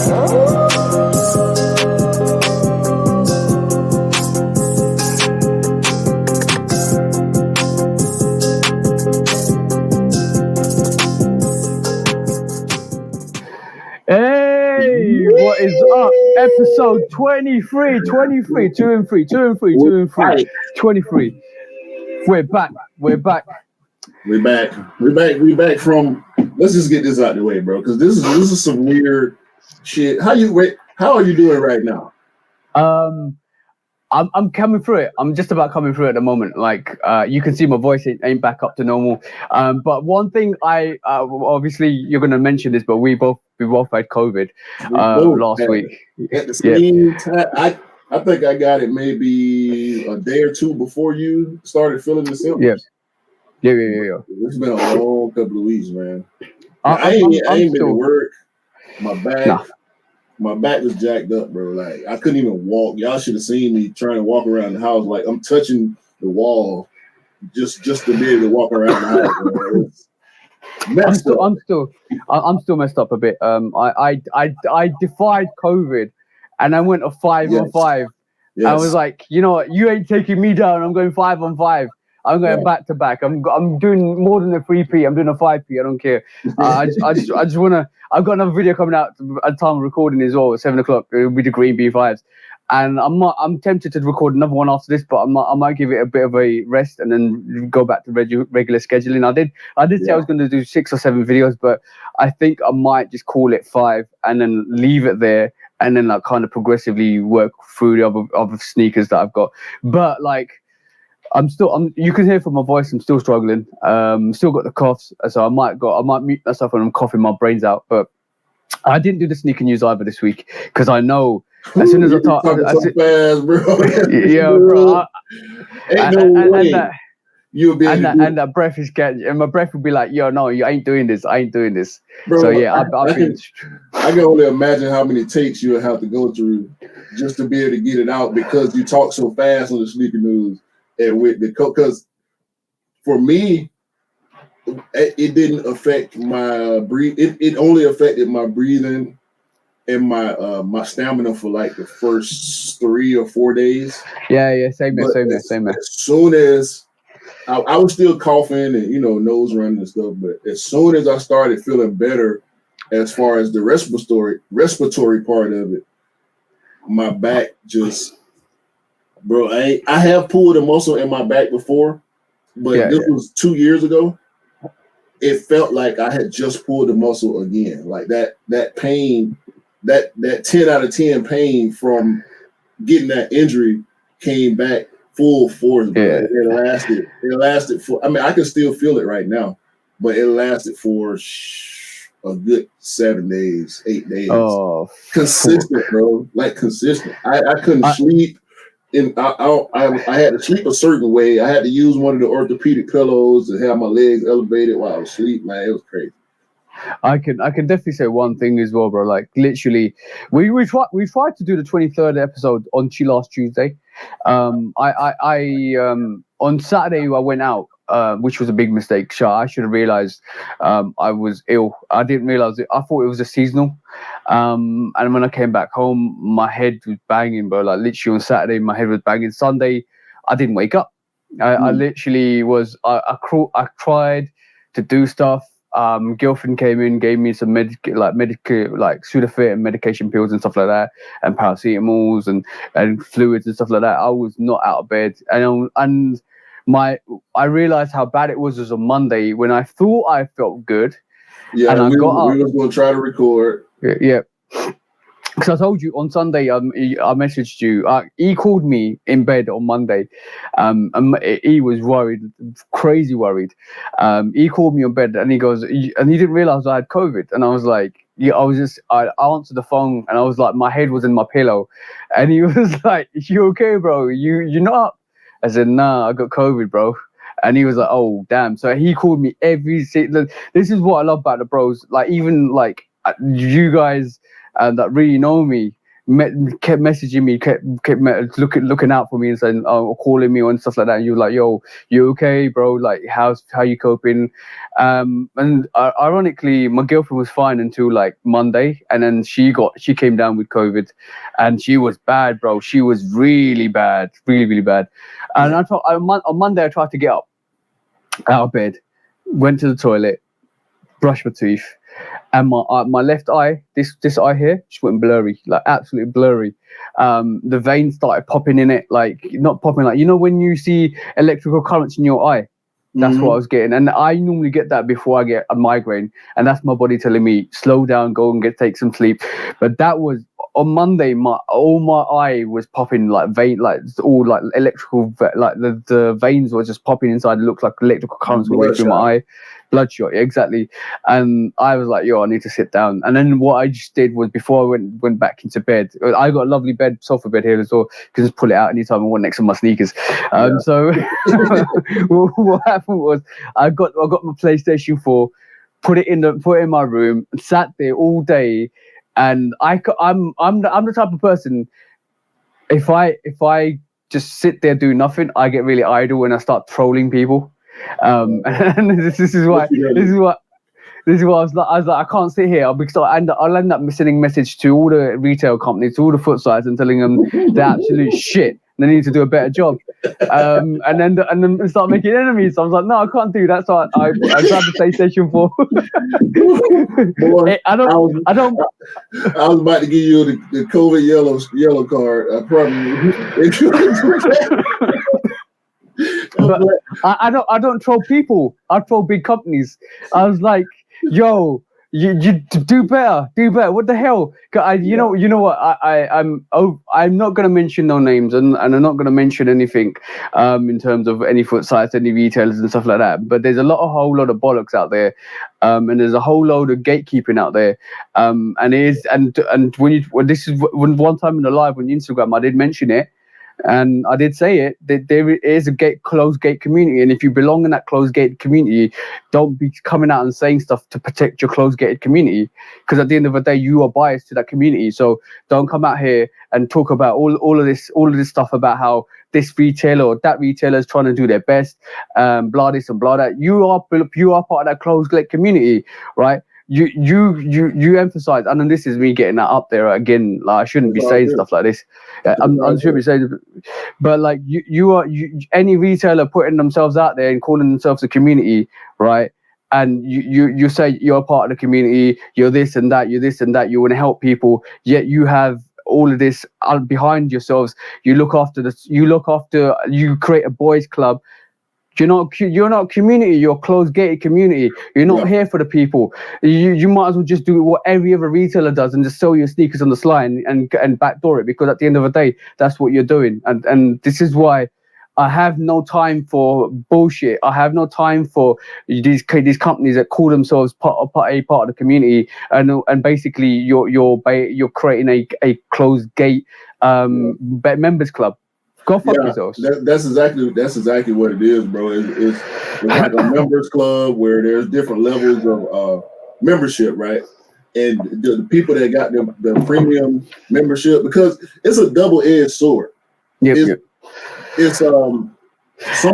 Hey, what is up? Episode 23, 23, 2 and 3, 2 and 3, 2 and 3, 23. We're back. We're back from. Let's just get this out of the way, bro, because this is some weird shit. How are you doing right now? I'm coming through it. I'm just about coming through it at the moment. Like, you can see my voice ain't back up to normal. But one thing obviously you're gonna mention this, but we both had COVID last week. At the same time, I think I got it maybe a day or two before you started feeling the symptoms. Yeah. It's been a long couple of weeks, man. I ain't been to work. My back was jacked up, bro. Like, I couldn't even walk. Y'all should have seen me trying to walk around the house. Like, I'm touching the wall just to be able to walk around the house, bro. I'm still messed up a bit. I defied COVID, and I went a 5 on 5. Yes. I was like, you know what? You ain't taking me down. I'm going 5 on 5. I'm going back to back. I'm doing more than a 3P. I'm doing a 5P. I don't care. I just wanna. I've got another video coming out at the time of recording as well at 7 o'clock. It'll be the Green B5s, and I'm tempted to record another one after this, but I might give it a bit of a rest and then go back to regular scheduling. I did say I was going to do 6 or 7 videos, but I think I might just call it 5 and then leave it there, and then like kind of progressively work through the other sneakers that I've got. But like, you can hear from my voice, I'm still struggling. Still got the coughs, so I might mute myself when I'm coughing my brains out. But I didn't do the sneaker news either this week because I know as soon as I talk, so fast, bro. Yeah, bro. You'll be and that breath is getting, and my breath will be like, yo, no, you ain't doing this. I ain't doing this. Bro, so yeah, I can only imagine how many takes you'll have to go through just to be able to get it out because you talk so fast on the sneaker news. And with the because for me, it didn't affect my It only affected my breathing and my stamina for like the first 3 or 4 days. Yeah, same here. As soon as I was still coughing and nose running and stuff, but as soon as I started feeling better, as far as the respiratory part of it, my back just. Bro, I have pulled a muscle in my back before, but this was 2 years ago. It felt like I had just pulled the muscle again. Like that pain, that 10 out of 10 pain from getting that injury came back full force. Yeah. It lasted for, I mean, I can still feel it right now, but it lasted for a good 7 days, 8 days. Oh, consistent, bro. Like consistent. I couldn't sleep. And I had to sleep a certain way. I had to use one of the orthopedic pillows to have my legs elevated while I was asleep. Man, it was crazy. I can definitely say one thing as well, bro. Like literally, we tried to do the 23rd episode on last Tuesday. On Saturday I went out, which was a big mistake. Sure, I should have realized I was ill. I didn't realize it. I thought it was a seasonal. And when I came back home, my head was banging, bro. Like literally on Saturday, my head was banging. Sunday, I didn't wake up. I literally was. I tried to do stuff. Girlfriend came in, gave me some Sudafed and medication pills and stuff like that, and paracetamols and fluids and stuff like that. I was not out of bed, and I realized how bad it was on Monday when I thought I felt good. Yeah, and we were going to try to record. Yeah. Because I told you on Sunday, I messaged you. He called me in bed on Monday. And he was worried, crazy worried. He called me on bed and he goes, and he didn't realize I had COVID. And I was like, I answered the phone and I was like, my head was in my pillow. And he was like, you okay, bro? You're not up? I said, nah, I got COVID, bro. And he was like, oh, damn. So he called me this is what I love about the bros. Like, even like you guys that really know me, kept messaging me, kept looking out for me and saying, calling me and stuff like that. And you were like, "Yo, you okay, bro? Like, how you coping?" And ironically, my girlfriend was fine until like Monday, and then she came down with COVID, and she was bad, bro. She was really bad, really bad. And on Monday, I tried to get up out of bed, went to the toilet, brushed my teeth, and my left eye, this eye here, just went blurry, like absolutely blurry. The veins started popping in it, like not popping, like when you see electrical currents in your eye. That's what I was getting, and I normally get that before I get a migraine, and that's my body telling me slow down, go and take some sleep. But that was on Monday. My eye was popping, like all like electrical, like the veins were just popping inside. It looked like electrical currents were going through my eye. Bloodshot, exactly. And I was like, yo, I need to sit down. And then what I just did was, before I went back into bed, I got a lovely sofa bed here as well. You can just pull it out anytime I want next to my sneakers. So what happened was, I got my PlayStation 4, put it in my room, and sat there all day. And I'm the type of person, if I just sit there do nothing, I get really idle and I start trolling people. And this is why I was like, I can't sit here because I'll end up sending message to all the retail companies, to all the foot sites, and telling them they're absolute shit. They need to do a better job, and then start making enemies. So I was like, no, I can't do that. So I grabbed the PlayStation 4. Boy, I don't. I was about to give you the COVID yellow card. I probably. But I don't troll people. I troll big companies. I was like, yo, you do better. What the hell? You know what? I'm not gonna mention no names, and I'm not gonna mention anything in terms of any foot sites, any retailers and stuff like that. But there's a whole lot of bollocks out there, and there's a whole load of gatekeeping out there. And when one time in the live on Instagram, I did mention it. And I did say it, that there is a closed gate community, and if you belong in that closed gate community, don't be coming out and saying stuff to protect your closed gated community, because at the end of the day, you are biased to that community. So don't come out here and talk about all of this stuff about how this retailer or that retailer is trying to do their best, blah this and blah that. You are part of that closed gate community, right? You emphasize, and then this is me getting that up there again. Like, I shouldn't be saying stuff like this. I shouldn't be saying, but like any retailer putting themselves out there and calling themselves a community, right? And you say you're a part of the community, you're this and that, you want to help people, yet you have all of this behind yourselves. You create a boys club. You're not community. You're a closed gated community. You're not here for the people. You might as well just do what every other retailer does and just sell your sneakers on the sly and backdoor it, because at the end of the day, that's what you're doing. And this is why I have no time for bullshit. I have no time for these companies that call themselves part of the community, and basically you're creating a closed gate members club. Go fuck yourselves. That's exactly what it is, bro. It's like a members club where there's different levels of membership, right? And the people that got the premium membership, because it's a double-edged sword. It's some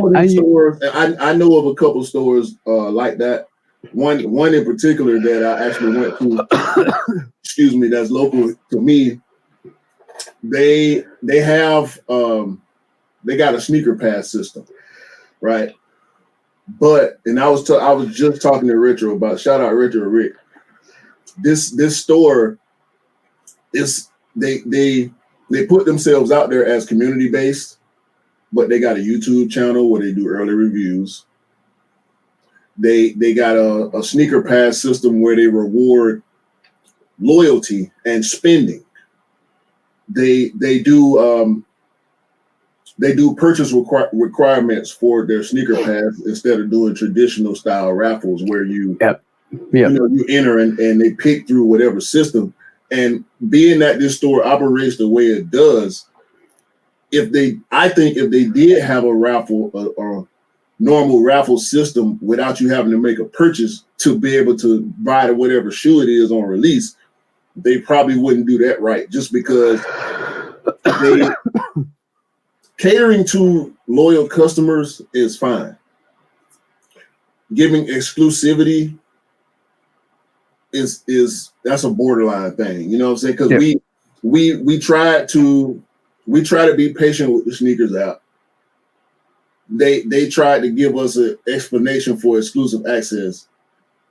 of these stores. I know of a couple stores like that. One in particular that I actually went to. Excuse me, that's local to me. They have they got a sneaker pass system, right? But I was just talking to Richard about, shout out Richard or Rick. This store is they put themselves out there as community based, but they got a YouTube channel where they do early reviews. They got a sneaker pass system where they reward loyalty and spending. They do purchase requirements for their sneaker pass instead of doing traditional style raffles where you enter and they pick through whatever system. And being that this store operates the way it does, I think if they did have a raffle or normal raffle system without you having to make a purchase to be able to buy whatever shoe it is on release, they probably wouldn't do that right, just because they catering to loyal customers is fine. Giving exclusivity is that's a borderline thing. You know what I'm saying? Because we try to be patient with the sneakers out. They tried to give us an explanation for exclusive access.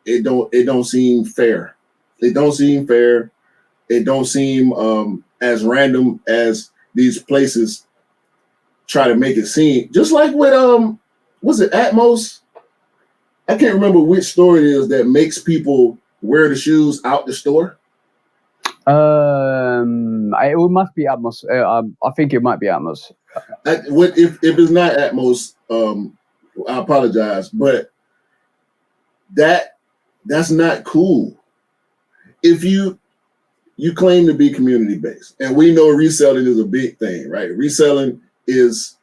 It don't seem fair. It don't seem fair. It don't seem as random as these places try to make it seem. Just like with was it Atmos? I can't remember which store it is that makes people wear the shoes out the store. It must be Atmos. I think it might be Atmos. If it's not Atmos, I apologize, but that's not cool. If you claim to be community based, and we know reselling is a big thing, right? Reselling is,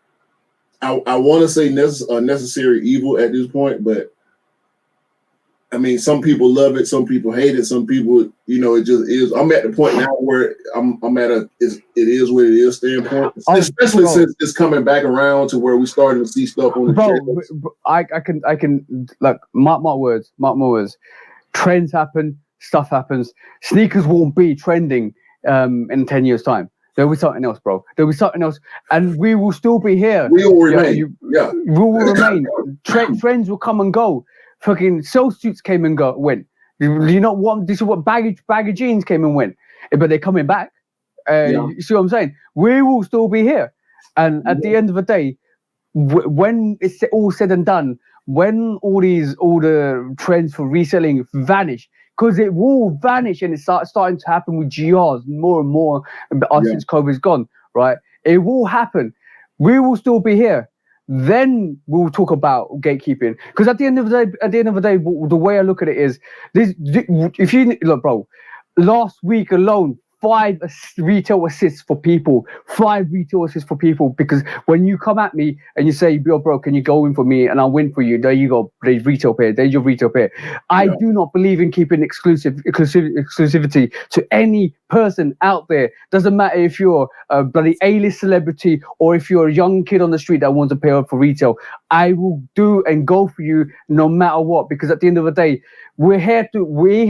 I want to say a necessary evil at this point, but I mean, some people love it, some people hate it, some people, it just is. I'm at the point now where I'm at it is what it is standpoint, especially since it's coming back around to where we starting to see stuff on the channels. I can like mark my words. Trends happen, stuff happens. Sneakers won't be trending in 10 years' time. There'll be something else, bro. There'll be something else, and we will still be here. We will remain. We will remain. Trends will come and go. Fucking sell suits came and went. You know what? This is what baggy jeans came and went, but they're coming back. You see what I'm saying? We will still be here, and at the end of the day, when it's all said and done, when all the trends for reselling vanish, because it will vanish, and it's starting to happen with GRs more and more since COVID's gone, right? It will happen. We will still be here. Then we'll talk about gatekeeping, because at the end of the day, the way I look at it is this: if you look, bro, last week alone, 5 retail assists for people, because when you come at me and you say, "Yo, bro, can you go in for me and I'll win for you?" There you go, there's retail pair, there's your retail pair. I do not believe in keeping exclusivity to any person out there. Doesn't matter if you're a bloody A-list celebrity or if you're a young kid on the street that wants to pay up for retail. I will do and go for you no matter what, because at the end of the day, we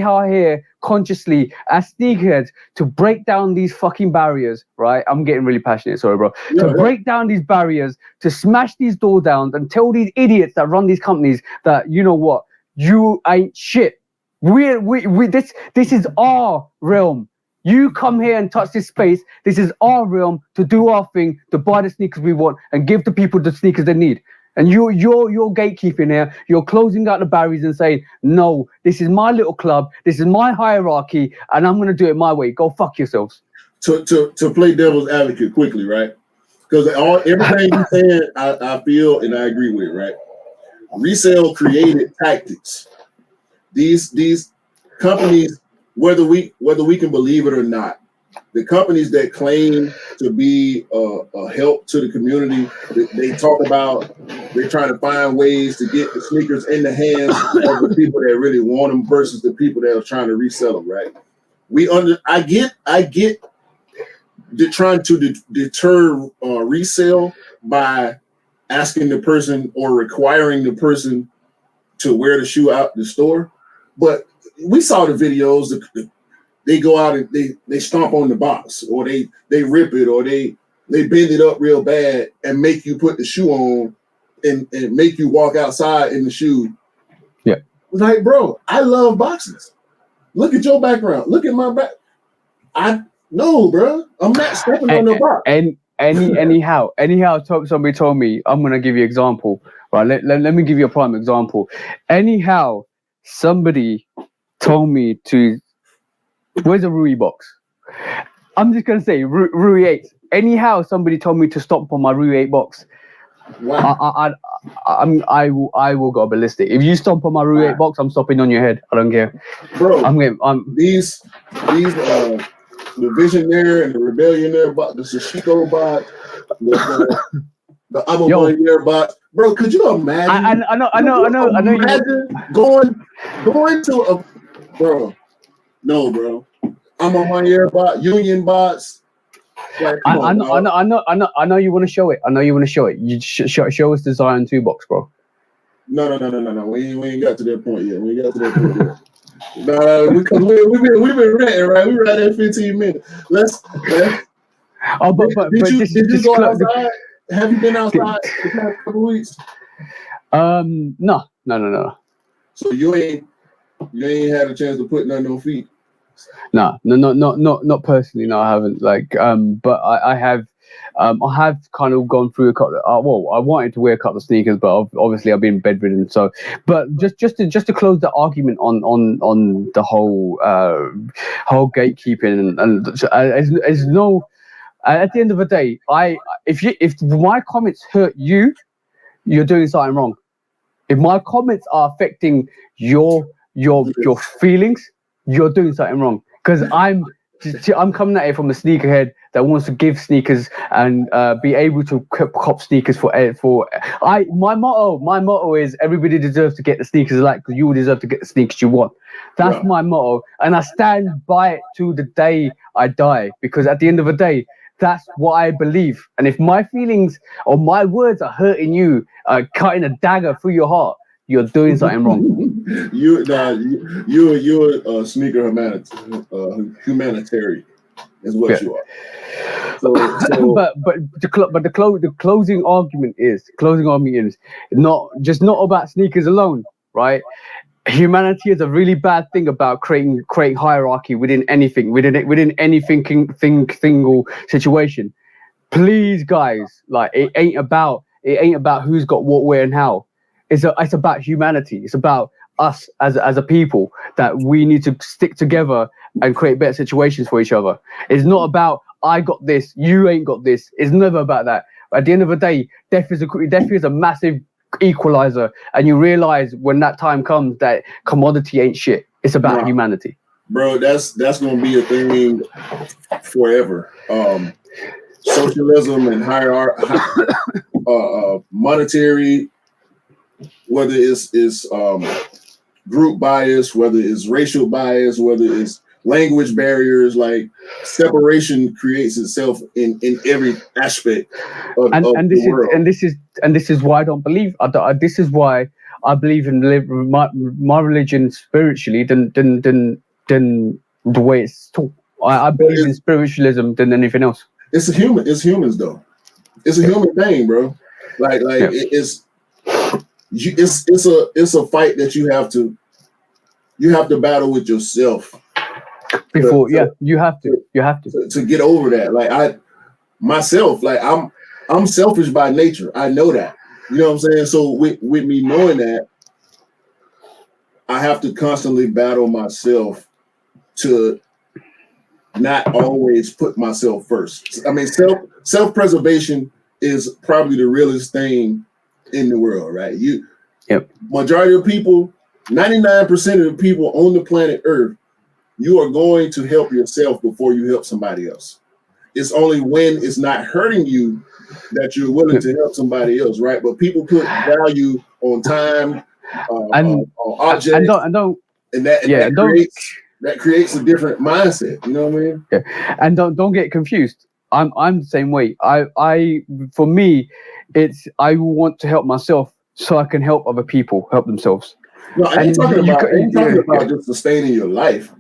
are here consciously as sneakerheads to break down these fucking barriers, right? I'm getting really passionate, sorry, bro. Break down these barriers, to smash these doors down and tell these idiots that run these companies that, you know what, you ain't shit. This is our realm. You come here and touch this space. This is our realm to do our thing, to buy the sneakers we want and give the people the sneakers they need. And you're gatekeeping here. You're closing out the barriers and saying, no, this is my little club. This is my hierarchy, and I'm going to do it my way. Go fuck yourselves. To play devil's advocate quickly, right? Because everything you're saying, I feel and I agree with, right? Resale created tactics. These companies, whether we can believe it or not, the companies that claim to be a help to the community, they talk about they're trying to find ways to get the sneakers in the hands of the people that really want them versus the people that are trying to resell them, right? I get trying to deter resale by asking the person or requiring the person to wear the shoe out the store. But we saw the videos, they go out and they stomp on the box, or they rip it, or they bend it up real bad and make you put the shoe on and make you walk outside in the shoe. Yeah. Like, bro, I love boxes. Look at your background. Look at my back. No, bro. I'm not stepping on the box. Anyhow, somebody told me, I'm gonna give you an example. Right, let me give you a prime example. Anyhow, somebody told me to, where's a Rui box? I'm just gonna say Rui 8. Anyhow, somebody told me to stop on my Rui 8 box. Wow. I will go ballistic. If you stomp on my Rui 8 box, I'm stopping on your head. I don't care, bro. These the Visionaire and the Rebellionaire box, the Sashiko box, the Abomaniere box, bro. Could you imagine? I know. Imagine going to a bro. No, bro. I'm a 1 year bot, union bots. Like, I know you want to show it. I know you want to show it. You show us the Zion 2 box, bro. No. We ain't got to that point yet. We ain't got to that point yet. No, because we've been renting, right? We ran at 15 minutes. Let's. Oh, but did you go outside? Have you been outside the past couple weeks? No. So you ain't had a chance to put nothing on feet. No, not personally. No, I haven't. Like, but I have kind of gone through a couple. Well, I wanted to wear a couple of sneakers, but obviously I've been bedridden. So, but just to close the argument on the whole gatekeeping and there's no. At the end of the day, if my comments hurt you, you're doing something wrong. If my comments are affecting your feelings, you're doing something wrong. Because I'm coming at it from a sneakerhead that wants to give sneakers and be able to cop sneakers for. My motto is everybody deserves to get the sneakers like because you deserve to get the sneakers you want. That's my motto, and I stand by it to the day I die. Because at the end of the day, that's what I believe. And if my feelings or my words are hurting you, cutting a dagger through your heart, you're doing something wrong. You're a sneaker humanitarian is what you are. So but the closing argument is not about sneakers alone, right? Humanity is a really bad thing about creating hierarchy within any single situation. Please, guys, like it ain't about who's got what, where, and how. It's about humanity. It's about us as a people that we need to stick together and create better situations for each other. It's not about I got this, you ain't got this. It's never about that. At the end of the day, death is a massive equalizer, and you realize when that time comes that commodity ain't shit. It's about humanity, bro. That's gonna be a thing forever. Socialism and hierarchy, monetary, whether it's group bias, whether it's racial bias, whether it's language barriers, like separation creates itself in every aspect of the world. This is why I don't believe. This is why I believe in my religion spiritually than the way it's taught. I believe in spiritualism than anything else. It's humans though. It's a human thing, bro. Like it's a fight that you have to battle with yourself. Before you have to get over that. Like myself, like I'm selfish by nature. I know that. You know what I'm saying? So with me knowing that, I have to constantly battle myself to not always put myself first. I mean, self-preservation is probably the realest thing in the world, right? Majority of people, 99% of the people on the planet Earth, you are going to help yourself before you help somebody else. It's only when it's not hurting you that you're willing to help somebody else, right? But people put value on time, on objects, and that creates a different mindset. You know what I mean? Yeah. And don't get confused. I'm the same way. For me, it's I want to help myself so I can help other people help themselves. No, I ain't talking about just sustaining your life.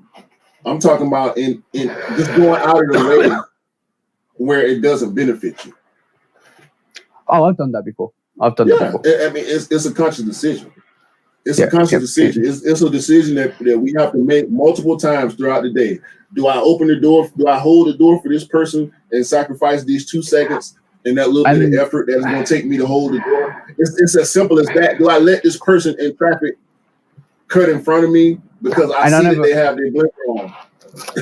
I'm talking about in just going out of the way where it doesn't benefit you. Oh, I've done that before. I mean, it's a conscious decision. It's a conscious decision. It's a decision that we have to make multiple times throughout the day. Do I open the door? Do I hold the door for this person and sacrifice these 2 seconds and that little bit of effort that's going to take me to hold the door? It's as simple as that. Do I let this person in traffic cut in front of me because I see that they have their blinker on?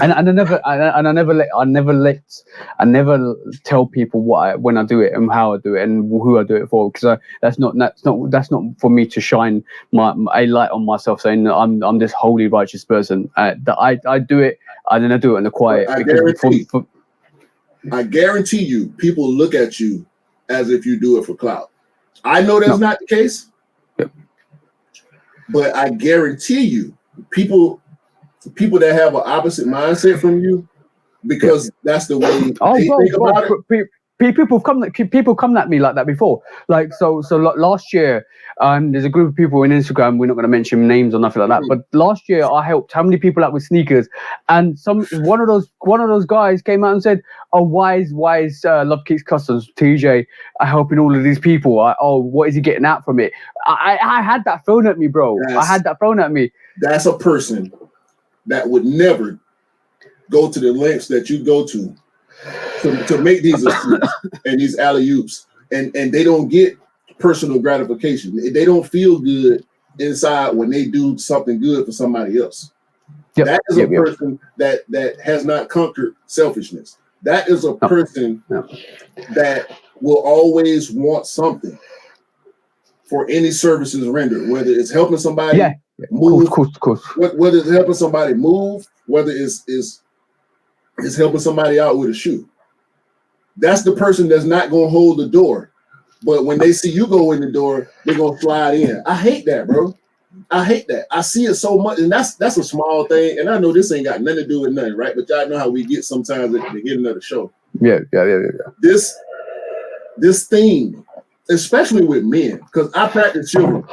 And I never tell people when I do it and how I do it and who I do it for, because that's not for me to shine a light on myself saying that I'm this holy righteous person. That I do it and then I do it in the quiet. I guarantee you, people look at you as if you do it for clout. I know that's not the case, but I guarantee you, people people that have an opposite mindset from you, because that's the way they think about it. People come at me like that before. Like so last year, there's a group of people in Instagram. We're not going to mention names or nothing like that. But last year, I helped how many people out with sneakers, and one of those guys came out and said, "Oh, why is Love Kicks Customs TJ helping all of these people? What is he getting out from it?" I had that thrown at me, bro. I had that thrown at me. That's a person that would never go to the lengths that you go to make these assists and these alley-oops, and they don't get personal gratification. They don't feel good inside when they do something good for somebody else. That is a person that has not conquered selfishness. That is a person that will always want something for any services rendered, whether it's helping somebody move, of course. Whether it's helping somebody move, whether it's helping somebody out with a shoe. That's the person that's not going to hold the door. But when they see you go in the door, they're going to slide in. I hate that, bro. I hate that. I see it so much. And that's a small thing. And I know this ain't got nothing to do with nothing, right? But y'all know how we get sometimes at the beginning of the show. Yeah. This thing, especially with men, because I practice chivalry.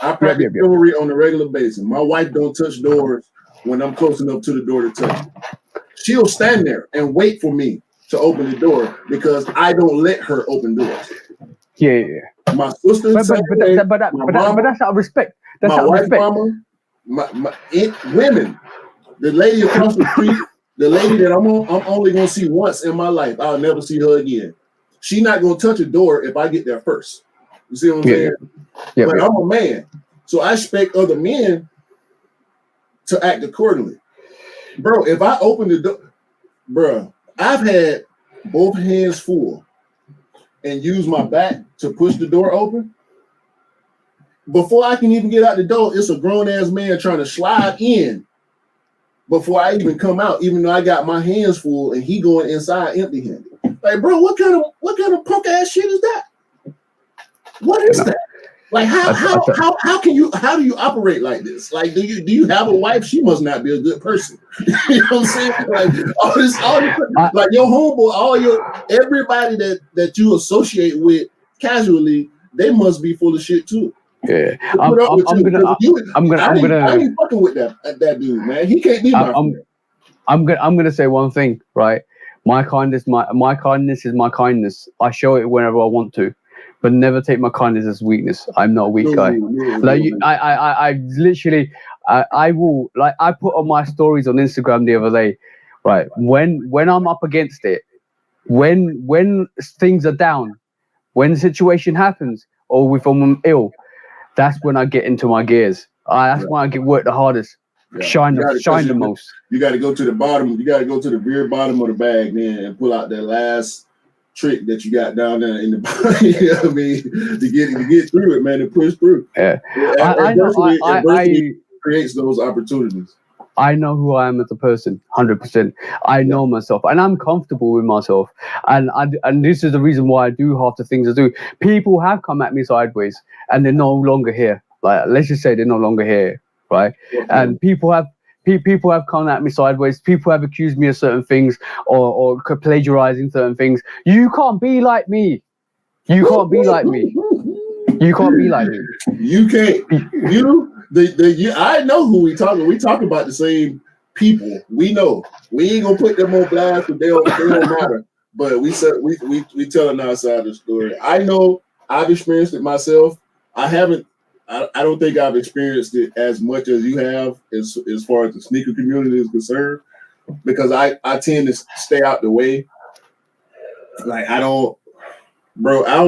I practice chivalry on a regular basis. My wife don't touch doors when I'm close enough to the door to touch. She'll stand there and wait for me to open the door because I don't let her open doors. Yeah. My sister, but that's out of respect. That's my out of wife, respect. Mama, women, the lady across the street, the lady that I'm only gonna see once in my life. I'll never see her again. She's not gonna touch a door if I get there first. You see what I'm saying? Yeah. But I'm a man, so I expect other men to act accordingly. Bro, if I open the door, bro, I've had both hands full and use my back to push the door open. Before I can even get out the door, it's a grown-ass man trying to slide in before I even come out, even though I got my hands full and he going inside empty-handed. Like, bro, what kind of punk-ass shit is that? What is that? Like, how do you operate like this? Like, do you have a wife? She must not be a good person. You know what I'm saying? Like all this, like your homeboy, everybody that you associate with casually, they must be full of shit too. Yeah, I ain't fucking with that dude, man. He can't be my friend. I'm gonna say one thing, right? My kindness is my kindness. I show it whenever I want to. But never take my kindness as weakness. I'm not a weak guy. I literally, I will, like, I put on my stories on Instagram the other day, right? When I'm up against it, when things are down, when the situation happens, or if I'm ill, that's when I get into my gears. That's when I get work the hardest, shine the most. You got to go to the bottom. You got to go to the very bottom of the bag, then, and pull out that last trick that you got down there in the body, you know what I mean, to get through it, man, and push through. Yeah, adversity creates those opportunities. I know who I am as a person, 100%. I know myself, and I'm comfortable with myself. And this is the reason why I do half the things I do. People have come at me sideways, and they're no longer here. Like, let's just say they're no longer here, right? Okay. And people have come at me sideways. People have accused me of certain things or plagiarizing certain things. You can't be like me. You can't be like me. You can't be like me. You can't. I know who we talking. We talking about the same people. We know. We ain't gonna put them on blast because they don't matter. But we telling our side of the story. I know. I've experienced it myself. I haven't. I don't think I've experienced it as much as you have as far as the sneaker community is concerned, because I tend to stay out the way. Like, I don't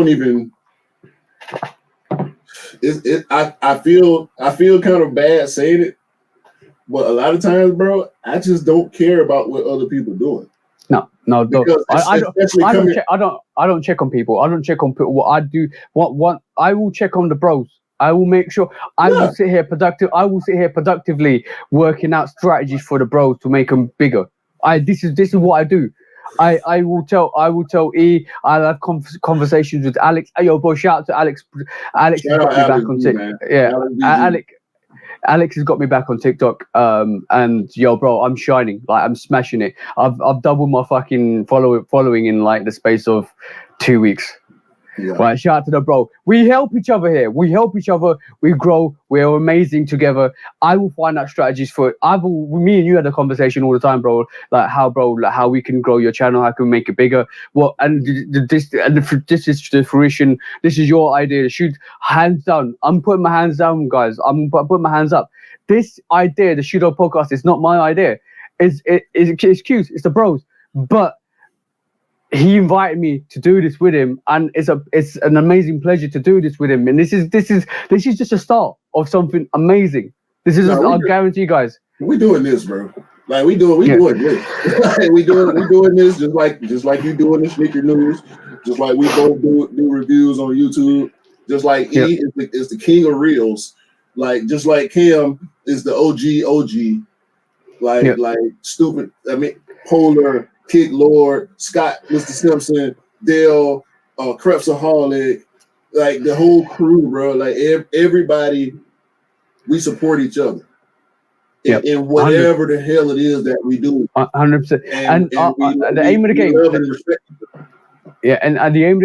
even. I feel kind of bad saying it, but a lot of times, bro, I just don't care about what other people are doing. No, I don't check on people. I don't check on people. What I do, what I will check on the bros. I will make sure I will sit here productively working out strategies for the bros to make them bigger. This is what I do. I will tell E. I'll have conversations with Alex. Yo, boy, shout out to Alex. Alex is got me back on set. Yeah, Alex has got me back on TikTok. And yo, bro, I'm shining. Like, I'm smashing it. I've doubled my fucking following in like the space of 2 weeks. Yeah. Right, shout out to the bro. We help each other here. We help each other. We grow. We're amazing together. I will find out strategies for it. Me and you had a conversation all the time, bro. Like how we can grow your channel, how can we make it bigger. This is the fruition. This is your idea. Shoot, hands down. I'm putting my hands down, guys. I'm putting my hands up. This idea, the Shoot Up podcast, is not my idea. It's cute. It's the bros, but he invited me to do this with him, and it's an amazing pleasure to do this with him. And this is just a start of something amazing. This is I guarantee you guys. We doing this, bro. Like we doing this. we doing this just like you doing the sneaker news, just like we both do reviews on YouTube. Just like E is the king of reels. Like just like Cam is the OG. Like stupid. I mean, Polar, Kick Lord, Scott, Mr. Simpson, Dale, Crepsaholic, like the whole crew, bro. Like everybody, we support each other in whatever 100%. The hell it is that we do. 100%. And the aim of the game. And the aim of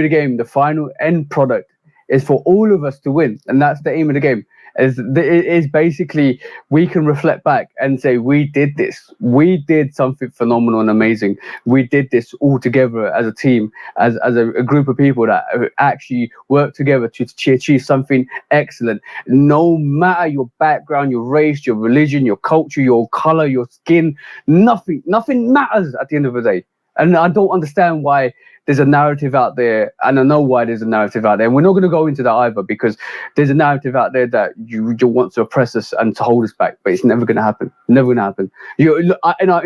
the game, the final end product is for all of us to win, and that's the aim of the game. It is basically we can reflect back and say we did this. We did something phenomenal and amazing. We did this all together as a team, as a group of people that actually work together to achieve something excellent. No matter your background, your race, your religion, your culture, your color, your skin, nothing matters at the end of the day. And I don't understand why there's a narrative out there, and I know why there's a narrative out there. And we're not going to go into that either, because there's a narrative out there that you want to oppress us and to hold us back, but it's never going to happen. Never going to happen. In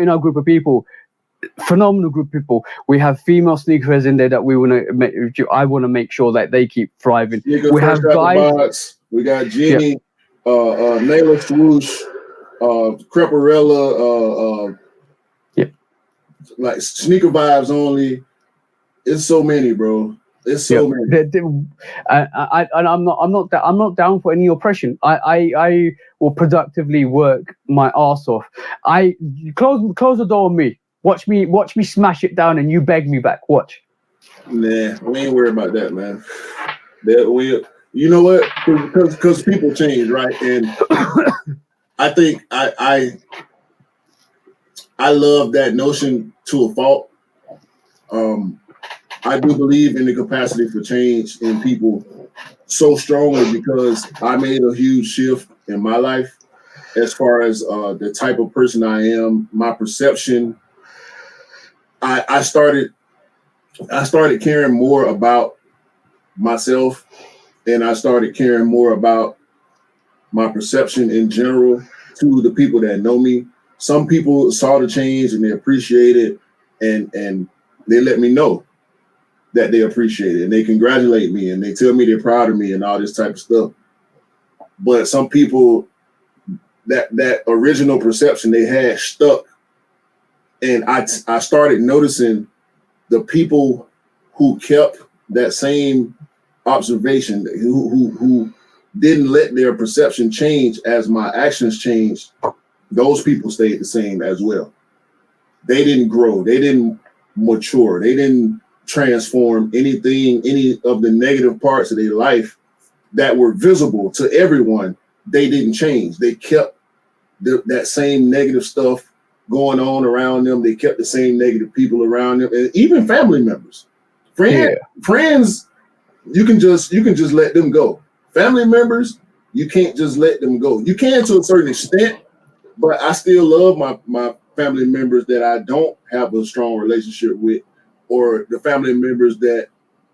our group of people, phenomenal group of people, we have female sneakerheads in there that I want to make sure that they keep thriving. We have guys. We got Jenny, Naylor Swoosh, Creparella, like Sneaker Vibes Only. It's so many, bro. It's so many. I'm not down for any oppression. I will productively work my ass off. I close the door on me. Watch me smash it down, and you beg me back. Watch. Nah, we ain't worried about that, man. You know what? Because people change, right? And I think I love that notion to a fault. I do believe in the capacity for change in people so strongly because I made a huge shift in my life as far as the type of person I am, my perception. I started caring more about myself, and I started caring more about my perception in general to the people that know me. Some people saw the change and they appreciate it, and they let me know that they appreciate it, and they congratulate me, and they tell me they're proud of me and all this type of stuff. But some people, that original perception they had stuck. And I started noticing the people who kept that same observation, who didn't let their perception change as my actions changed. Those people stayed the same as well. They didn't grow. They didn't mature. They didn't transform any of the negative parts of their life that were visible to everyone. They didn't change. They kept that same negative stuff going on around them. They kept the same negative people around them, and even family members, friends. You can just let them go. Family members, you can't just let them go. You can to a certain extent, but I still love my family members that I don't have a strong relationship with, or the family members that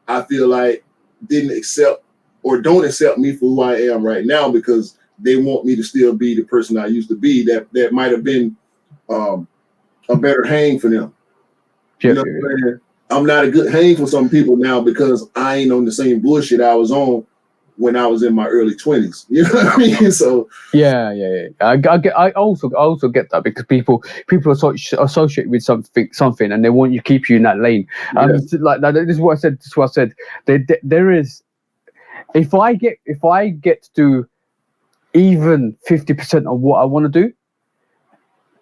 I feel like didn't accept or don't accept me for who I am right now because they want me to still be the person I used to be. That might have been a better hang for them. You know what I'm saying? I'm not a good hang for some people now because I ain't on the same bullshit I was on when I was in my early 20s. You know what I mean? So yeah. I also get that because people associate with something and they want you to keep you in that lane. Like this is what I said. There is, if I get to do even 50% of what I want to do,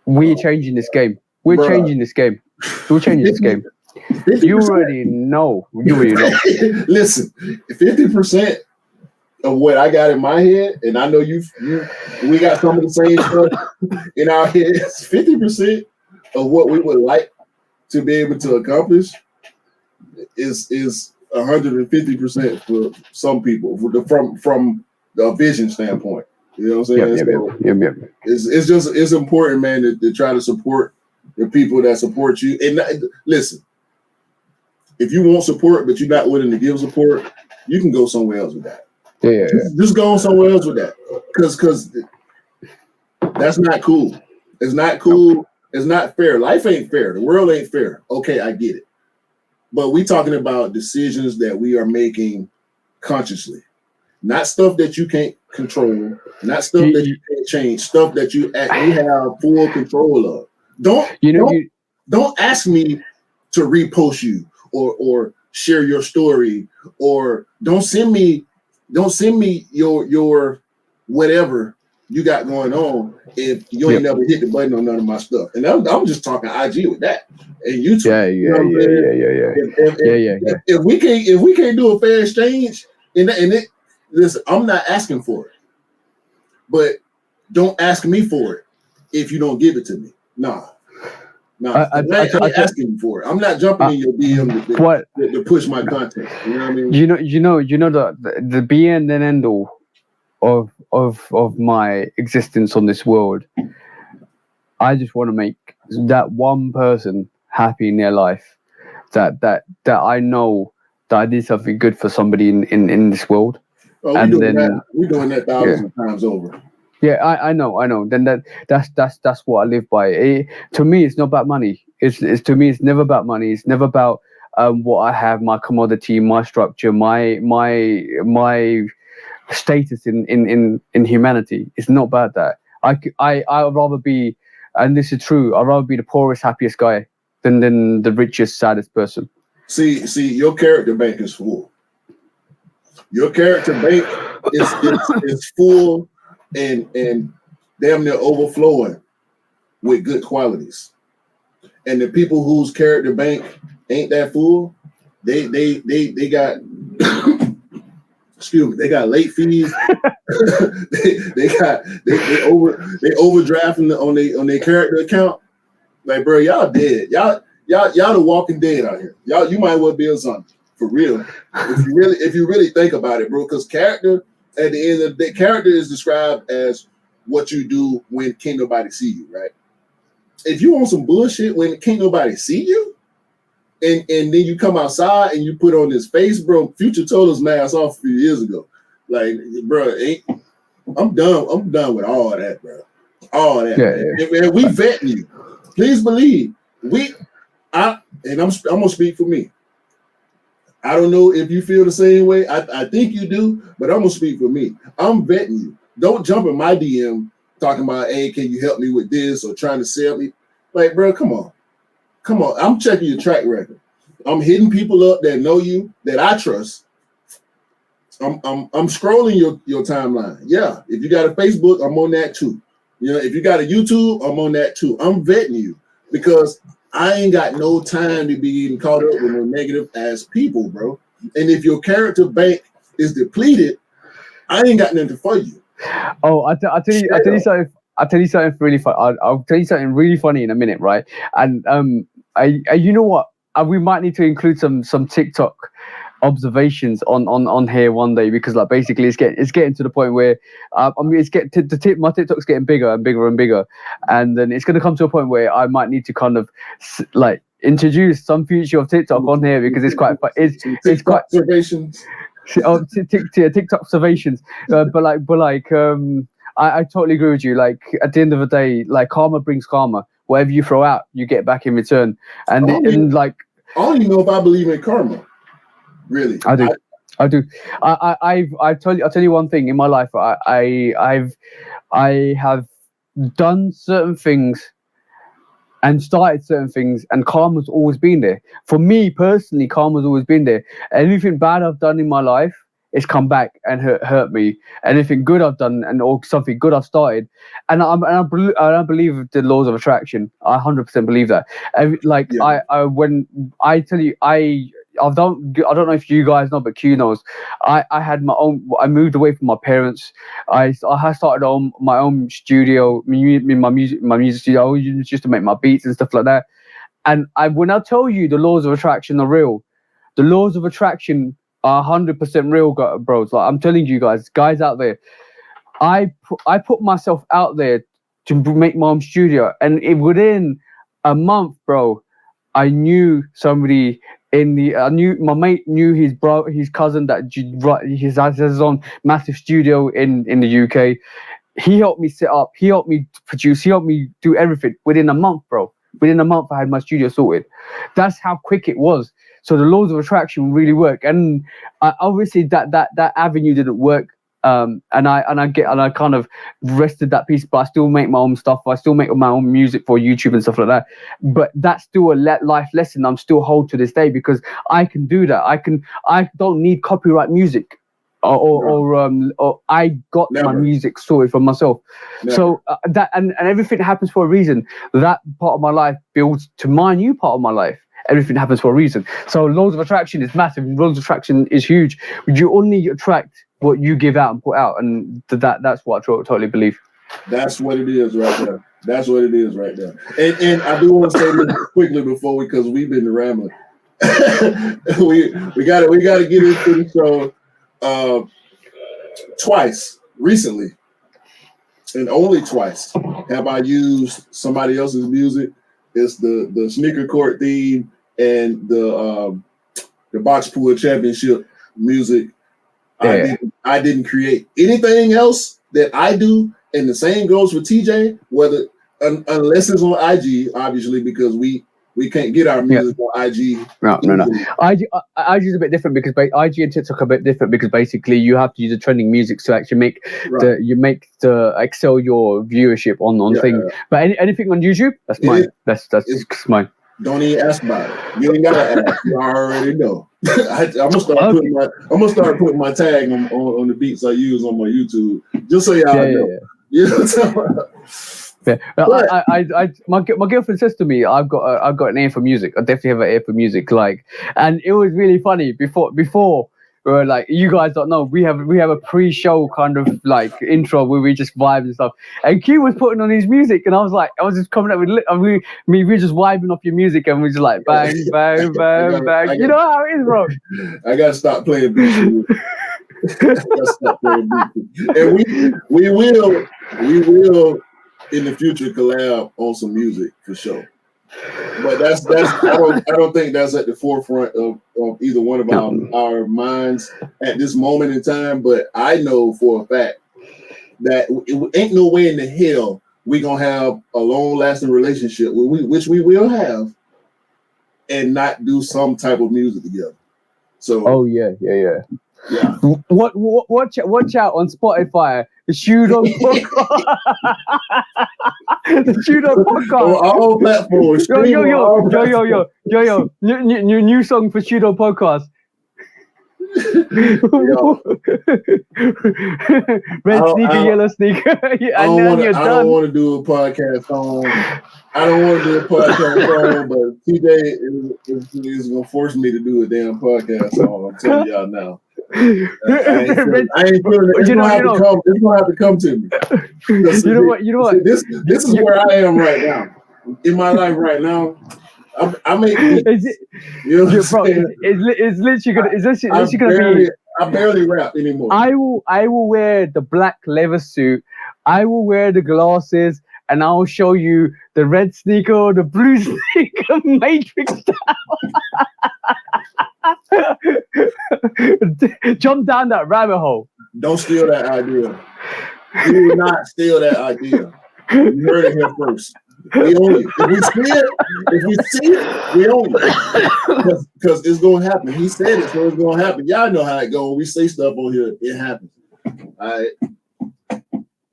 we're changing this game. We're Bruh. changing this game. We're changing this game. 50%. You already know. You already know. Listen, 50% of what I got in my head, and I know we got some of the same stuff in our heads. 50% of what we would like to be able to accomplish is 150% for some people from the vision standpoint. You know what I'm saying? Yep. It's important, man, to try to support the people that support you. And listen, if you want support but you're not willing to give support, you can go somewhere else with that. Yeah. Just go somewhere else with that, because that's not cool. It's not cool. It's not fair. Life ain't fair. The world ain't fair. Okay, I get it. But we talking about decisions that we are making consciously, not stuff that you can't control, not stuff that you can't change, stuff that you have full control of. Don't ask me to repost you or share your story, or don't send me your whatever you got going on if you ain't never hit the button on none of my stuff. And I'm just talking IG with that and YouTube. If we can't do a fair exchange, listen, I'm not asking for it, but don't ask me for it if you don't give it to me. Nah. I ain't asking for it. I'm not jumping in your DM to push my content. You know what I mean? You know the be and end all of my existence on this world. I just want to make that one person happy in their life. That I know that I did something good for somebody in this world. Oh, we're doing that thousands of times over. Yeah, I know. Then that's what I live by. To me, it's not about money. It's to me, it's never about money. It's never about what I have, my commodity, my structure, my status in humanity. It's not about that. I'd rather be, and this is true, I'd rather be the poorest, happiest guy than the richest, saddest person. See, your character bank is full. Your character bank is full and damn near overflowing with good qualities. And the people whose character bank ain't that full, they got excuse me, they got late fees. they overdrafting on their character account. Like, bro, y'all dead. Y'all the Walking Dead out here. You might well be a zombie for real. If you really think about it, bro, because character at the end of the day, character is described as what you do when can't nobody see you, right? If you on some bullshit when can't nobody see you, and then you come outside and you put on this face, bro. Future told us mask off a few years ago. Like, bro, I'm done with all that, bro. All that. Yeah. And we vetting you. Please believe I'm gonna speak for me. I don't know if you feel the same way. I think you do, but I'm gonna speak for me. I'm vetting you. Don't jump in my DM talking about, hey, can you help me with this or trying to sell me? Like, bro, come on. I'm checking your track record. I'm hitting people up that know you, that I trust. I'm scrolling your timeline. Yeah, if you got a Facebook, I'm on that too. You know, if you got a YouTube, I'm on that too. I'm vetting you because I ain't got no time to be getting caught up with no negative ass people, bro. And if your character bank is depleted, I ain't got nothing for you. Oh, I'll tell you something. I'll tell you something really fun. I'll tell you something really funny in a minute, right? And you know what? We might need to include some TikTok observations on here one day, because like basically it's getting to the point where my TikTok's getting bigger and bigger and bigger, and then it's going to come to a point where I might need to kind of like introduce some feature of TikTok on here, because it's quite observations. TikTok observations, I totally agree with you. Like at the end of the day, like karma brings karma. Whatever you throw out, you get back in return. And I don't even know if I believe in karma. Really, I do. I'll tell you one thing in my life. I have done certain things and started certain things, and karma's always been there. For me personally, karma's always been there. Anything bad I've done in my life, it's come back and hurt me. Anything good I've done or something good I've started, and I believe the laws of attraction. I 100% believe that. Like when I tell you, I don't know if you guys know, but Q knows. I had my own. I moved away from my parents. I started on my own studio, my music studio, just to make my beats and stuff like that. And when I tell you the laws of attraction are real, the laws of attraction are 100% real, bros. Like I'm telling you guys out there, I put myself out there to make my own studio, and within a month, bro, I knew somebody my mate knew his cousin that has his own massive studio in the UK. He helped me set up, he helped me produce, he helped me do everything within a month, bro. Within a month, I had my studio sorted. That's how quick it was. So the laws of attraction really work, and obviously that avenue didn't work. And I kind of rested that piece, but I still make my own stuff. I still make my own music for YouTube and stuff like that. But that's still a life lesson I'm still hold to this day, because I can do that. I don't need copyright music. Or I got my music sorted for myself. So that and everything happens for a reason. That part of my life builds to my new part of my life. Everything happens for a reason. So laws of attraction is massive. Laws of attraction is huge. You only attract what you give out and put out, and that's what I totally believe. That's what it is right there. That's what it is right there. And I do want to say this quickly because we've been rambling. we got to get into the show. Twice recently, and only twice, have I used somebody else's music. It's the sneaker court theme and the box pool championship music. Yeah. I didn't create anything else that I do, and the same goes for TJ. Whether unless it's on IG, obviously, because we can't get our music on IG. No. IG is a bit different because IG and TikTok are a bit different because basically you have to use the trending music to actually make the excel your viewership on thing. Yeah. But anything on YouTube, that's mine. That's mine. Don't even ask about it. You ain't gotta ask. You already know. I'm gonna start putting my tag on the beats I use on my YouTube, just so y'all know. Yeah. You know what I'm talking about? Yeah, my girlfriend says to me, I've got an ear for music. I definitely have an ear for music. Like, and it was really funny before. Like, you guys don't know, we have a pre-show kind of like intro where we just vibe and stuff. And Q was putting on his music, and I was just coming up with we were just vibing off your music, and we just like bang, bang, bang, bang. You know how it is, bro. I gotta stop playing beats. And we will in the future collab on some music for sure. But that's I don't think that's at the forefront of either one of our minds at this moment in time. But I know for a fact that it ain't no way in the hell we gonna have a long lasting relationship, which we will have, and not do some type of music together. So yeah. Watch out on Spotify. The Judo Podcast. The Judo Podcast. On all platforms. Yo. New song for Judo Podcast. Red sneaker, yellow sneaker. I don't want to do a podcast song. I don't want to do a podcast song, but TJ is going to force me to do a damn podcast song. I'm telling y'all now. I ain't feeling it. It's gonna have to come to me. You know what? This is where I am right now in my life right now. I make beats. You know what I'm saying? It's literally gonna be. I barely rap anymore. I will wear the black leather suit. I will wear the glasses, and I will show you the red sneaker or the blue sneaker Matrix style. Jump down that rabbit hole. Don't steal that idea. Do not steal that idea. You heard it here first. We own it. If we see it, we own it. Because it's gonna happen. He said it, so it's gonna happen. Y'all know how it goes. When we say stuff on here, it happens. All right.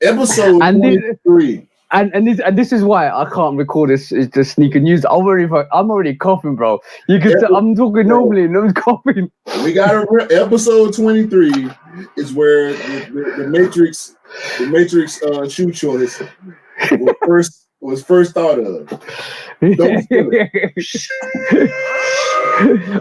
Episode 23. and this is why I can't record the sneaker news. I'm already coughing, bro. You can tell I'm talking normally and I'm coughing. We got episode 23 is where the Matrix shoe choice was first thought of. Don't steal it.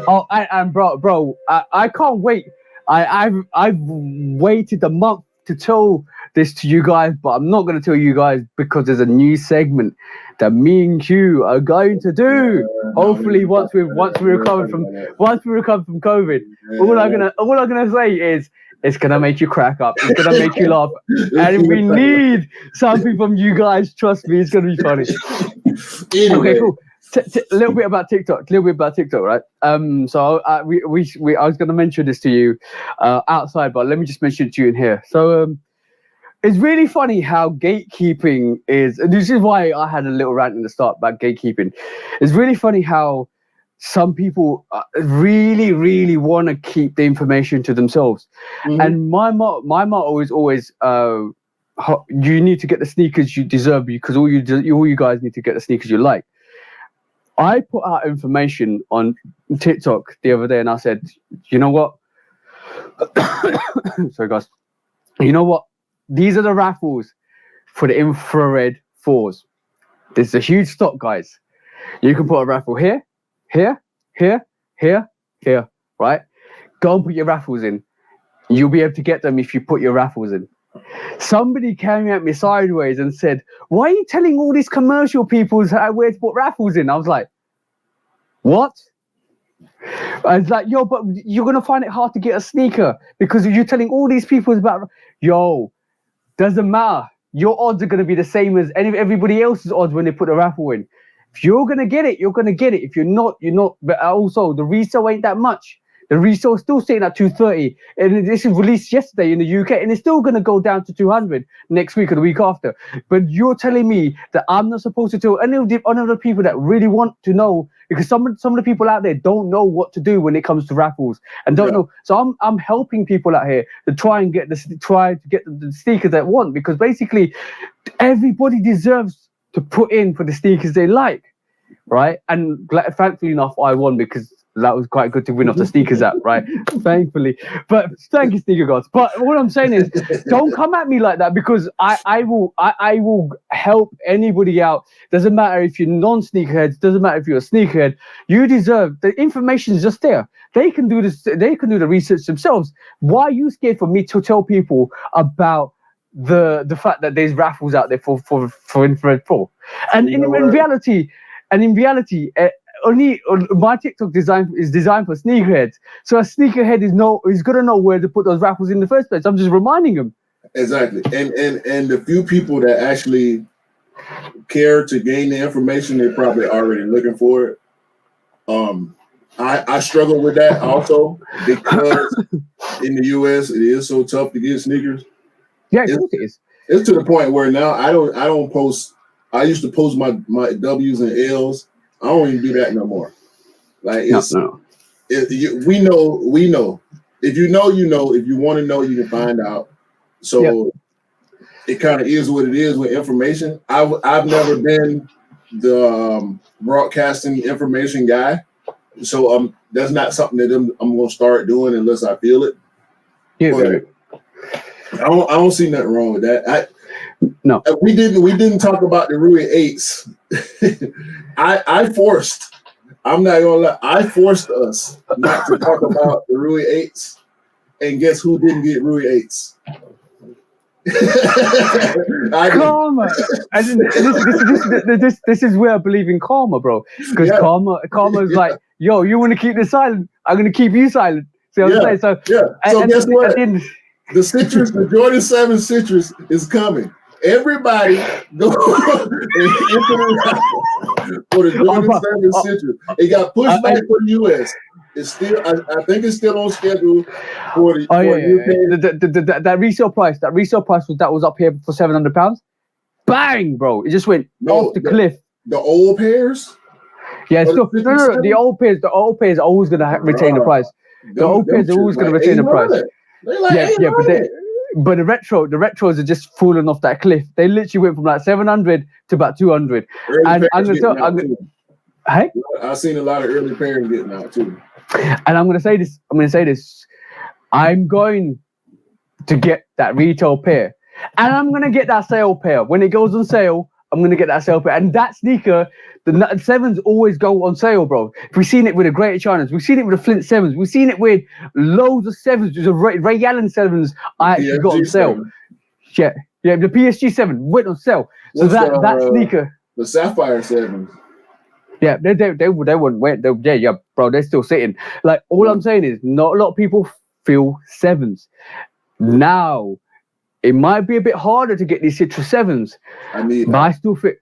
Oh, and bro, I can't wait. I've waited a month to tell this to you guys, but I'm not going to tell you guys because there's a new segment that me and Q are going to do. Hopefully, once we recover from COVID, all I'm gonna say is it's gonna make you crack up. It's gonna make you laugh, and we need something from you guys. Trust me, it's gonna be funny. Anyway. Okay, cool. A little bit about TikTok, right? So I was going to mention this to you outside, but let me just mention it to you in here. So it's really funny how gatekeeping is, and this is why I had a little rant in the start about gatekeeping. It's really funny how some people really, really want to keep the information to themselves. Mm-hmm. And my motto is always, you need to get the sneakers you deserve because all you guys need to get the sneakers you like. I put out information on TikTok the other day and I said, you know what? Sorry, guys. You know what? These are the raffles for the infrared 4s. This is a huge stock, guys. You can put a raffle here, right? Go and put your raffles in. You'll be able to get them if you put your raffles in. Somebody came at me sideways and said, why are you telling all these commercial people where to put raffles in? I was like, what? I was like, yo, but you're going to find it hard to get a sneaker because you're telling all these people about, yo, doesn't matter. Your odds are going to be the same as everybody else's odds when they put a raffle in. If you're going to get it, you're going to get it. If you're not, you're not. But also, the resale ain't that much. The resale is still sitting at 230, and this is released yesterday in the UK, and it's still going to go down to 200 next week or the week after. But you're telling me that I'm not supposed to tell any of the people that really want to know, because some of the people out there don't know what to do when it comes to raffles and don't know. So I'm helping people out here to try to get the sneakers they want, because basically everybody deserves to put in for the sneakers they like, right? And thankfully enough, I won because that was quite good to win off the sneakers app, right? Thankfully. But thank you, sneaker gods. But what I'm saying is, don't come at me like that, because I will help anybody out. Doesn't matter if you're non-sneakerheads, doesn't matter if you're a sneakerhead. You deserve the information is just there. They can do this, they can do the research themselves. Why are you scared for me to tell people about the fact that there's raffles out there for infrared 4? And in reality, only my TikTok is designed for sneakerheads. So a sneakerhead is gonna know where to put those raffles in the first place. I'm just reminding them. Exactly. And the few people that actually care to gain the information, they're probably already looking for it. I struggle with that also, because in the US it is so tough to get sneakers. Yeah, of course it is. It's to the point where now I don't post. I used to post my W's and L's. I don't even do that no more. Like we know. If you know, you know. If you want to know, you can find out. So it kind of is what it is with information. I've never been the broadcasting information guy, so that's not something that I'm going to start doing unless I feel it. Yeah, but I don't see nothing wrong with that. No, we didn't talk about the Rui 8s. I'm not gonna lie, I forced us not to talk about the Rui 8s, and guess who didn't get Rui 8s? Karma. This is where I believe in karma, bro. Because karma is like, yo, you want to keep this silent? I'm gonna keep you silent. See what I'm saying? So guess what? The Jordan 7 citrus is coming. Everybody go for the Jordan 7 citrus. It got pushed back for the US. It's still, I think it's still on schedule for the UK. That resale price was up here for £700. Bang, bro! It just went off the cliff. The old pairs. Yeah, still, no. The old pairs are always gonna retain the price. The old pairs are always gonna retain the price. Like but the retros are just falling off that cliff. They literally went from like 700 to about 200. Early And I'm parents gonna getting out tell, too. hey, I've seen a lot of early parents getting out too. and I'm gonna say this. I'm going to get that retail pair, and I'm gonna get that sale pair when it goes on sale. I'm gonna get that sale pair, and that sneaker, the sevens always go on sale, bro. We've seen it with the Greater Chinas, we've seen it with the Flint sevens, we've seen it with loads of sevens. There's a Ray Allen sevens I actually got on sale. Yeah, the PSG 7 went on sale. So that sneaker, the Sapphire 7. yeah, they wouldn't wait. Yeah, bro, they're still sitting. Like all I'm saying is, not a lot of people feel sevens. Now, it might be a bit harder to get these Citrus 7s. But I still think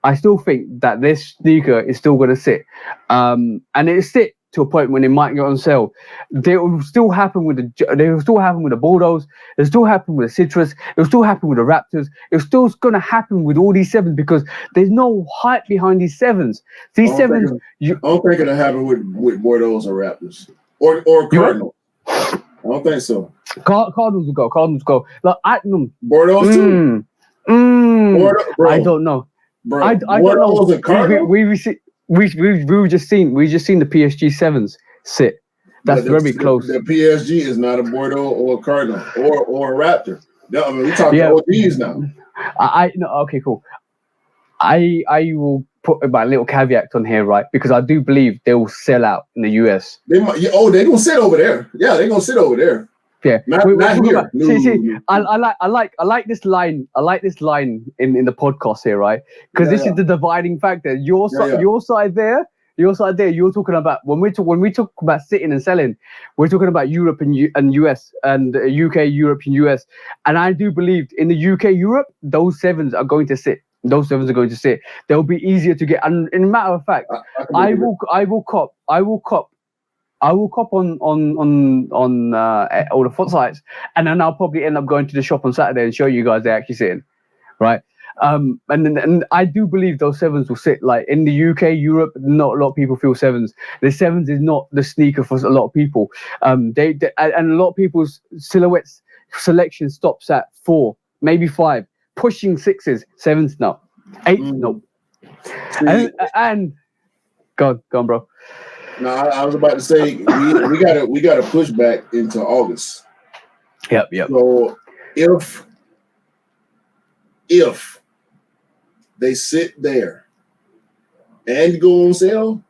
I still think that this sneaker is still going to sit, and it'll sit to a point when it might get on sale. They will still happen with the Bulldogs. It'll still happen with the Citrus. It'll still happen with the Raptors. It's still going to happen with all these 7s because there's no hype behind these 7s. These 7s. I don't think it'll happen with Bordeaux or Raptors or Cardinals. I don't think so. Cardinals will go. Like Bordeaux too. Bordeaux, I don't know. Bro, I don't know. We just seen the PSG 7s sit. That's very close. The PSG is not a Bordeaux or a Cardinal or a Raptor. No, I mean, we're talking OGs now. Okay, cool. I will put my little caveat on here, right? Because I do believe they will sell out in the US. They're gonna sit over there. Yeah, they're gonna sit over there. Yeah, not here. I like this line. I like this line in the podcast here, right? Because this is the dividing factor. Your side there. You're talking about when we talk about sitting and selling, we're talking about Europe and US and UK, Europe and US. And I do believe in the UK, Europe, those 7s are going to sit. They'll be easier to get. And in a matter of fact, I will cop on all the foot sites, and then I'll probably end up going to the shop on Saturday and show you guys they're actually sitting, right? And I do believe those 7s will sit. Like in the UK, Europe, not a lot of people feel 7s. The 7s is not the sneaker for a lot of people. And a lot of people's silhouettes selection stops at 4, maybe 5, pushing 6s, 7s no, 8s no. And go on, bro. No, I was about to say we got to push back into August. Yep. So if they sit there and go on sale,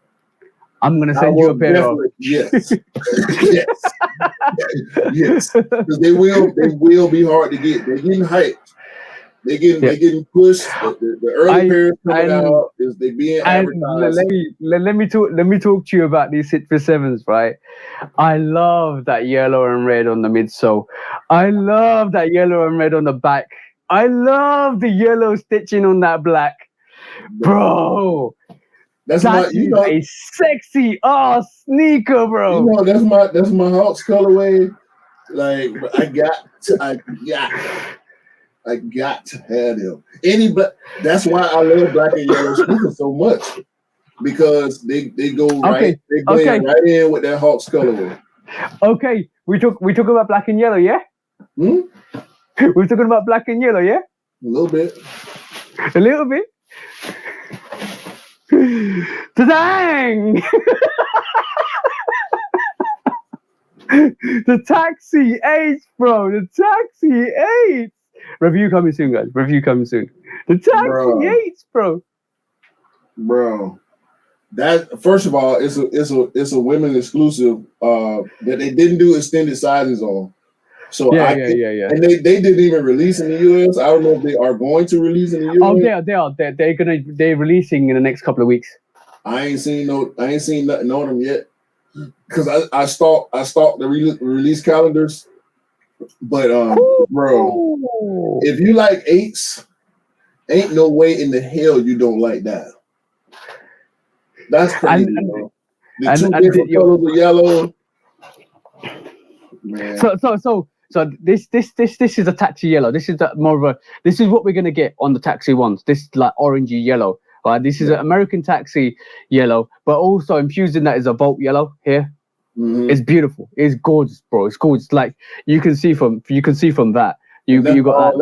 I'm gonna send you a pair. Yes, yes, because they will be hard to get. They're getting hyped. They're getting pushed. The early pairs coming out is they being advertised. Let me talk to you about these Citrus 7s, right? I love that yellow and red on the midsole. I love that yellow and red on the back. I love the yellow stitching on that black, bro. That's a sexy sneaker, bro. You know, that's my Hawks colorway. Like I got to have them. That's why I love black and yellow sneakers so much, because they go right in with that Hawks colorway. Okay, we talk about black and yellow, yeah? We're talking about black and yellow, yeah? A little bit. Dang! The Taxi 8, bro. The Taxi 8. Review coming soon, guys. The Taxi 8, bro. Bro, that first of all, it's a women exclusive that they didn't do extended sizes on. So yeah. And they didn't even release in the US. I don't know if they are going to release in the US. Oh, they are. They're releasing in the next couple of weeks. I ain't seen nothing on them yet, because I stalked the release calendars. But bro, if you like 8s, ain't no way in the hell you don't like that. That's crazy, bro. The two different colors of yellow. Man. So this is a Taxi yellow. This is this is what we're gonna get on the Taxi ones. This is like orangey yellow. Right? This is an American Taxi yellow, but also infused in that is a Volt yellow here. It's beautiful. It's gorgeous, bro. It's gorgeous. Like you can see from that. You got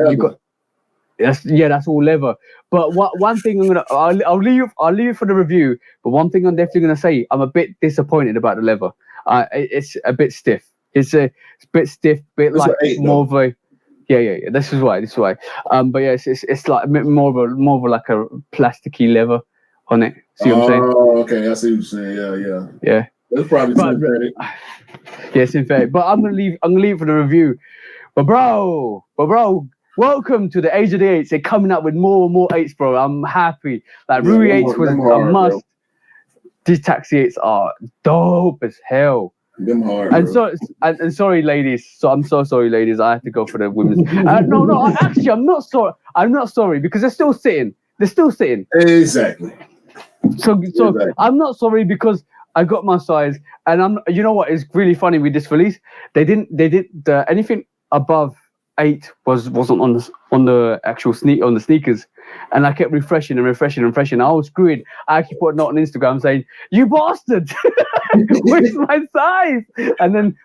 that's all leather. But one thing I'll leave for the review. But one thing I'm definitely gonna say, I'm a bit disappointed about the leather. It's a bit stiff. It's a bit stiff, bit It's like more though. of a yeah. This is why. But yeah, it's like more of a like a plasticky leather on it. See what I'm saying? Oh, okay. I see what you're saying. Yeah. That's probably synthetic. Yeah, synthetic. But I'm gonna leave for the review. But bro, welcome to the age of the eights. They're coming up with more and more eights, bro. I'm happy. Like Rui 8s was a must. Bro. These taxi 8s are dope as hell. Them hard, and bro. And sorry, ladies. So I'm so sorry, ladies. I have to go for the women's. No. Actually, I'm not sorry. I'm not sorry because they're still sitting. Exactly. So I'm not sorry because I got my size, and you know what is really funny with this release? They did anything above 8 wasn't on the actual sneakers, and I kept refreshing. I was screwed. I actually put a note on Instagram saying, "You bastard, where's my size?" And then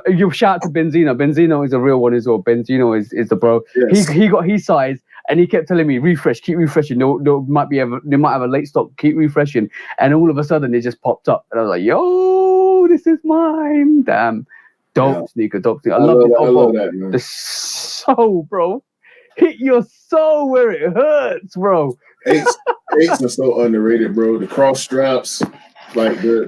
you shout to Benzino. Benzino is a real one as well. Benzino is the bro. Yes. He got his size. And he kept telling me, keep refreshing. They might have a late stock. Keep refreshing. And all of a sudden, it just popped up, and I was like, "Yo, this is mine!" Damn, dope sneaker. I love it. I love that, man. The sole, bro. Hit your soul where it hurts, bro. Eights are so underrated, bro. The cross straps, like the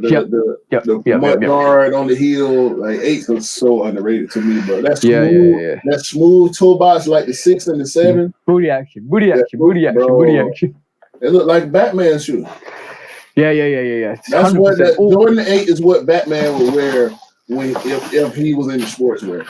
mud guard on the heel, like 8s are so underrated to me, bro. That's smooth. That smooth toe box, like the 6 and the 7. Booty action. They look like Batman shoes. Yeah. That's 100%. What Jordan 8 is what Batman would wear if he was in the sportswear.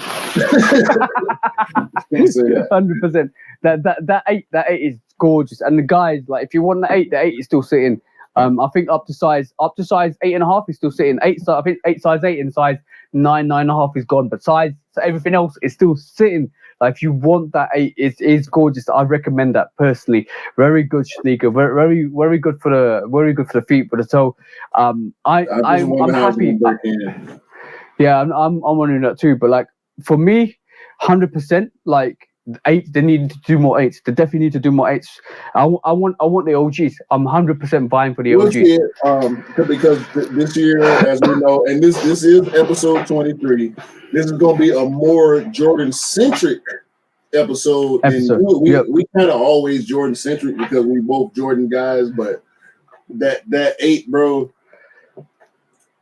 100%. That 8 is gorgeous, and the guys, like, if you want the 8 is still sitting. I think up to size 8.5 is still sitting. I think 8 size 8 and size 9.5 is gone, but so everything else is still sitting. Like, if you want that 8, it's gorgeous. I recommend that personally. Very good sneaker. Very good for the feet, but the toe. I'm happy. Yeah, I'm wondering that too. But like for me, 100%. Like 8, they need to do more 8s. They definitely need to do more 8s. I want the OGs. I'm 100% buying for the OGs. Because this year, as we know, and this is episode 23. This is going to be a more Jordan-centric episode. And we kind of always Jordan-centric because we both Jordan guys. But that 8, bro,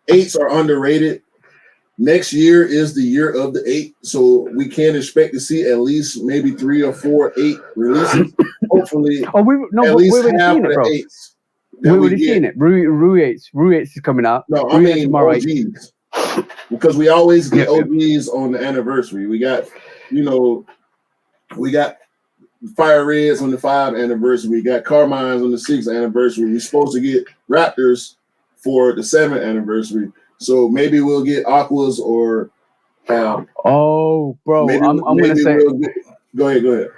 8s are underrated. Next year is the year of the 8, so we can expect to see at least maybe 3 or 4 8 releases. Hopefully, at least half of the 8s. We've already seen it. Rui 8s is coming out. No, I mean OGs, because we always get OGs on the anniversary. We got Fire Reds on the 5th anniversary. We got Carmines on the 6th anniversary. We're supposed to get Raptors for the 7th anniversary. So maybe we'll get Aquas or. Bro, I'm gonna say. Go ahead.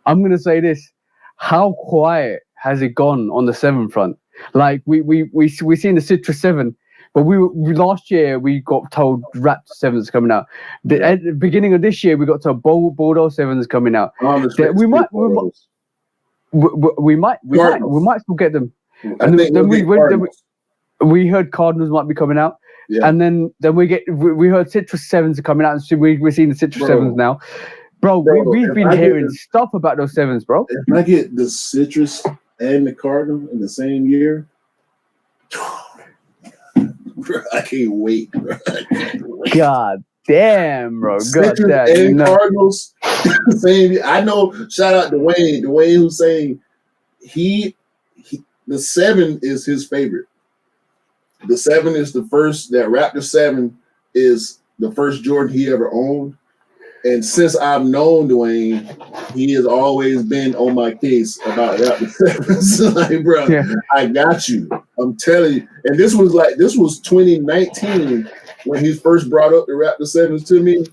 I'm gonna say this: how quiet has it gone on the 7 front? Like we seen the Citrus 7, but we last year we got told Raptor 7's coming out. At the beginning of this year, we got told Bordeaux 7's coming out. We might still get them. And then we heard Cardinals might be coming out. Yeah. And then we heard Citrus 7s are coming out, and we're seeing the Citrus 7s now. Bro, we've been hearing stuff about those 7s, bro. If I get the Citrus and the Cardinal in the same year, I can't wait, bro. God damn, bro. Citrus and Cardinals, same year. I know, shout out Dwayne who's saying the 7 is his favorite. The 7 is the first, that Raptor 7 is the first Jordan he ever owned. And since I've known Dwayne, he has always been on my case about Raptor 7s. Like, bro, I got you. I'm telling you. And this was 2019 when he first brought up the Raptor 7s to me.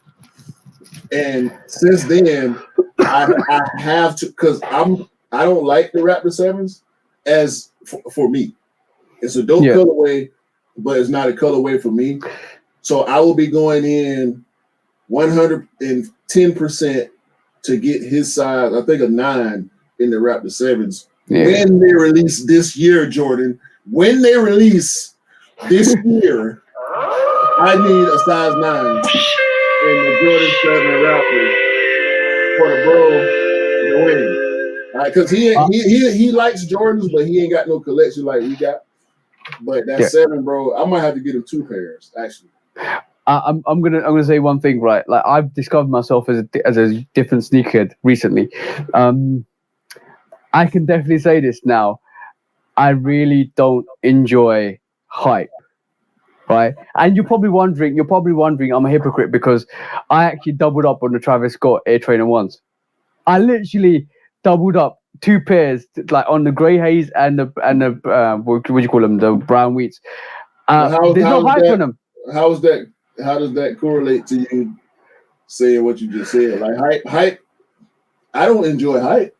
And since then, I have to, because I don't like the Raptor 7s as for me. It's a dope colorway, but it's not a colorway for me. So I will be going in 110% to get his size. I think a 9 in the Raptor 7s. Yeah. When they release this year, Jordan. When they release this year, I need a size 9 in the Jordan 7 Raptor for the bro to win. Because he likes Jordans, but he ain't got no collection like we got. But that 7, bro, I might have to get him 2 pairs actually. I'm gonna say one thing, right? Like I've discovered myself as a different sneakerhead recently. I can definitely say this now. I really don't enjoy hype, right? And you're probably wondering I'm a hypocrite because I actually doubled up on the Travis Scott Air Trainer ones. I literally doubled up 2 pairs, like on the grey haze and the what do you call them, the brown wheats. There's no hype on them. How does that correlate to you saying what you just said? Like hype. I don't enjoy hype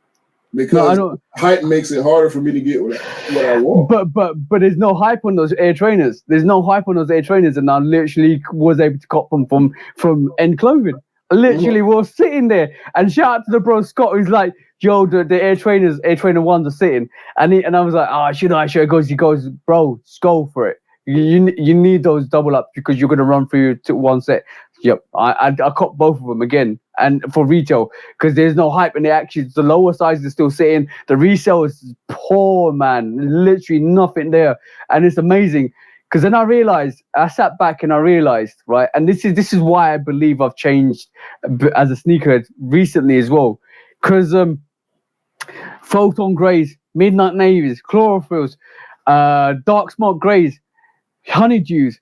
because hype makes it harder for me to get what I want. But there's no hype on those Air Trainers. And I literally was able to cop them from End Clothing. I literally was sitting there, and shout out to the bro Scott who's like, yo, the Air Trainer 1s are sitting, and I was like, should I? He goes, bro, just go for it. You need those double ups because you're gonna run through to one set. Yep, I caught both of them again, and for retail because there's no hype, and the lower size is still sitting. The resale is poor, man, literally nothing there, and it's amazing. Because then I sat back and I realized, right, and this is why I believe I've changed as a sneakerhead recently as well. Because photon greys, midnight navies, chlorophylls, dark smoke greys, honeydews,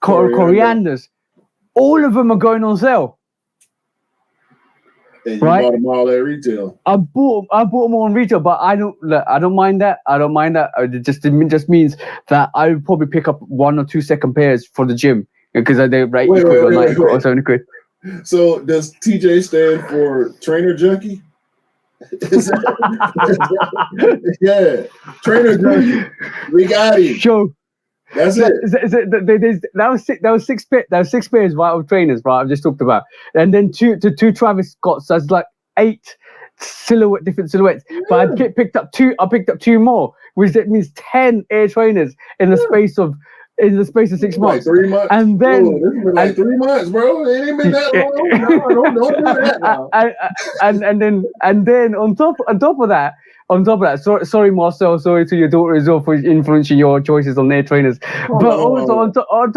corianders, all of them are going on sale. And you bought them all at retail. I bought them all on retail, but I don't mind that. It just means that I would probably pick up 1 or 2 second pairs for the gym because they rate or 70 quid. So does TJ stand for trainer junkie? Yeah, trainer junkie. We got him. Sure. That's it. That was 6 pairs, right, of trainers, right? I've just talked about, and then two Travis Scotts. That's like 8 different silhouettes. Yeah. But I picked up 2 more, which that means 10 Air Trainers in the space of 6 months. Like 3 months. And then this has been like 3 months, bro. It ain't been that long. No, don't do that now. And then on top of that, sorry, Marcel, sorry to your daughter as well for influencing your choices on Air Trainers. Also on top of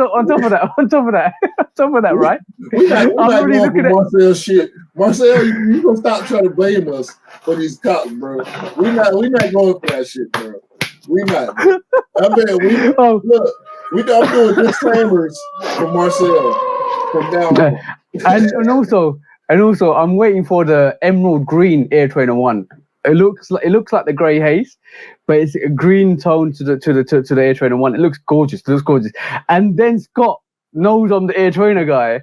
that, right? We're not going for Marcel shit. Marcel, you gonna stop trying to blame us for these cops, bro. We're not going for that shit, bro. We not. I bet look. I'm doing disclaimers for Marcel from now on. And also, I'm waiting for the emerald green Air Trainer 1. It looks like the grey haze, but it's a green tone to the Air Trainer 1. It looks gorgeous. And then Scott knows I'm the Air Trainer guy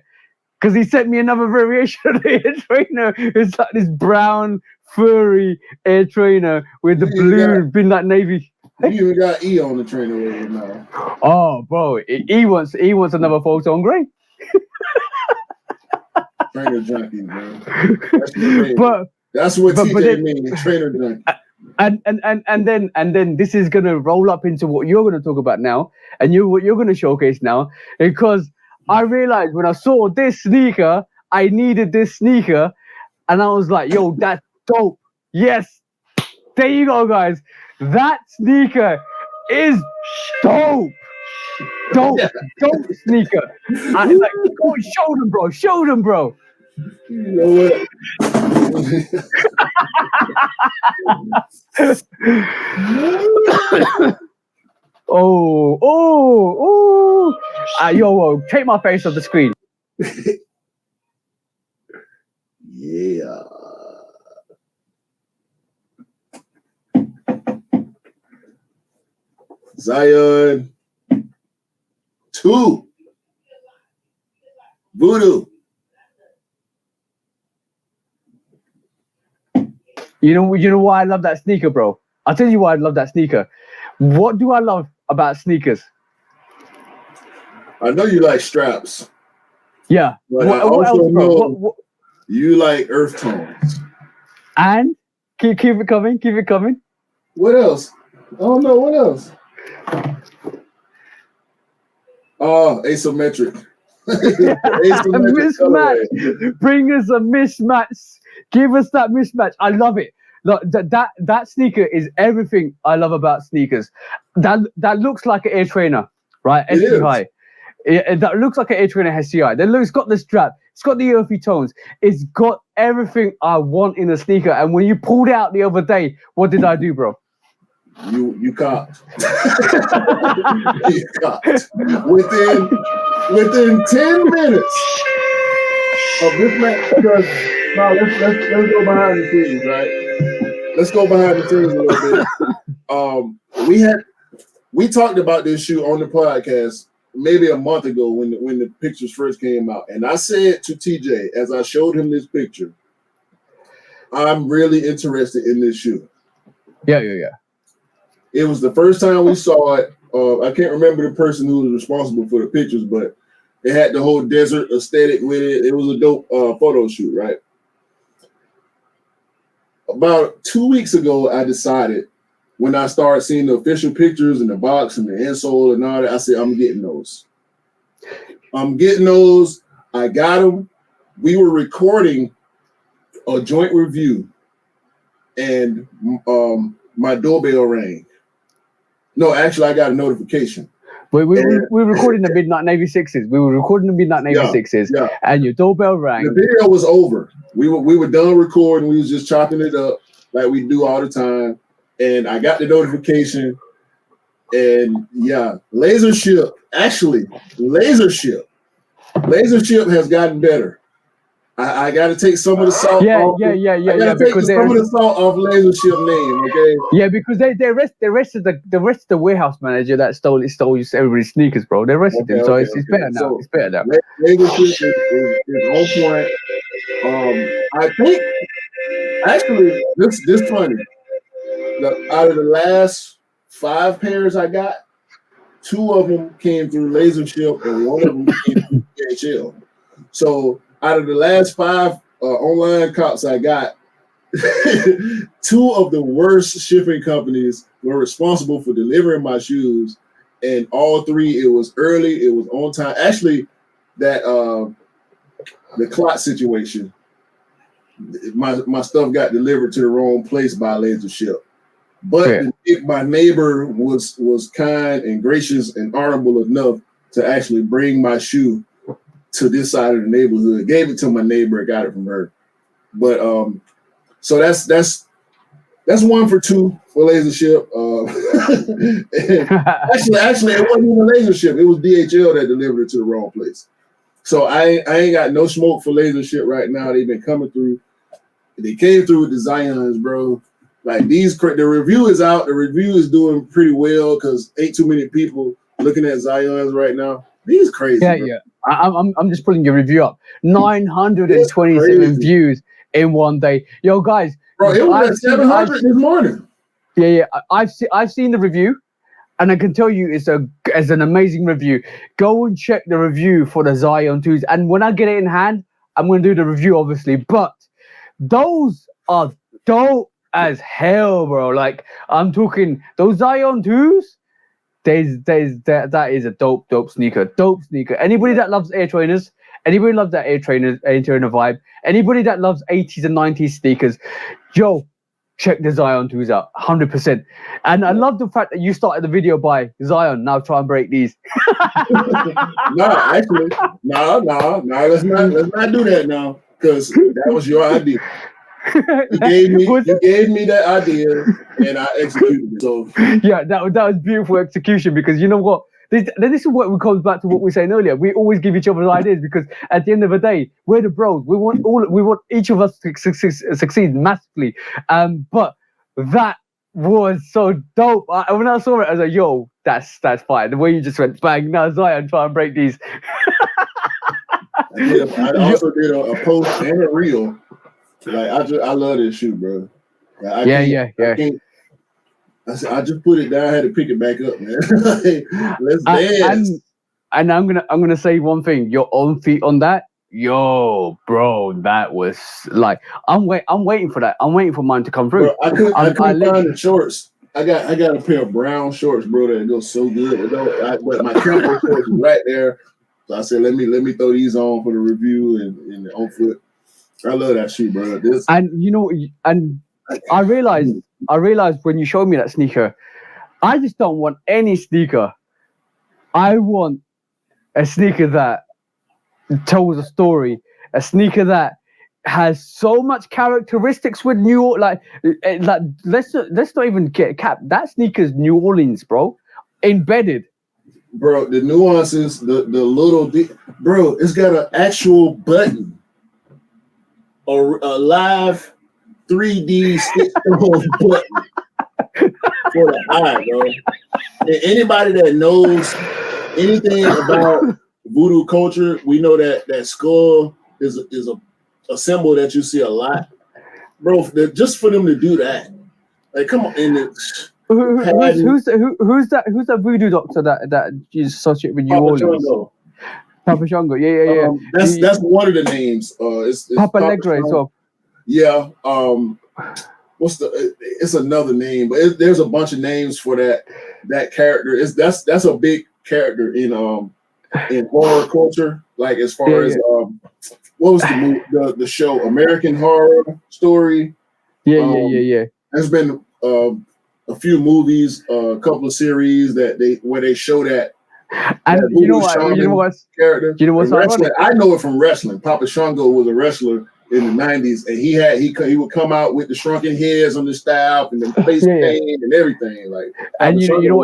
because he sent me another variation of the Air Trainer. It's like this brown furry Air Trainer with the blue midnight navy. You even got E on the trainer right now. Oh, bro, he wants another photon grey. Trainer junkie, man. That's what TJ means, trainer junkie. And then this is gonna roll up into what you're gonna talk about now, and what you're gonna showcase now, because I realized when I saw this sneaker, I needed this sneaker, and I was like, yo, that's dope. Yes, there you go, guys. That sneaker is dope. Dope sneaker. It's like, go show them, bro. You know what? Yo, take my face off the screen. Yeah. Zion 2 Voodoo. You know why I love that sneaker, bro? I'll tell you why I love that sneaker. What do I love about sneakers? I know you like straps. Yeah. But What I also else, bro? know you like earth tones. And keep it coming. Keep it coming. What else? I don't know. What else? Oh, asymmetric. Asymmetric Mismatch. colorway. Bring us a mismatch. Give us that mismatch. I love it. Look, that sneaker is everything I love about sneakers. That looks like an Air Trainer, right? It SC is. High. That looks like an Air Trainer SCI. It's got the strap. It's got the earthy tones. It's got everything I want in a sneaker. And when you pulled out the other day, what did I do, bro? You copped. You copped. Within 10 minutes of this match, because now let's go behind the scenes, right? Let's go behind the scenes a little bit. We talked about this shoe on the podcast maybe a month ago when the pictures first came out, and I said to TJ as I showed him this picture, I'm really interested in this shoe. Yeah. It was the first time we saw it. I can't remember the person who was responsible for the pictures, but it had the whole desert aesthetic with it. It was a dope photo shoot, right? About 2 weeks ago, I decided when I started seeing the official pictures and the box and the insole and all that, I said, I'm getting those. I got them. We were recording a joint review, and my doorbell rang. No, actually, I got a notification. We were recording the Midnight Navy Sixes. Yeah. And your doorbell rang. The video was over. We were done recording. We was just chopping it up like we do all the time. And I got the notification. And yeah, Laser Ship has gotten better. I got to take some of the salt off. Yeah. I got to take some of the salt off Laser Ship name, okay? Yeah, because they arrested the warehouse manager that stole everybody's sneakers, bro. They arrested him, so it's better now. It's better now. Laser Ship is on point. I think actually this funny. Out of the last 5 pairs I got, 2 of them came through Laser Ship and 1 of them came through DHL. So out of the last 5 online cops I got, 2 of the worst shipping companies were responsible for delivering my shoes, and all 3, it was early, it was on time. Actually, that the clot situation, my stuff got delivered to the wrong place by Laser Ship. But my neighbor was kind and gracious and honorable enough to actually bring my shoe to this side of the neighborhood. Gave it to my neighbor, got it from her. But so that's 1 for 2 for Laser Ship. Actually, it wasn't even Laser Ship. It was DHL that delivered it to the wrong place. So I ain't got no smoke for Laser Ship right now. They've been coming through. They came through with the Zions, bro. Like the review is out. The review is doing pretty well because ain't too many people looking at Zions right now. These crazy. Yeah, bro. Yeah. I'm just pulling your review up. 927 views in one day. Yo, guys. Bro, it was at 700 this morning. Yeah. I've seen the review, and I can tell you it's an amazing review. Go and check the review for the Zion 2s. And when I get it in hand, I'm going to do the review, obviously. But those are dope as hell, bro. Like, I'm talking those Zion 2s. That is a dope sneaker. Anybody that loves Air Trainers, anybody loves that Air Trainer vibe, anybody that loves 80s and 90s sneakers, yo, check the Zion 2s out, 100%. And I love the fact that you started the video by Zion. Now try and break these. No, let's not do that now, because that was your idea. You gave me that idea, and I executed it. So yeah, that was beautiful execution, because you know what? This is what comes back to what we were saying earlier. We always give each other ideas because at the end of the day, we're the bros. We want each of us to succeed massively. But that was so dope. When I saw it, I was like, "Yo, that's fine." The way you just went bang. Now Zion, try and break these. I also did a post and a reel. Like I love this shoe, bro. Like, I just put it down. I had to pick it back up, man. Like, let's dance. And I'm gonna say one thing. Your own feet on that, yo, bro, that was like I'm waiting for that. I'm waiting for mine to come through. Bro, I couldn't find literally- the shorts. I got a pair of brown shorts, bro, that go so good. But my camo shorts was right there. So I said, let me throw these on for the review and on foot. I love that shoe, bro. And you know, and I realized when you showed me that sneaker, I just don't want any sneaker. I want a sneaker that tells a story, a sneaker that has so much characteristics with like let's not even get cap. That sneaker's New Orleans, bro, embedded. Bro, the nuances, the little bro, it's got an actual button, a live 3D stitch-on button for the eye, bro. And anybody that knows anything about voodoo culture, we know that skull is a symbol that you see a lot, bro. Just for them to do that, like, come on, Who's that voodoo doctor that you associate with New Orleans? Shango. Papa Shango, yeah. That's one of the names. It's Papa Legre as well. Yeah. It's another name, but there's a bunch of names for that character. That's a big character in horror culture. Like, as far as what was the show American Horror Story? Yeah. There's been a few movies, a couple of series where they show that. And you know what's character. You know what's ironic? I know it from wrestling. Papa Shango was a wrestler in the 90s, and he would come out with the shrunken heads on the staff and the face paint and everything. Like, and you know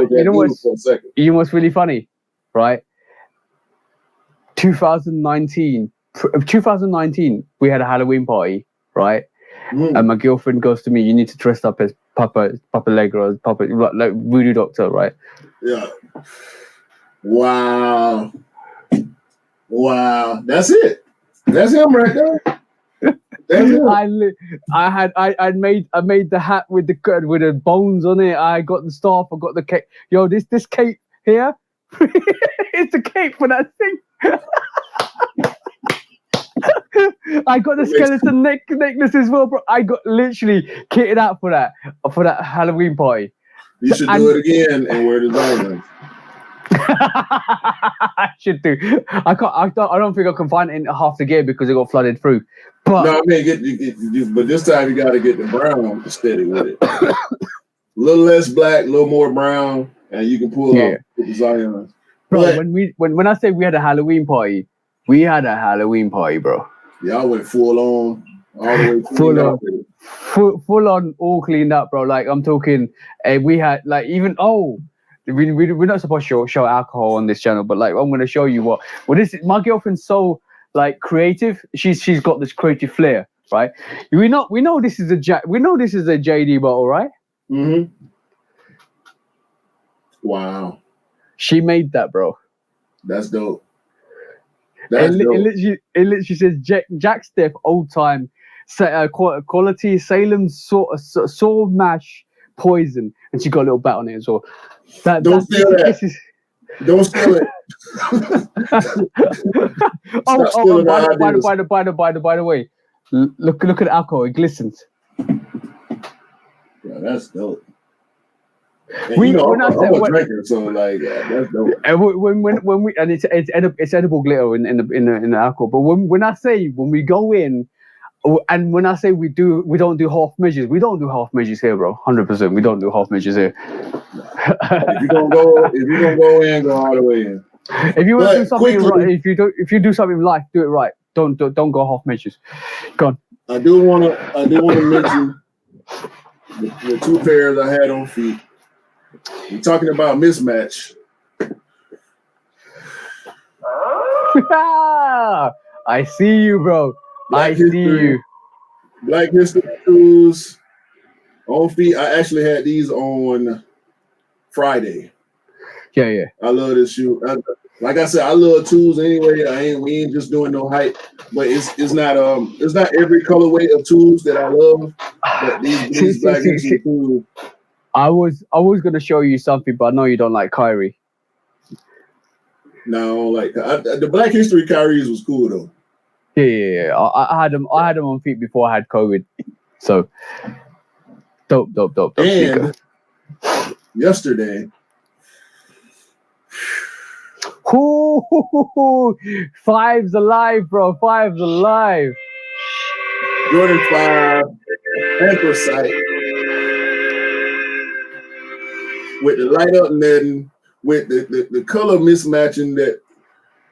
what's really funny, right? 2019, we had a Halloween party, right? And my girlfriend goes to me, "You need to dress up as Papa Legro, Papa like voodoo doctor, right?" Yeah. Wow. That's it. That's him right there. That's him. I made the hat with the bones on it. I got the staff. I got the cape. Yo, this cape here, it's the cape for that thing. I got the skeleton necklace as well, bro. I got literally kitted out for that Halloween party. You should do it again and wear the diamonds. I should do. I don't think I can find it in half the gear because it got flooded through. But no, I mean, but this time you got to get the brown steady with it. A little less black, a little more brown, and you can pull off with the Zions. Bro, when I say we had a Halloween party, we had a Halloween party, bro. Y'all went full on, all the way full on, all cleaned up, bro. Like, I'm talking, we had like even we're not supposed to show alcohol on this channel, but like I'm gonna show you what. Well, my girlfriend's so like creative. She's got this creative flair, right? We know this is a JD bottle, right? Mm-hmm. Wow. She made that, bro. That's dope. It literally says Jack Steph, old time, quality Salem sword mash poison, and she got a little bat on it as well. Don't steal that. Don't steal it. By the way, look at the alcohol. It glistens. Yeah, that's dope. And I'm a drinker, so like that's dope. And it's edible glitter in the alcohol. But when we go in, and when I say we don't do half measures. We don't do half measures here, bro. 100%. We don't do half measures here. If you're gonna go in, go all the way in. If you want to do something right, if you do something in life, do it right. Don't go half measures. Go on. I do want to mention the two pairs I had on feet. We're talking about mismatch. I see you, bro. I see you. Black History shoes on feet. I actually had these on Friday. Yeah. I love this shoe. Like I said, I love tools anyway. We ain't just doing no hype, but it's not every colorway of tools that I love. But these Black History tools. I was gonna show you something, but I know you don't like Kyrie. No, like the Black History Kyrie's was cool though. Yeah. I had them on feet before I had COVID. So dope. And yesterday, Five's alive, bro. Five's alive. Jordan 5 anthracite with the light up netting, with the color mismatching that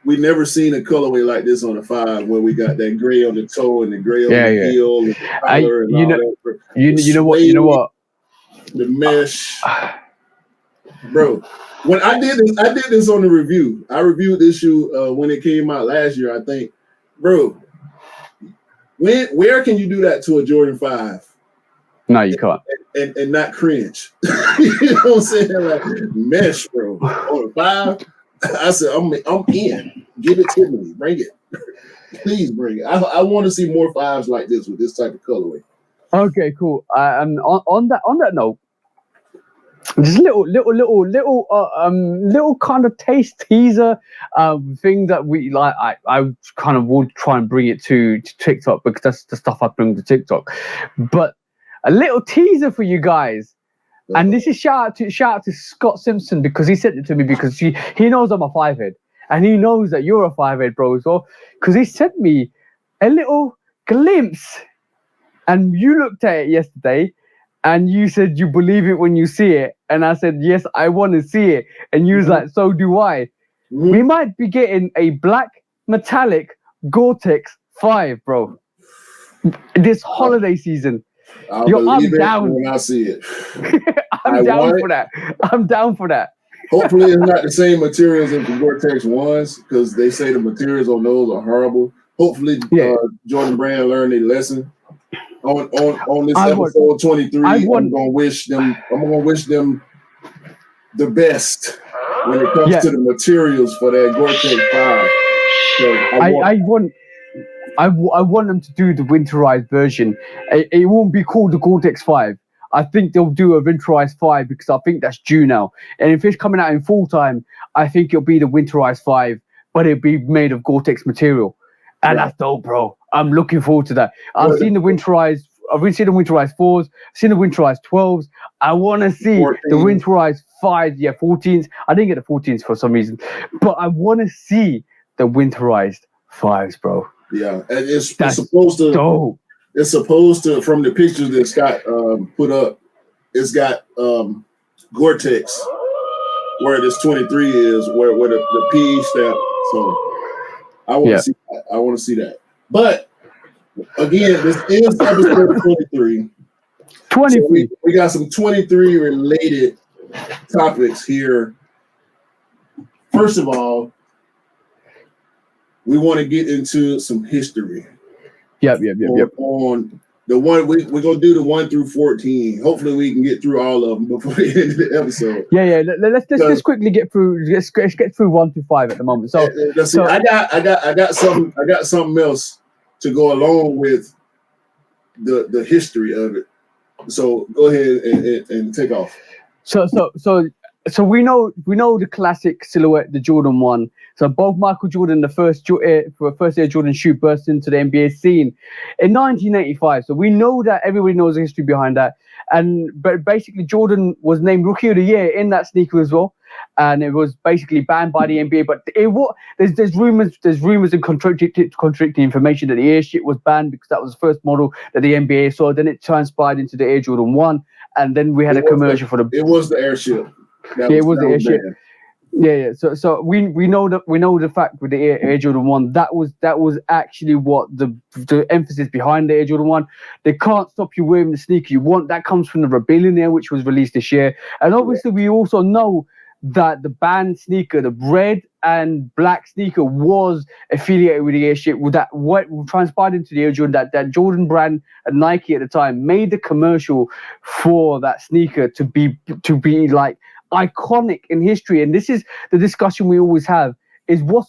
we never seen a colorway like this on a 5, where we got that gray on the toe and the gray on the heel and the collar and all that. You know what? The mesh, bro. When I did this on the review. I reviewed this shoe when it came out last year, I think. Bro, where can you do that to a Jordan 5? No, you can't. And not cringe. You know what I'm saying? Like mesh, bro. On a 5, I said, I'm in. Give it to me. Bring it. Please bring it. I want to see more 5s like this with this type of colorway. Okay, cool. On that note, just little kind of taste teaser thing that we like. I kind of would try and bring it to TikTok because that's the stuff I bring to TikTok. But a little teaser for you guys. And this is shout out to Scott Simpson, because he sent it to me because he knows I'm a 5-head, and he knows that you're a 5-head, bro, as well. Because he sent me a little glimpse, and you looked at it yesterday, and you said you believe it when you see it, and I said yes, I want to see it, and you was like, so do I. We might be getting a black metallic Gore-Tex 5, bro, this holiday season. I'm down when I see it. I'm down for that. Hopefully it's not the same materials as the Gore-Tex ones, because they say the materials on those are horrible. Hopefully Jordan Brand learned a lesson. On this episode 23, I'm gonna wish them the best when it comes to the materials for that Gore-Tex 5. So I want them to do the winterized version. It won't be called the Gore-Tex 5. I think they'll do a winterized 5 because I think that's due now. And if it's coming out in full time, I think it'll be the winterized 5, but it'll be made of Gore-Tex material. And that's dope, bro. I'm looking forward to that. I've seen the winterized 4s, I've seen the winterized 12s. I want to see 14. The winterized 5s, 14s. I didn't get the 14s for some reason, but I want to see the winterized 5s, bro. Yeah, and it's supposed to. Dope. It's supposed to, from the pictures that Scott put up, it's got Gore-Tex where this 23 is, where the PE stamp. So I want to see that. I want to see that. But again, this is episode 23. 23. So we got some 23 related topics here. First of all, we want to get into some history. Yep. On the one, we're gonna do the 1 through 14. Hopefully, we can get through all of them before the end of the episode. Yeah. Let's just quickly get through. Let's get through 1 through 5 at the moment. So I got something else to go along with the history of it. So go ahead and take off. So we know the classic silhouette, the Jordan 1. So both Michael Jordan, the first Air Jordan shoe, burst into the NBA scene in 1985. So we know that, everybody knows the history behind that. But basically Jordan was named Rookie of the Year in that sneaker as well, and it was basically banned by the NBA. But there's rumors and contradicting information that the Air shit was banned because that was the first model that the NBA saw. Then it transpired into the Air Jordan 1, and then we had a commercial for the. It was the Air ship. It was the Air ship. Yeah. So we know the fact with the Air Jordan 1, that was actually what the emphasis behind the Air Jordan 1. They can't stop you wearing the sneaker you want. That comes from the Rebellion Air, which was released this year. And obviously we also know that the banned sneaker, the red and black sneaker, was affiliated with the Air ship. With that, what transpired into the Air Jordan, that Jordan brand and Nike at the time made the commercial for that sneaker to be like iconic in history. And this is the discussion we always have, is what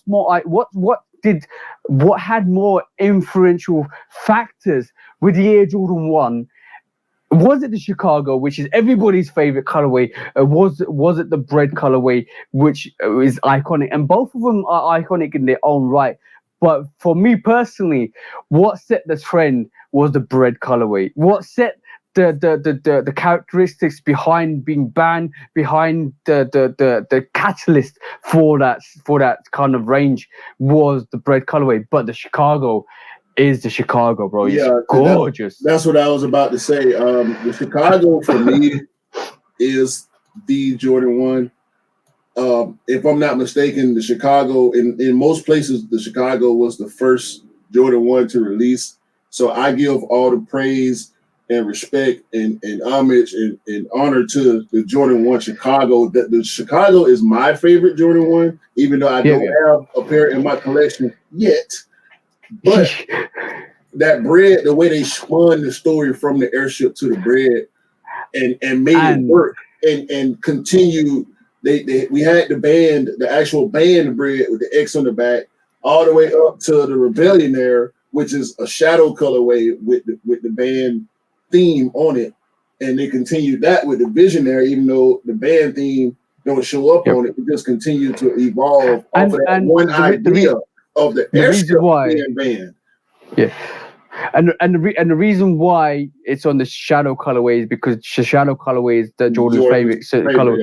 had more influential factors with the Air Jordan 1 Was it the Chicago, which is everybody's favorite colorway? Was it the bread colorway, which is iconic? And both of them are iconic in their own right. But for me personally, what set the trend was the bread colorway. What set the characteristics behind being banned, behind the catalyst for that kind of range was the bread colorway. But the Chicago is the Chicago, bro. It's gorgeous. That's what I was about to say. The Chicago for me is the Jordan 1. If I'm not mistaken, the Chicago in most places, the Chicago was the first Jordan 1 to release. So I give all the praise and respect and homage and honor to the Jordan 1 Chicago. The Chicago is my favorite Jordan 1, even though I don't have a pair in my collection yet. But that bread, the way they spun the story from the airship to the bread and made it work and continue. We had the actual band bread with the X on the back, all the way up to the Rebellionaire, which is a shadow colorway with the band theme on it. And they continued that with the Visionary, even though the band theme don't show up on it. It just continued to evolve off of that one idea of the airship band. Yeah. And the reason why it's on the shadow colorway is because the shadow colorway is the Jordan's favorite color.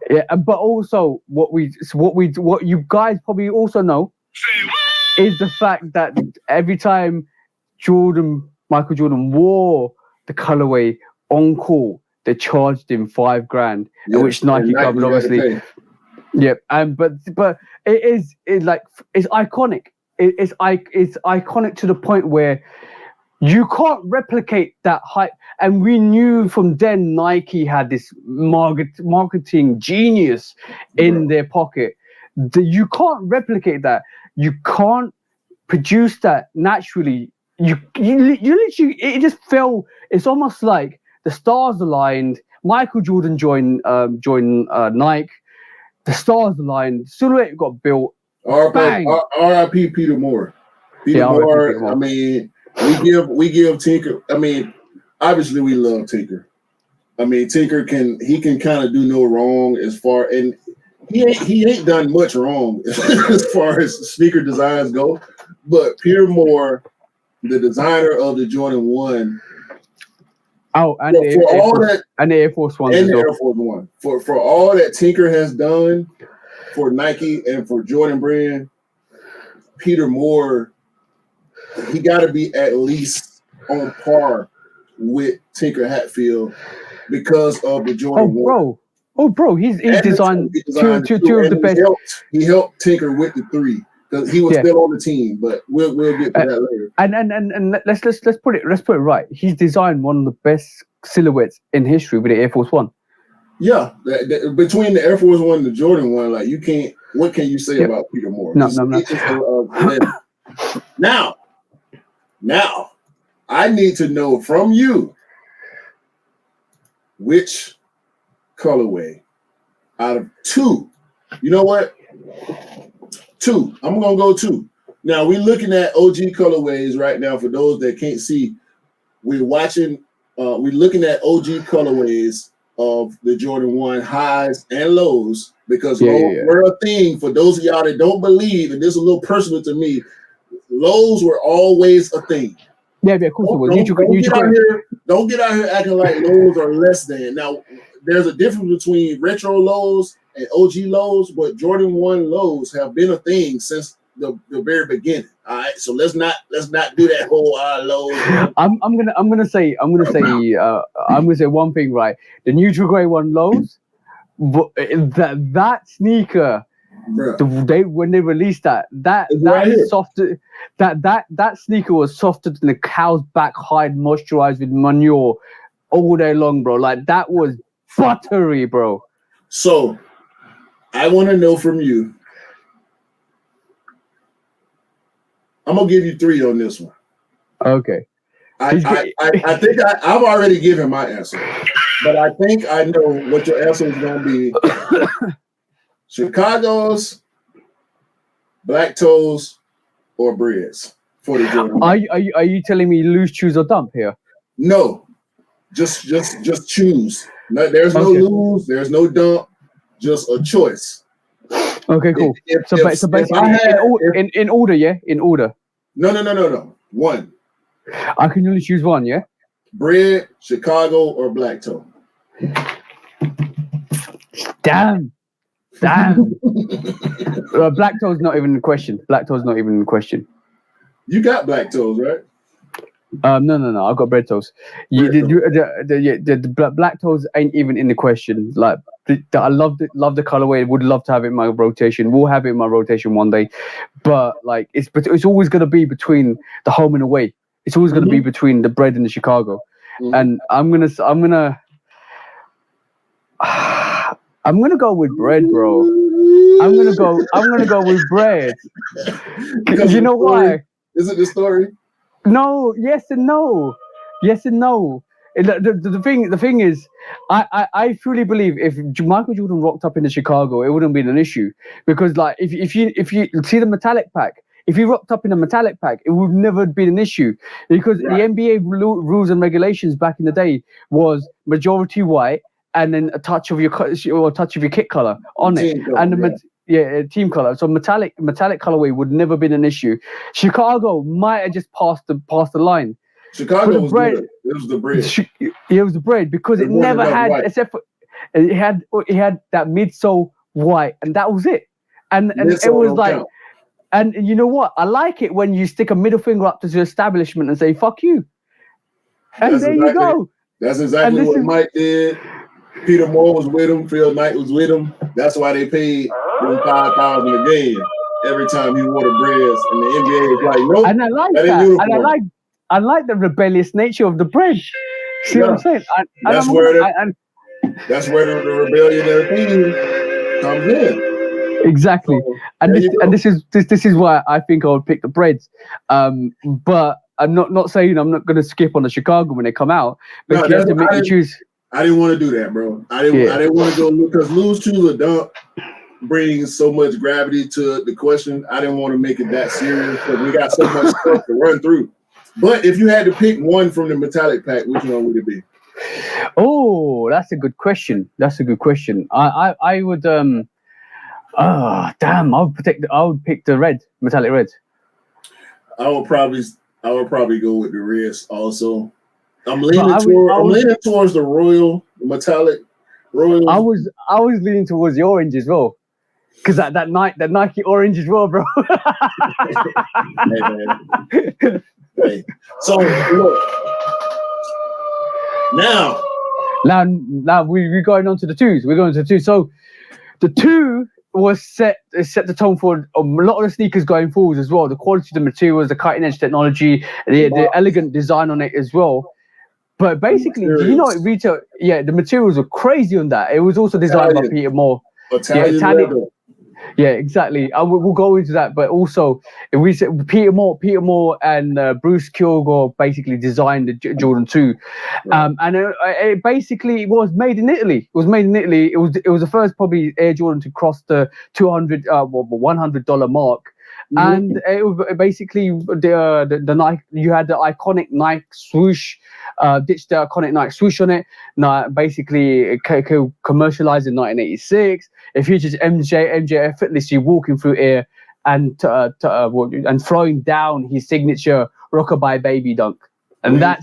Yeah. But also what you guys probably also know is the fact that every time Michael Jordan wore the colorway on call, they charged him $5,000, which Nike covered obviously. Yeah, but it's iconic. It's iconic to the point where you can't replicate that hype. And we knew from then Nike had this marketing genius in their pocket. You can't replicate that. You can't produce that naturally. You literally, it just fell. It's almost like the stars aligned. Michael Jordan joined Nike. The stars aligned. Silhouette got built. R.I.P. Peter Moore. Peter Moore. I mean, we give Tinker. I mean, obviously we love Tinker. I mean, Tinker can kind of do no wrong as far, and he ain't done much wrong as far as sneaker designs go. But Peter Moore, the designer of the Jordan 1. Oh, and the Air Force One. And the Air Force One. For all that Tinker has done for Nike and for Jordan Brand, Peter Moore, he got to be at least on par with Tinker Hatfield because of the Jordan 1. Bro, he's designed two of the best. He helped Tinker with the 3 because he was still on the team, but we'll get to that later. And let's put it right. He's designed one of the best silhouettes in history with the Air Force One. Yeah, between the Air Force One and the Jordan 1, like you can't. What can you say about Peter Moore? No. Now, I need to know from you which colorway out of 2. You know what? 2. I'm gonna go 2. Now we're looking at OG colorways right now. For those that can't see, we're watching. We're looking at OG colorways of the Jordan 1 highs and lows because lows were a thing. For those of y'all that don't believe, and this is a little personal to me, lows were always a thing. Yeah, of course it was. Don't get out here acting like lows are less than. Now, there's a difference between retro lows and OG lows, but Jordan 1 lows have been a thing since the very beginning. All right, so let's not do that whole lows. I'm gonna say one thing, right? The neutral grey 1 lows, but that sneaker. When they released that softer, that sneaker was softer than the cow's back hide moisturized with manure all day long, bro. Like that was buttery, bro. So I want to know from you. I'm gonna give you 3 on this one. Okay. I think I've already given my answer, but I think I know what your answer is gonna be. Chicago's, black toes, or breads for the Jordan. Are you telling me loose chews or dump here? No. Just choose. No, there's no lose. There's no dump. Just a choice. Okay, cool. So basically, in order, yeah, in order. No. One. I can only choose one, yeah. Bread, Chicago, or black toe. Damn. Black toe's not even in question. Black toe's not even in question. You got black toes, right? No. I've got bread toes. The black toes ain't even in the question. Like, I love the colorway. Would love to have it in my rotation. We'll have it in my rotation one day, but like it's always gonna be between the home and away. It's always gonna be between the bread and the Chicago, and I'm gonna go with bread, bro. I'm gonna go with bread. You know why? Is it the story? No, yes and no. The thing is, I truly believe if Michael Jordan rocked up in the Chicago, it wouldn't be an issue, because like if you see the metallic pack, if he rocked up in a metallic pack, it would never have been an issue, because the NBA rules and regulations back in the day was majority white and then a touch of your kit color on it, and team color. So metallic colorway would never been an issue. Chicago might have just passed the line. Chicago was bread. It was the bread. It was the bread, because it never had white. Except for it had that midsole white, and that was it. And it was like count. And you know what? I like it when you stick a middle finger up to the establishment and say "fuck you," and you go. That's exactly what Mike did. Peter Moore was with him. Phil Knight was with him. That's why they paid him $5,000 a game every time he wore the Breads. And the NBA was like, nope. And I like that. And I like the rebellious nature of the bread. See what I'm saying? That's where the rebellion of the team comes in. Exactly. So, and this is why I think I would pick the Breads. But I'm not saying I'm not going to skip on the Chicago when they come out. But you have to make me choose. I didn't want to do that, bro. I didn't want to go, because lose, choose, or dump brings so much gravity to the question. I didn't want to make it that serious, because we got so much stuff to run through. But if you had to pick one from the metallic pack, which one would it be? Oh, that's a good question. I would I would pick the metallic red. I would probably go with the reds also. I'm leaning towards the metallic royal. I was leaning towards the orange as well, because that Nike orange as well, bro. Hey, man. Hey. So look, now we're going on to the twos. We're going to the two. So the two was set the tone for a lot of the sneakers going forward as well. The quality of the materials, the cutting edge technology, the elegant design on it as well. But basically, do you know what retail? Yeah, the materials were crazy on that. It was also designed by Peter Moore. Italian. Yeah, exactly. We'll go into that, but also we said Peter Moore and Bruce Kilgore basically designed the Jordan 2, and it basically was made in Italy. It was the first probably Air Jordan to cross the $100 mark. And it was basically the Nike. You had the iconic Nike swoosh, ditched the iconic Nike swoosh on it. Now, basically, commercialized in 1986. It features MJ effortlessly walking through air and throwing down his signature Rockabye Baby dunk, and that's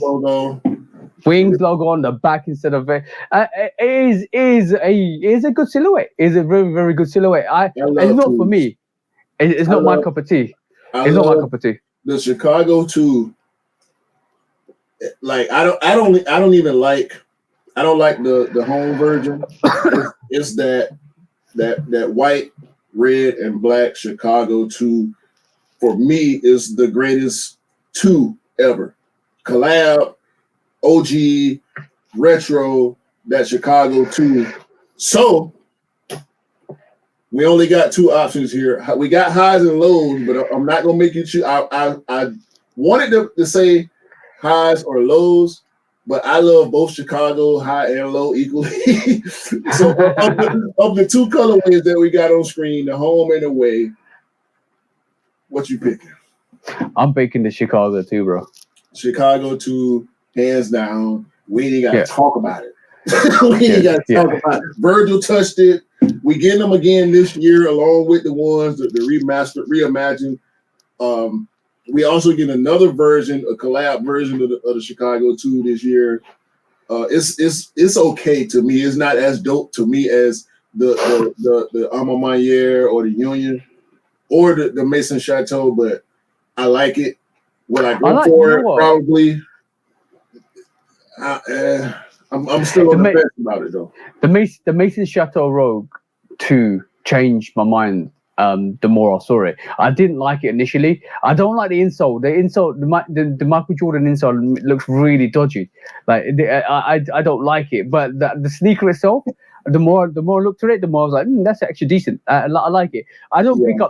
Wings logo on the back instead of it. Is a good silhouette. Is a very, very good silhouette. It's not for me. It's not my cup of tea. It's not my cup of tea. The Chicago 2, like I don't even like. I don't like the home version. It's that white, red, and black Chicago 2. For me, is the greatest 2 ever. Collab, OG, retro. That Chicago 2. So. We only got 2 options here. We got highs and lows, but I'm not gonna make you choose. I wanted to say highs or lows, but I love both Chicago high and low equally. So of the 2 colorways that we got on screen, the home and away, what you picking? I'm picking the Chicago 2, bro. Chicago 2, hands down. we ain't got to talk about it. We ain't got to talk about it. Virgil touched it. We getting them again this year, along with the ones that the reimagined. We also get another version, a collab version of the Chicago 2 this year. It's okay to me. It's not as dope to me as the Alma Mayer or the Union or the Mason Chateau, but I like it. Will I go for it? Probably. I'm still on the fence about it though. The Mason Chateau Rogue 2 changed my mind. The more I saw it, I didn't like it initially. I don't like the insole. The Michael Jordan insole looks really dodgy. Like I don't like it. But the sneaker itself, the more I looked at it, the more I was like, that's actually decent. I like it. I don't pick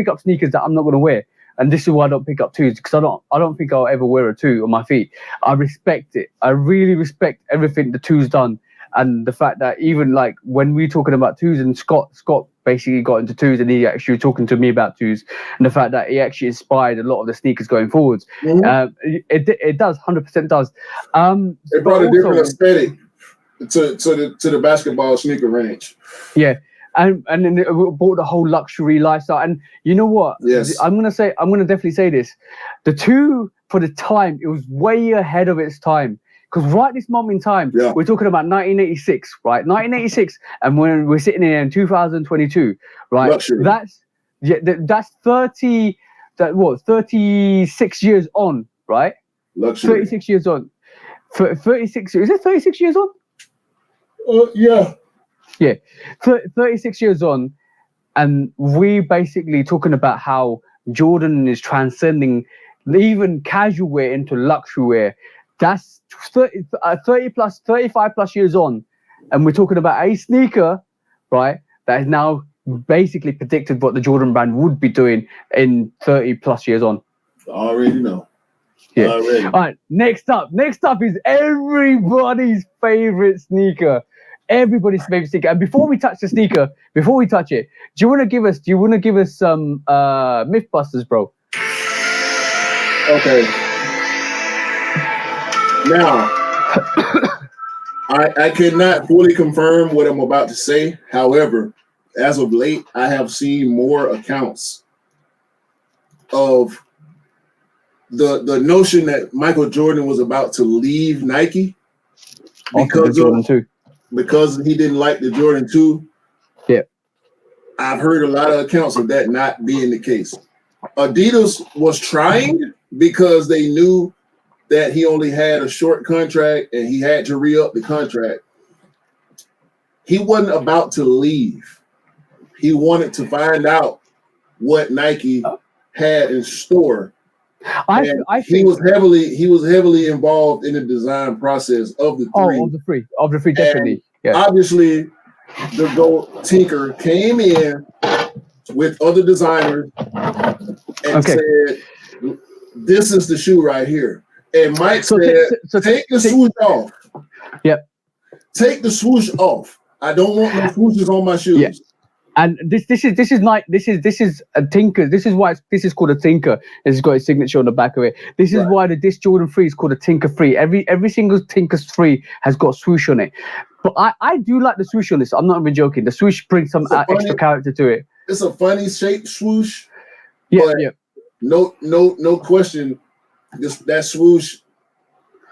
up sneakers that I'm not going to wear. And this is why I don't pick up 2s, because I don't think I'll ever wear a 2 on my feet. I respect it. I really respect everything the 2's done, and the fact that even like when we're talking about 2s, and Scott basically got into 2s, and he actually was talking to me about 2s, and the fact that he actually inspired a lot of the sneakers going forwards. Mm-hmm. It does 100% does. It brought a different aesthetic to the basketball sneaker range. Yeah. And then it brought the whole luxury lifestyle. And you know what? Yes. I'm gonna definitely say this. The 2, for the time, it was way ahead of its time. Because right this moment in time, we're talking about 1986, right? 1986, and when we're sitting here in 2022, right? Luxury. That's 36 years on, right? Luxury. 36 years on. 36. Is it 36 years on? Yeah. Yeah, 36 years on, and we basically talking about how Jordan is transcending even casual wear into luxury wear. That's 35 plus years on, and we're talking about a sneaker, right, that is now basically predicted what the Jordan brand would be doing in 30 plus years on. I already know. Yeah. Already. All right, next up is everybody's favorite sneaker. Everybody's favorite sneaker. And before we touch it, do you want to give us some Mythbusters, bro? Okay. Now, I cannot fully confirm what I'm about to say. However, as of late, I have seen more accounts of the notion that Michael Jordan was about to leave Nike because he didn't like the Jordan 2. Yeah. I've heard a lot of accounts of that not being the case. Adidas was trying because they knew that he only had a short contract and he had to re-up the contract. He wasn't about to leave. He wanted to find out what Nike had in store. I think he was heavily involved in the design process of the 3. Of the 3, definitely. Yeah. Obviously, the GOAT Tinker came in with other designers and said, "This is the shoe right here." And Mike said, "Take the swoosh off." Yep. Take the swoosh off. I don't want no swooshes on my shoes. Yeah. And this is a Tinker. This is why this is called a Tinker. It's got its signature on the back of it. This is why this Jordan 3 is called a Tinker 3. Every single Tinker 3 has got a swoosh on it. But I do like the swoosh on this. I'm not even joking. The swoosh brings some extra character to it. It's a funny shaped swoosh. Yeah, but no question. That swoosh,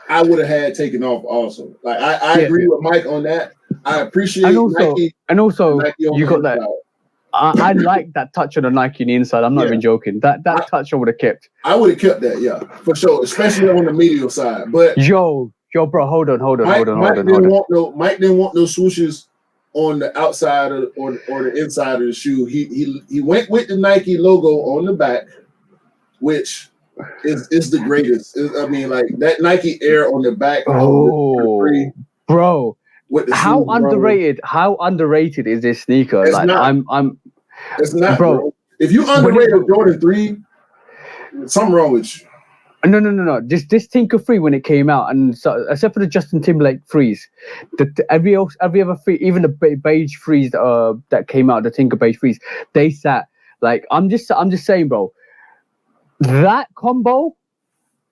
I would have had taken off also. Like I agree with Mike on that. I appreciate Nike. And also you got that. I like that touch on the Nike on the inside. I'm not even joking. That touch I would have kept. I would have kept that, for sure, especially on the medial side. But yo, bro, hold on. Mike didn't want those swooshes on the outside or the inside of the shoe. He went with the Nike logo on the back, which is the greatest. I mean, like that Nike Air on the back. Bro. How underrated is this sneaker? It's not. It's not, bro. If you underrate a Jordan 3, something wrong with you. No. This Tinker 3 when it came out, and so except for the Justin Timberlake 3s, every other 3, even the beige 3s that came out, the Tinker beige 3s, they sat like I'm just saying, bro. That combo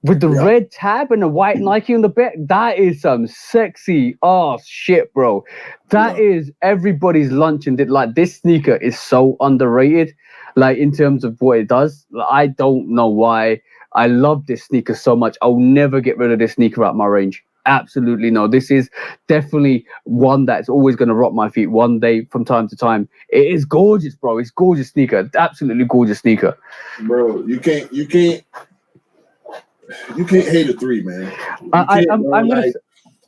with the red tab and the white Nike on the back, that is some sexy ass shit, bro. That is everybody's lunch. And like, this sneaker is so underrated, like in terms of what it does. I don't know why I love this sneaker so much. I'll never get rid of this sneaker out my range. Absolutely no. This is definitely one that's always going to rock my feet one day from time to time. It is gorgeous, bro. It's gorgeous sneaker. Absolutely gorgeous sneaker. Bro, you can't hate a 3, man.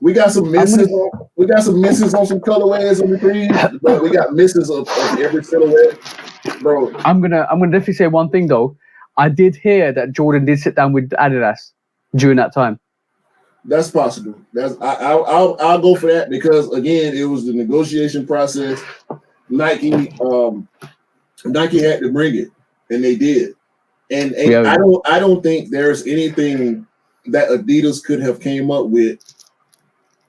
We got some misses. We got some misses on some colorways on the 3s, but we got misses of every silhouette, bro. I'm gonna definitely say one thing though. I did hear that Jordan did sit down with Adidas during that time. That's possible. I'll go for that, because again, it was the negotiation process. Nike had to bring it, and they did. And I don't think there's anything that Adidas could have came up with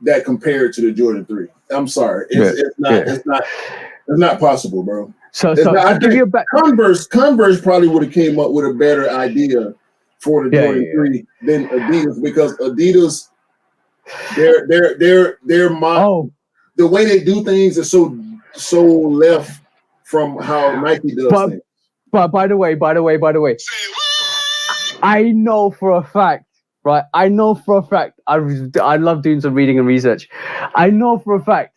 that compared to the Jordan 3. I'm sorry, it's not possible, bro. So I'll give you a back. Converse probably would have came up with a better idea for the Jordan 3 than Adidas, because Adidas, the way they do things is so left from how Nike does things. But by the way, I know for a fact, right? I love doing some reading and research. I know for a fact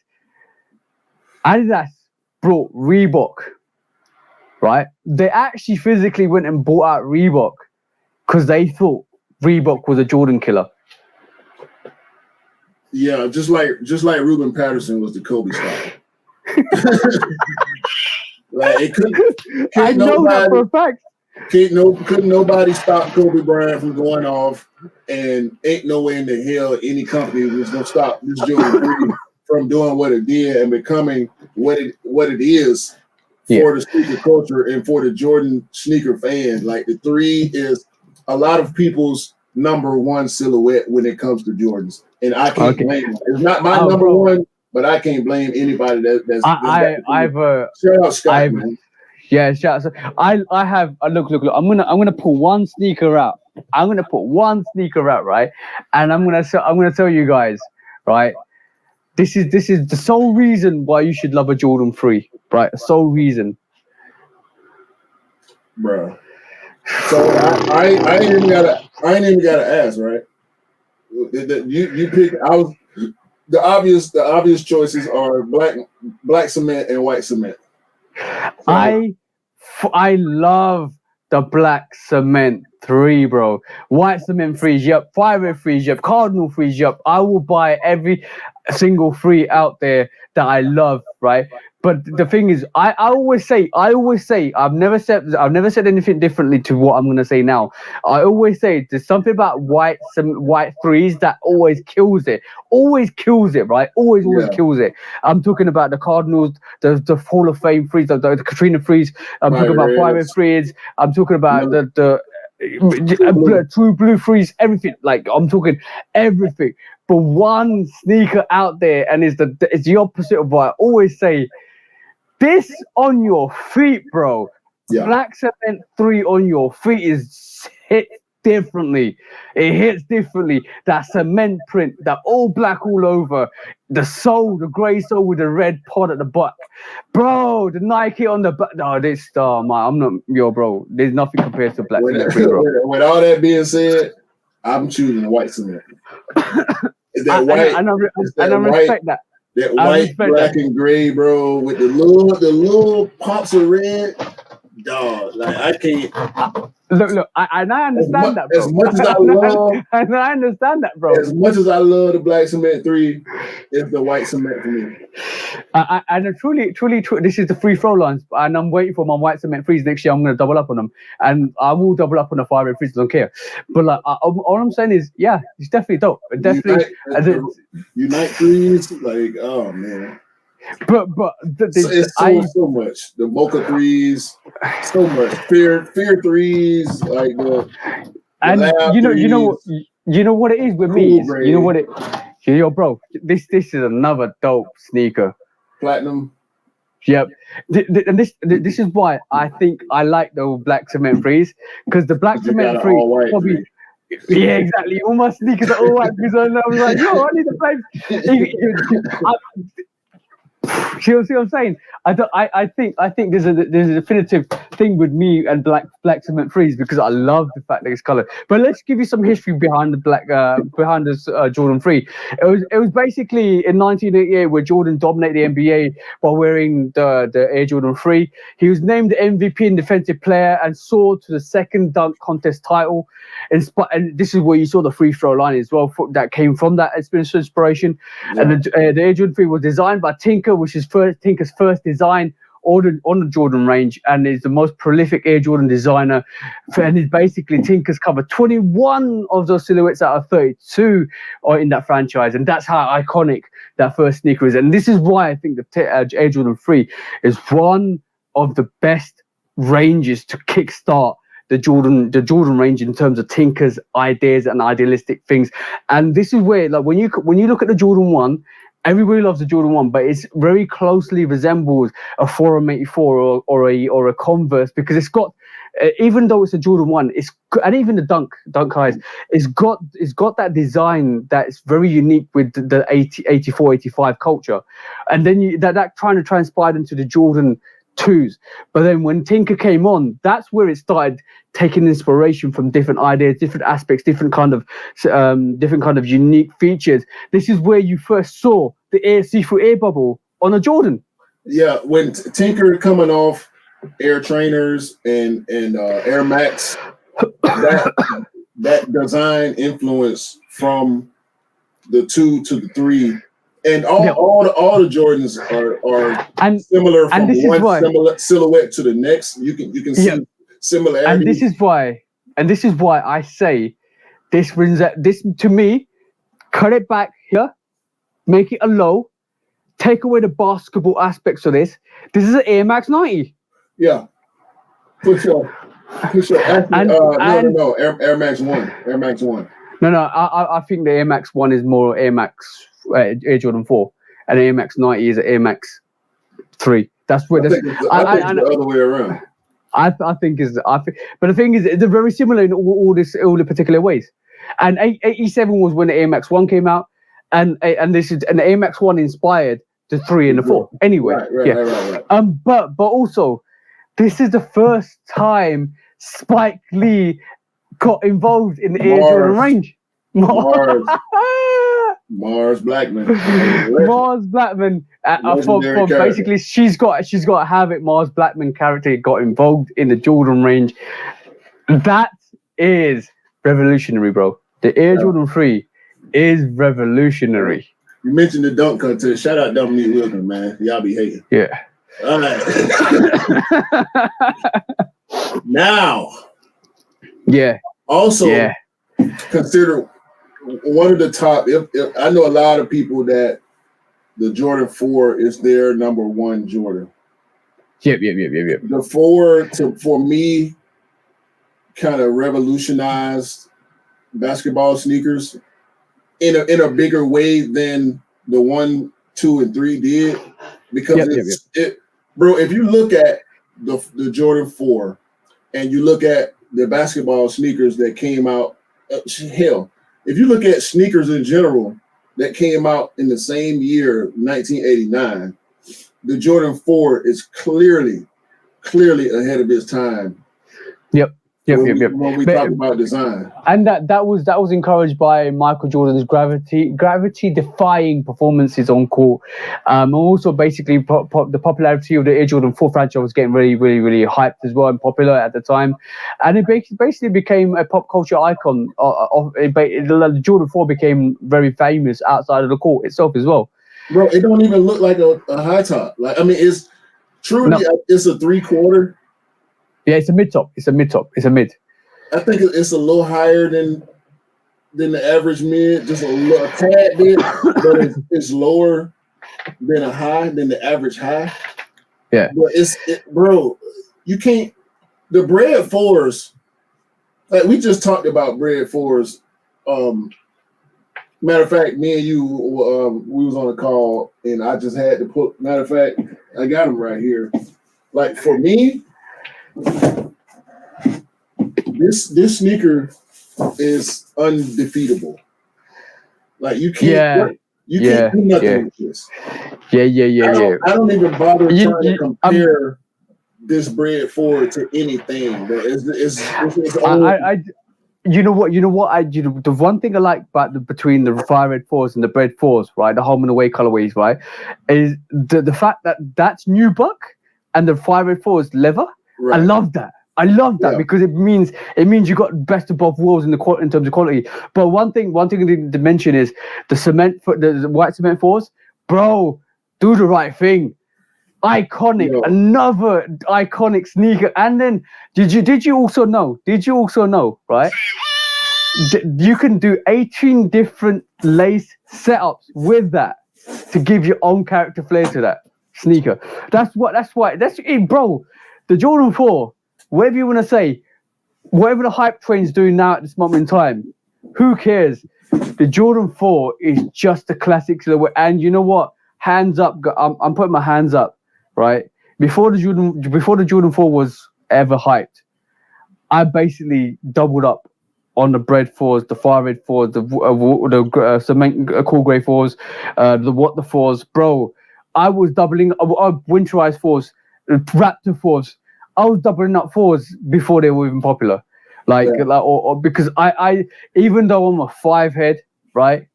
Adidas brought Reebok, right? They actually physically went and bought out Reebok because they thought Reebok was a Jordan killer. Yeah, just like Ruben Patterson was the Kobe style. Like, it couldn't that for a fact. Couldn't nobody stop Kobe Bryant from going off, and ain't no way in the hell any company was gonna stop this Jordan 3 from doing what it did and becoming what it is for the sneaker culture and for the Jordan sneaker fan. Like, the 3 is a lot of people's number one silhouette when it comes to Jordans, and I can't blame them. It's not my number one, but I can't blame anybody that's shout out Scott, man. Yeah, shout out. I have look. I'm gonna pull one sneaker out. Right? And I'm gonna tell you guys, right? This is the sole reason why you should love a Jordan 3, right? The sole reason. Bro. So I ain't even gotta ask, right? You pick. The obvious choices are black cement and white cement. So, I love the black cement 3, bro. White cement 3s, yep. Fire 3s, yep. Cardinal 3s, yep. I will buy every single 3 out there that I love, right? But the thing is, I always say, I've never said anything differently to what I'm gonna say now. I always say there's something about white 3s that always kills it, right? Always kills it. I'm talking about the Cardinals, the Hall of Fame 3s, the Katrina 3s. I'm talking about Fire 3s. I'm talking about the true blue 3s, everything. Like, I'm talking everything. But one sneaker out there, and it's the opposite of what I always say. This on your feet, bro. Yeah. Black cement 3 on your feet hits differently. It hits differently. That cement print, that all black all over, the sole, the grey sole with the red pod at the back. Bro, the Nike on the back. No, I'm not your bro. There's nothing compared to black cement 3, bro. With all that being said, I'm choosing the white cement. Is that white? I respect that. That white, black, and gray, bro, with the little pops of red, dog. Like, I can't. Look. I understand that, bro. As much as I love, I understand that, bro. As much as I love the black cement 3, it's the white cement for me. And truly, this is the free throw lines, and I'm waiting for my white cement 3s next year. I'm going to double up on them, and I will double up on the 5 3s. Don't care. But like, all I'm saying is, yeah, it's definitely dope. Definitely, Unite 3s, like, oh man. But it's so much. The Mocha 3s, so much. Fear 3s, like the and you know what it is with me. You know what it. Yo, bro, this is another dope sneaker. Platinum. Yep. And this is why I think I like the black cement 3s, because the black cement 3 probably. Yeah, exactly. All my sneakers are all white because I was like, yo, I need the flames. See what I'm saying? I think there's a definitive thing with me and black cement threes because I love the fact that it's color. But let's give you some history behind the behind this Jordan 3. It was basically in 1988 where Jordan dominated the NBA by wearing the Air Jordan 3. He was named the MVP and defensive player and soared to the second dunk contest title. And this is where you saw the free throw line as well that came from that inspiration. Yeah. And the Air Jordan 3 was designed by Tinker, which is Tinker's first design on the Jordan range, and is the most prolific Air Jordan designer. And it's basically Tinker's covered 21 of those silhouettes out of 32 are in that franchise, and that's how iconic that first sneaker is. And this is why I think the Air Jordan 3 is one of the best ranges to kickstart the Jordan range in terms of Tinker's ideas and idealistic things. And this is where, like, when you look at the Jordan 1, everybody loves the Jordan 1, but it's very closely resembles a Forum 84 or a Converse, because it's got, even though it's a Jordan 1, and even the Dunk highs, it's got that design that's very unique with the 84, 85 culture. And then that trying to transpire into the Jordan 2s. But then when Tinker came on, that's where it started taking inspiration from different ideas, different aspects, different kind of unique features. This is where you first saw the see-through air bubble on a Jordan. Yeah, when Tinker coming off Air Trainers and Air Max, that design influence from the 2 to the 3. And all the Jordans are similar from one similar silhouette to the next. You can see similarities. And this is why I say this brings this to me. Cut it back here, make it a low, take away the basketball aspects of this. This is an Air Max 90. Yeah, for sure. Actually, no. Air Max 1. Air Max 1. No. I think the Air Max 1 is more Air Max. Air Jordan 4 and Air Max 90 is an Air Max 3. That's where I think it's the other way around. But the thing is, they're very similar in all the particular ways. And 87 was when the Air Max 1 came out, and the Air Max 1 inspired the 3 and the 4. Anyway, right. But also, this is the first time Spike Lee got involved in the Air Jordan range. Mars Blackman. Mars Blackman. From basically, she's got to have it. Mars Blackman character got involved in the Jordan range. That is revolutionary, bro. The Air Jordan 3 is revolutionary. You mentioned the dunk contest. Shout out Dominique Wilkins, man. Y'all be hating. Yeah. All right. Now. Yeah. Also, consider one of the top. If I know a lot of people that the Jordan 4 is their number one Jordan. Yep. The 4 for me kind of revolutionized basketball sneakers in a bigger way than the 1, 2, and 3 did, because bro. If you look at the Jordan 4 and you look at the basketball sneakers that came out, hell, if you look at sneakers in general that came out in the same year, 1989, the Jordan 4 is clearly ahead of its time. Yep. When we talk about design, and that was encouraged by Michael Jordan's gravity defying performances on court, and also basically the popularity of the Air Jordan 4 franchise was getting really, really, really hyped as well and popular at the time, and it basically became a pop culture icon. The Jordan 4 became very famous outside of the court itself as well. Bro, it don't even look like a high top. Like, I mean, it's truly it's a 3/4. Yeah, it's a mid top. It's a mid. I think it's a little higher than the average mid, just a tad bit, but it's lower than the average high. Yeah. But bro, you can't. The Bread 4s, like we just talked about Bread 4s. Matter of fact, me and you, we was on a call, and I just had to put. Matter of fact, I got them right here. Like, for me, this sneaker is undefeatable. Like you can't do nothing with this. I don't even bother trying to compare this bread forward to anything. It's own. You know what? The one thing I like about between the fire red fours and the bread fours, right? The home and away colorways, right? Is the fact that that's nubuck and the fire red fours leather. Right. I love that because it means you got best of both worlds in terms of quality. But one thing I didn't mention is the white cement fours, bro. Do the right thing. Iconic, another iconic sneaker. And then did you also know, right? You can do 18 different lace setups with that to give your own character flair to that sneaker. That's it, bro. The Jordan 4, whatever you want to say, whatever the hype train's doing now at this moment in time, who cares? The Jordan 4 is just a classic silhouette. And you know what? Hands up. I'm putting my hands up, right? Before the Jordan 4 was ever hyped, I basically doubled up on the bread 4s, the fire red 4s, the cement cool grey 4s, the 4s. Bro, I was doubling winterized 4s, Raptor 4s. I was doubling up 4s before they were even popular. Because I even though I'm a 5 head, right?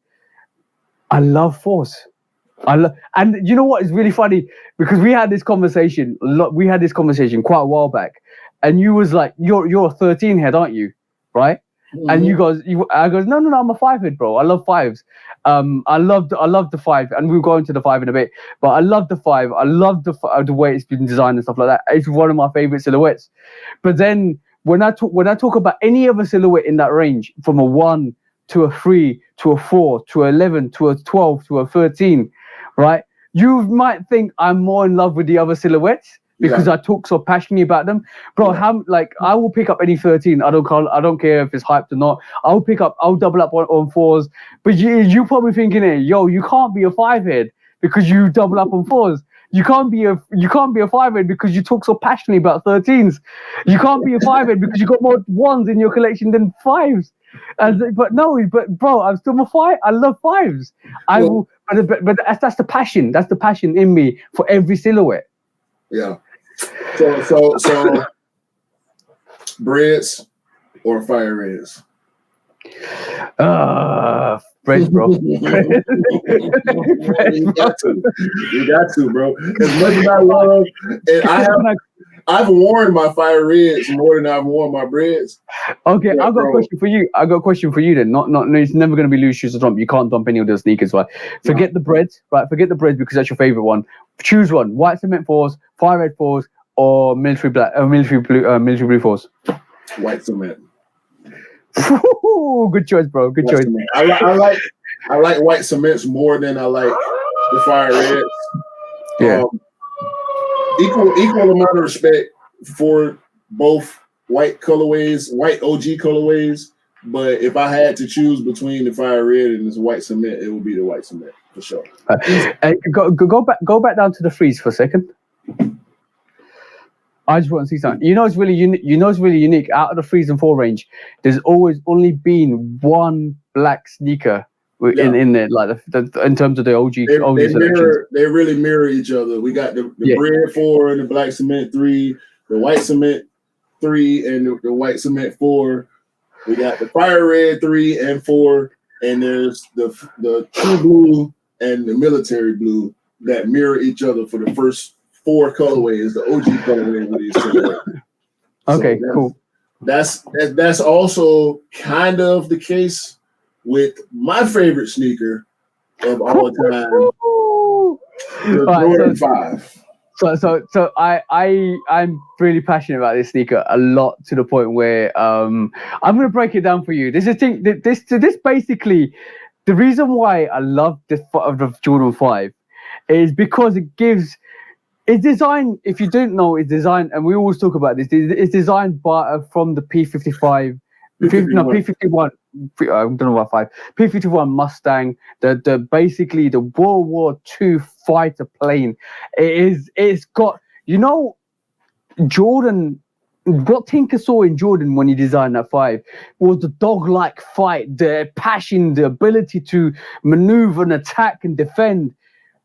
I love 4s. And you know what is really funny, because we had this conversation quite a while back, and you was like, you're a 13 head, aren't you? Right? Mm-hmm. And I goes, no, I'm a 5 head, bro. I love 5s. I love the 5, and we'll go into the 5 in a bit. But I love the 5. I love the way it's been designed and stuff like that. It's one of my favorite silhouettes. But then when I talk about any other silhouette in that range, from a 1 to a 3 to a 4 to a 11 to a 12 to a 13. Right, you might think I'm more in love with the other silhouettes because I talk so passionately about them, bro. I will pick up any 13. I don't care if it's hyped or not. I'll double up on 4s. But you probably thinking, yo, you can't be a 5 head because you double up on 4s. You can't be a 5 head because you talk so passionately about 13s. You can't be a 5 head because you got more 1s in your collection than 5s. But bro, I'm still a 5. I love 5s. I will. But that's the passion. That's the passion in me for every silhouette. Yeah. So breads or fire reds? Breads, bro. You got to, bro. As much as I love, and I've worn my fire reds more than I've worn my breads. Okay, I've got a question for you. Then. Not. It's never going to be loose shoes or dump. You can't dump any of those sneakers, right? Forget the breads, right? Forget the breads because that's your favorite one. Choose one: white cement 4s, fire red 4s, or military blue 4s. White cement. Good choice, bro. Good choice. I like white cements more than I like the fire reds. Yeah. Equal amount of respect for both white colorways, white OG colorways. But if I had to choose between the fire red and this white cement, it would be the white cement for sure. Go back down to the freeze for a second. I just want to see something. It's really unique. Out of the 3s and 4 range, there's always only been one black sneaker in there, like in terms of the OG. They really mirror each other. We got the bread 4 and the black cement 3, the white cement 3 and the white cement 4. We got the fire red 3 and 4, and there's the true blue and the military blue that mirror each other for the first 4 colorways, the OG colorway with these silhouettes. Okay, cool. That's also kind of the case with my favorite sneaker of all time, the Jordan 5. So I'm really passionate about this sneaker a lot, to the point where I'm gonna break it down for you. This basically, the reason why I love the Jordan 5 is because it's designed. If you don't know, it's designed, and we always talk about this. It's designed from the P51. I don't know about 5. P51 Mustang. The basically the World War II fighter plane. It's got Jordan what Tinker saw in Jordan when he designed that 5 was the dog-like fight, the passion, the ability to maneuver and attack and defend.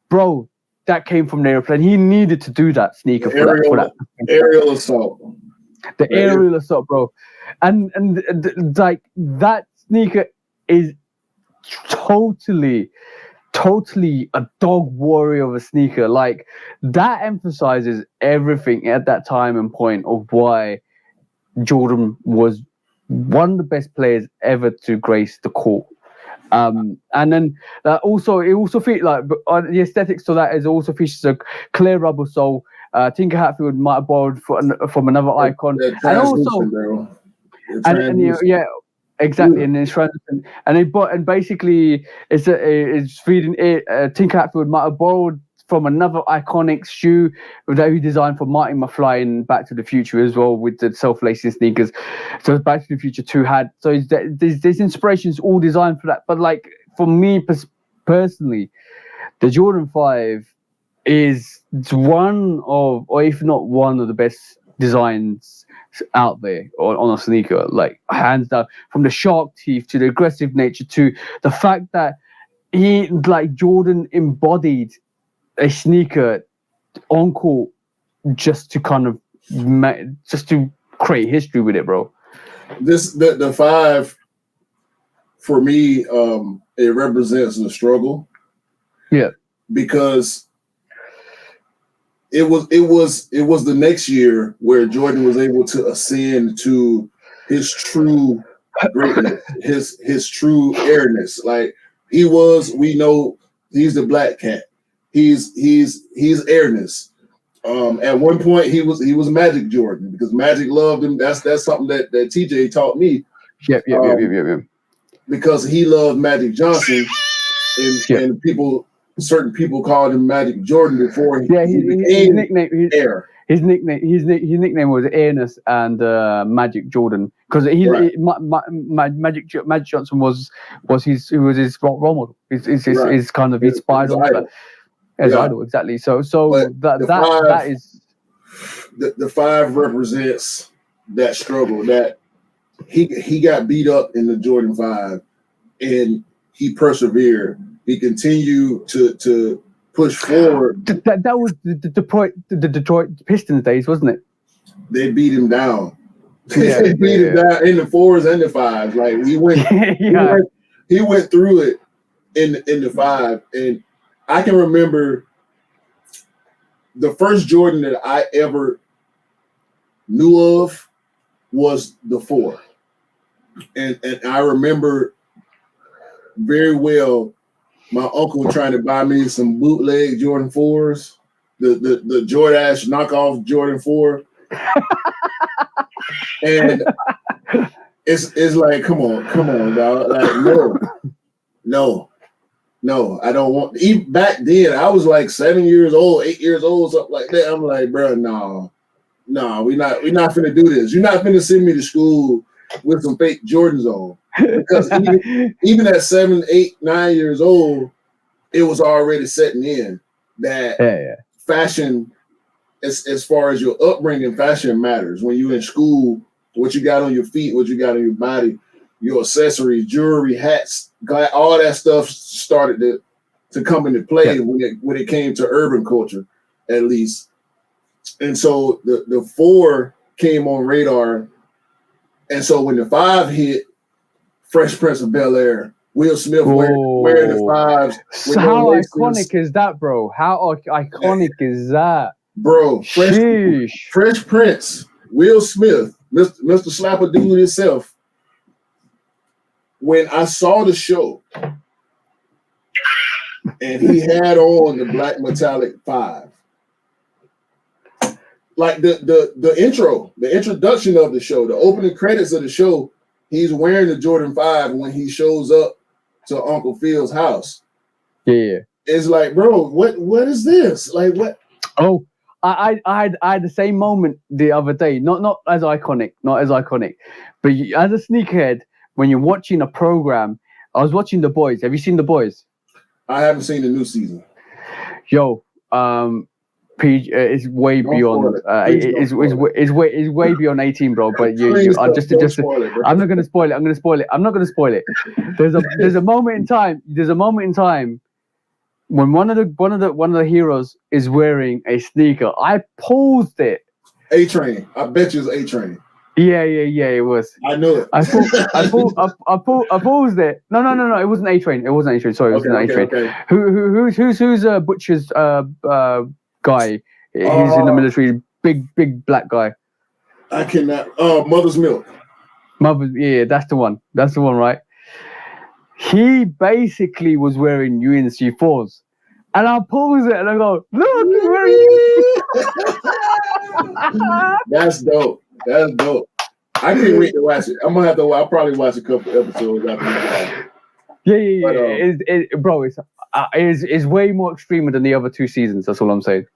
Bro, that came from the airplane. He needed to do that sneaker for that. Aerial assault. The aerial assault, bro. And like that sneaker is totally a dog warrior of a sneaker. Like that emphasizes everything at that time and point of why Jordan was one of the best players ever to grace the court. And then also it also features like the aesthetics to that is also features a clear rubber sole. Tinker Hatfield might have borrowed from another icon, and also and yeah. Exactly, and it's and basically it's feeding it. Tinker Hatfield might have borrowed from another iconic shoe that he designed for Marty McFly in Back to the Future as well, with the self-lacing sneakers. So Back to the Future 2 had there's inspirations all designed for that. But like for me personally, the Jordan 5 is one of, or if not one of the best designs out there on a sneaker, like hands down. From the shark teeth to the aggressive nature to the fact that Jordan embodied a sneaker on court just to kind of just to create history with it, bro. The 5 for me, it represents the struggle. Yeah, because it was the next year where Jordan was able to ascend to his true greatness, his true airness. Like we know he's the black cat. He's airness. At one point he was Magic Jordan because Magic loved him. That's something that TJ taught me. Yep. Because he loved Magic Johnson, and certain people called him Magic Jordan before he became Air. His nickname was Airness and Magic Jordan because Magic Johnson was his role model. His kind of inspired on his idol, exactly. So that is the 5 represents that struggle that he got beat up in the Jordan 5 and he persevered. He continued to push forward. That was the Detroit Pistons days, wasn't it? They beat him down. They beat him down in the 4s and the 5s. Like he went through it in the 5. And I can remember the first Jordan that I ever knew of was the 4. And I remember very well my uncle trying to buy me some bootleg Jordan 4s, the Jordache knockoff Jordan 4. And it's like, come on, dog. Like, no, I don't want. Even back then, I was like 7 years old, 8 years old, something like that. I'm like, bro, no, we not finna do this. You're not finna send me to school with some fake Jordans on. Because even at 7, 8, 9 years old, it was already setting in that fashion, as far as your upbringing, fashion matters. When you're in school, what you got on your feet, what you got on your body, your accessories, jewelry, hats, all that stuff started to come into play when it came to urban culture, at least. And so the 4 came on radar. And so when the 5 hit, Fresh Prince of Bel-Air, Will Smith wearing the 5s. So how iconic is that, bro? How iconic is that? Bro, Fresh Prince, Will Smith, Mr. Slapper Dude himself. When I saw the show and he had on the black metallic 5, like the introduction of the show, the opening credits of the show, he's wearing the Jordan 5 when he shows up to Uncle Phil's house. Yeah. It's like, bro, what is this? Like, what? Oh, I had the same moment the other day. Not as iconic, but as a sneakerhead, when you're watching a program, I was watching The Boys. Have you seen The Boys? I haven't seen the new season. Yo, It's way Don't beyond. spoil it. Please don't It's way beyond 18, bro. But you Please are just don't spoil it, bro. I'm not gonna spoil it. I'm gonna spoil it. I'm not gonna spoil it. There's a moment in time. There's a moment in time when one of the heroes is wearing a sneaker. I paused it. A-Train. I bet you it's A-Train. Yeah. It was. I knew it. I paused it. No. It wasn't A-Train. It wasn't A-Train. Sorry, it wasn't A-Train. Okay. Who's Butcher's guy? He's in the military. Big black guy. I cannot. Mother's Milk. Yeah, that's the one. That's the one, right? He basically was wearing UNC 4s. And I pause it and I go, look, he's wearing That's dope. That's dope. I can't wait to watch it. I'll probably watch a couple episodes after that. Yeah. Bro, it's way more extreme than the other 2 seasons. That's all I'm saying.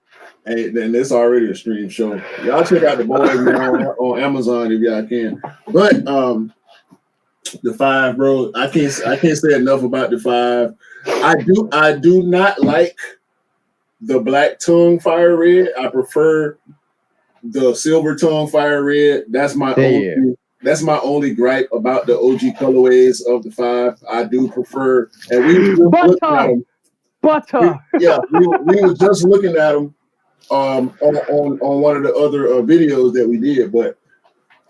Hey, then it's already a stream show. Y'all check out The Boys now on Amazon if y'all can. But the 5, bro, I can't say enough about the 5. I do not like the black tongue fire red. I prefer the silver tongue fire red. That's my only gripe about the OG colorways of the 5. I do prefer, and we were looking at them. Butter. We were just looking at them on one of the other videos that we did. But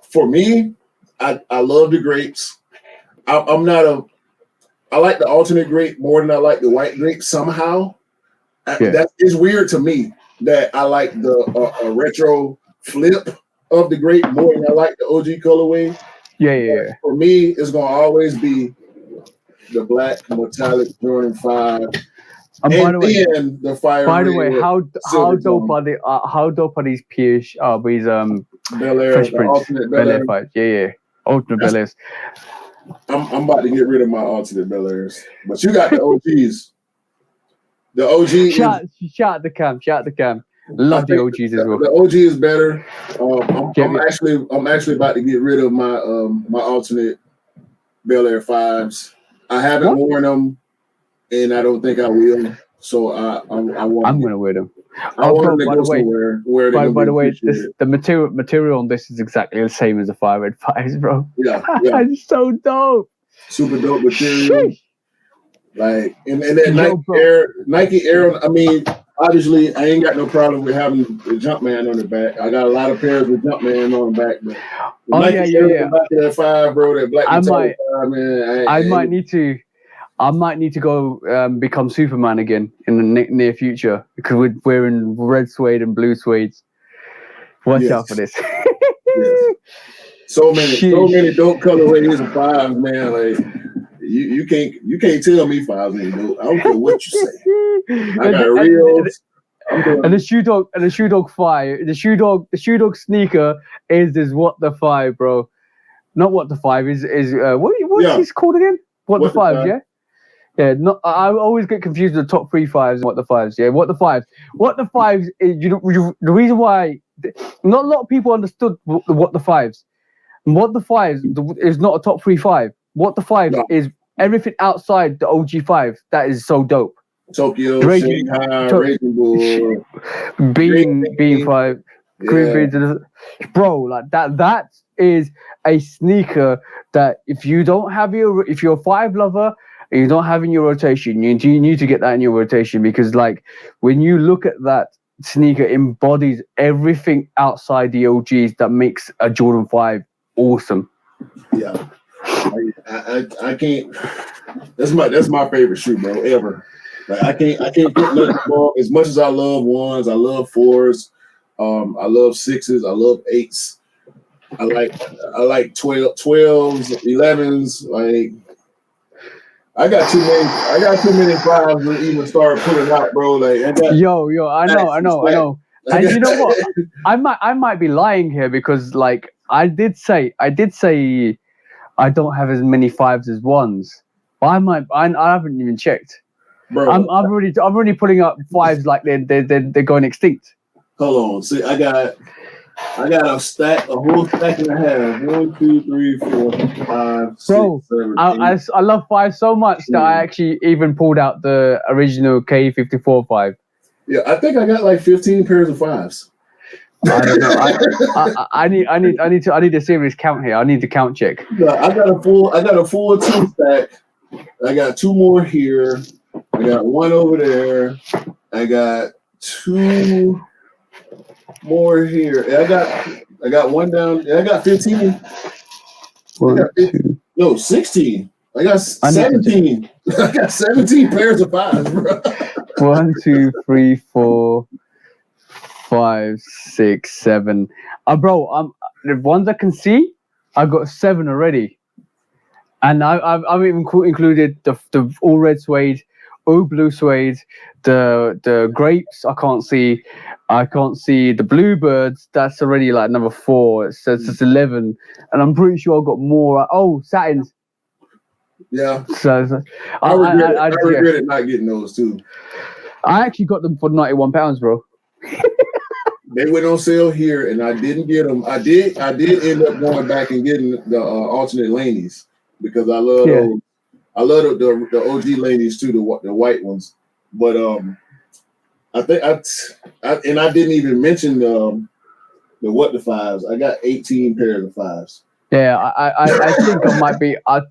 for me, I love the grapes. I like the alternate grape more than I like the white grape somehow. That is weird to me that I like the retro flip of the grape more than I like the OG colorway. Yeah. For me, it's gonna always be the black metallic Jordan 5. And by the way, the fire. By the way, how dope are these these Bel Air, Fresh Prince alternate Bel Air 5? Yeah. Ultimate Bel Airs. I'm about to get rid of my alternate Bel Airs, but you got the OGs. The OG. Shout the cam. Love the OGs as well. The OG is better. I'm actually about to get rid of my my alternate Bel Air 5s. I haven't worn them, and I don't think I will. So I'm gonna wear them. I want to go somewhere where they. By the way, the material on this is exactly the same as the 5 Red 5s, bro. Yeah. It's so dope. Super dope material. Like and that Nike Air. I mean, obviously, I ain't got no problem with having the Jumpman on the back. I got a lot of pairs with Jumpman on the back, but Nike Air on the back of that 5, bro. That black metallic 5, man. I might need to go become Superman again in the near future because we're wearing red suede and blue suedes. Watch out for this. Yes. So many dope colorways of 5s, man. Like you can't tell me 5s ain't dope. I don't care what you say. I got reels. And the Shoe Dog 5, the Shoe Dog sneaker is what the 5, bro. Not what the 5 is what is called again? What the 5, yeah? Yeah, I always get confused with the top 3 5s and what the 5s. Yeah, what the 5s. What the 5s is the reason why not a lot of people understood what the 5s. What the 5s is not a top 3 5. What the 5s is everything outside the OG 5. That is so dope. Tokyo, Shanghai, Raging Bull, Bean 5, Green Beans, bro. Like that is a sneaker that if you're a 5 lover. You don't have in your rotation. You need to get that in your rotation because, like, when you look at that sneaker, embodies everything outside the OGs that makes a Jordan 5 awesome. Yeah, I can't. That's my favorite shoe, bro. Ever. Like I can't put nothing wrong. As much as I love 1s, I love 4s. I love 6s. I love 8s. I like 12s, 11s. Like. I got too many 5s to even start putting out, bro. Like, yo, I know. And you know what? I might be lying here because, like, I did say I don't have as many 5s as 1s. But I haven't even checked. Bro, I'm already putting up 5s like they're going extinct. Hold on, see, I got a whole stack and a half. 1, 2, 3, 4, 5, 6, bro, 7, 8. I love 5 so much that I actually even pulled out the original K54 5. Yeah, I think I got like 15 pairs of fives. I don't know. I need to serious count here. I need to count check. No, I got a full 2-stack. I got 2 more here. I got 1 over there. I got 2 more here. I got 1 down. I got 15. I got 15. No, 16. I got 17. I got 17 pairs of fives, bro. 1, 2, 3, 4, 5, 6, 7. Bro, the ones I can see, I got 7 already, and I've even included the all red suede, all blue suede, the grapes. I can't see the bluebirds. That's already like number 4. It says it's 11, and I'm pretty sure I got more. Oh, satins. Yeah. So I regretted not getting those too. I actually got them for £91, bro. They went on sale here, and I didn't get them. I did end up going back and getting the alternate lanies because I love those. I love the OG lanies too, the white ones. But I think I didn't even mention the fives. I got 18 pairs of fives. Yeah, I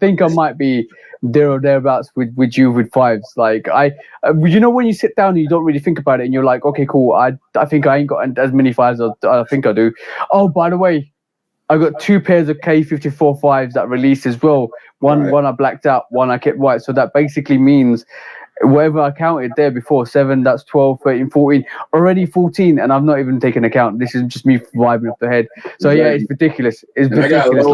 think I might be there or thereabouts with you with fives. Like you know, when you sit down and you don't really think about it, and you're like, okay, cool. I think I ain't got as many fives as I think I do. Oh, by the way, I got 2 pairs of K54 fives that released as well. One I blacked out, one I kept white. So that basically means whatever I counted there before, 7, that's 12, 13, 14, already 14, and I've not even taken account. This is just me vibing off the head. So yeah, it's ridiculous. It's ridiculous.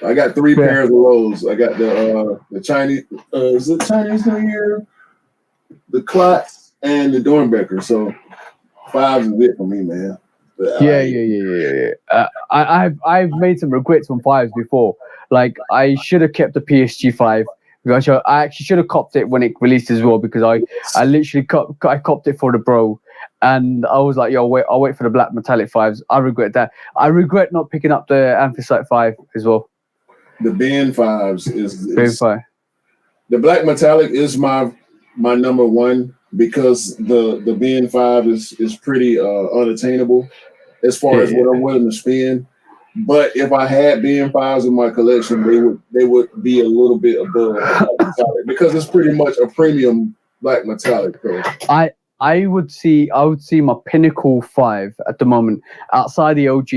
I got 3 pairs of lows. I got the Chinese, is it Chinese New Year, the Klotz, and the Dornbecker. So 5s is it for me, man. Yeah. I've made some regrets on 5s before. Like I should have kept the PSG 5. I actually should have copped it when it released as well, because I literally copped it for the bro, and I was like, yo, I'll wait for the black metallic 5s. I regret that. I regret not picking up the Anthracite 5 as well. The Ben 5s is Ben 5. The black metallic is my number 1 because the Ben 5 is pretty unattainable as far as what I'm willing to spend. But if I had Ben 5s in my collection, they would be a little bit above black metallic because it's pretty much a premium black metallic. So. I would see my pinnacle 5 at the moment outside the OG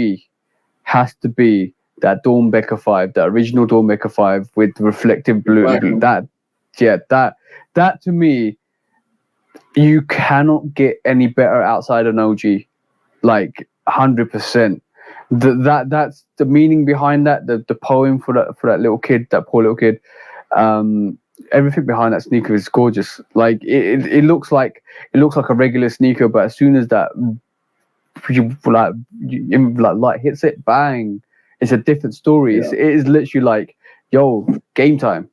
has to be that Dornbecker 5, the original Dornbecker 5 with reflective blue. That to me, you cannot get any better outside an OG, like 100%. That's the meaning behind that. The poem for that little kid, that poor little kid. Everything behind that sneaker is gorgeous. Like it looks like a regular sneaker, but as soon as that light hits it, bang, it's a different story. Yeah. It is literally like, yo, game time.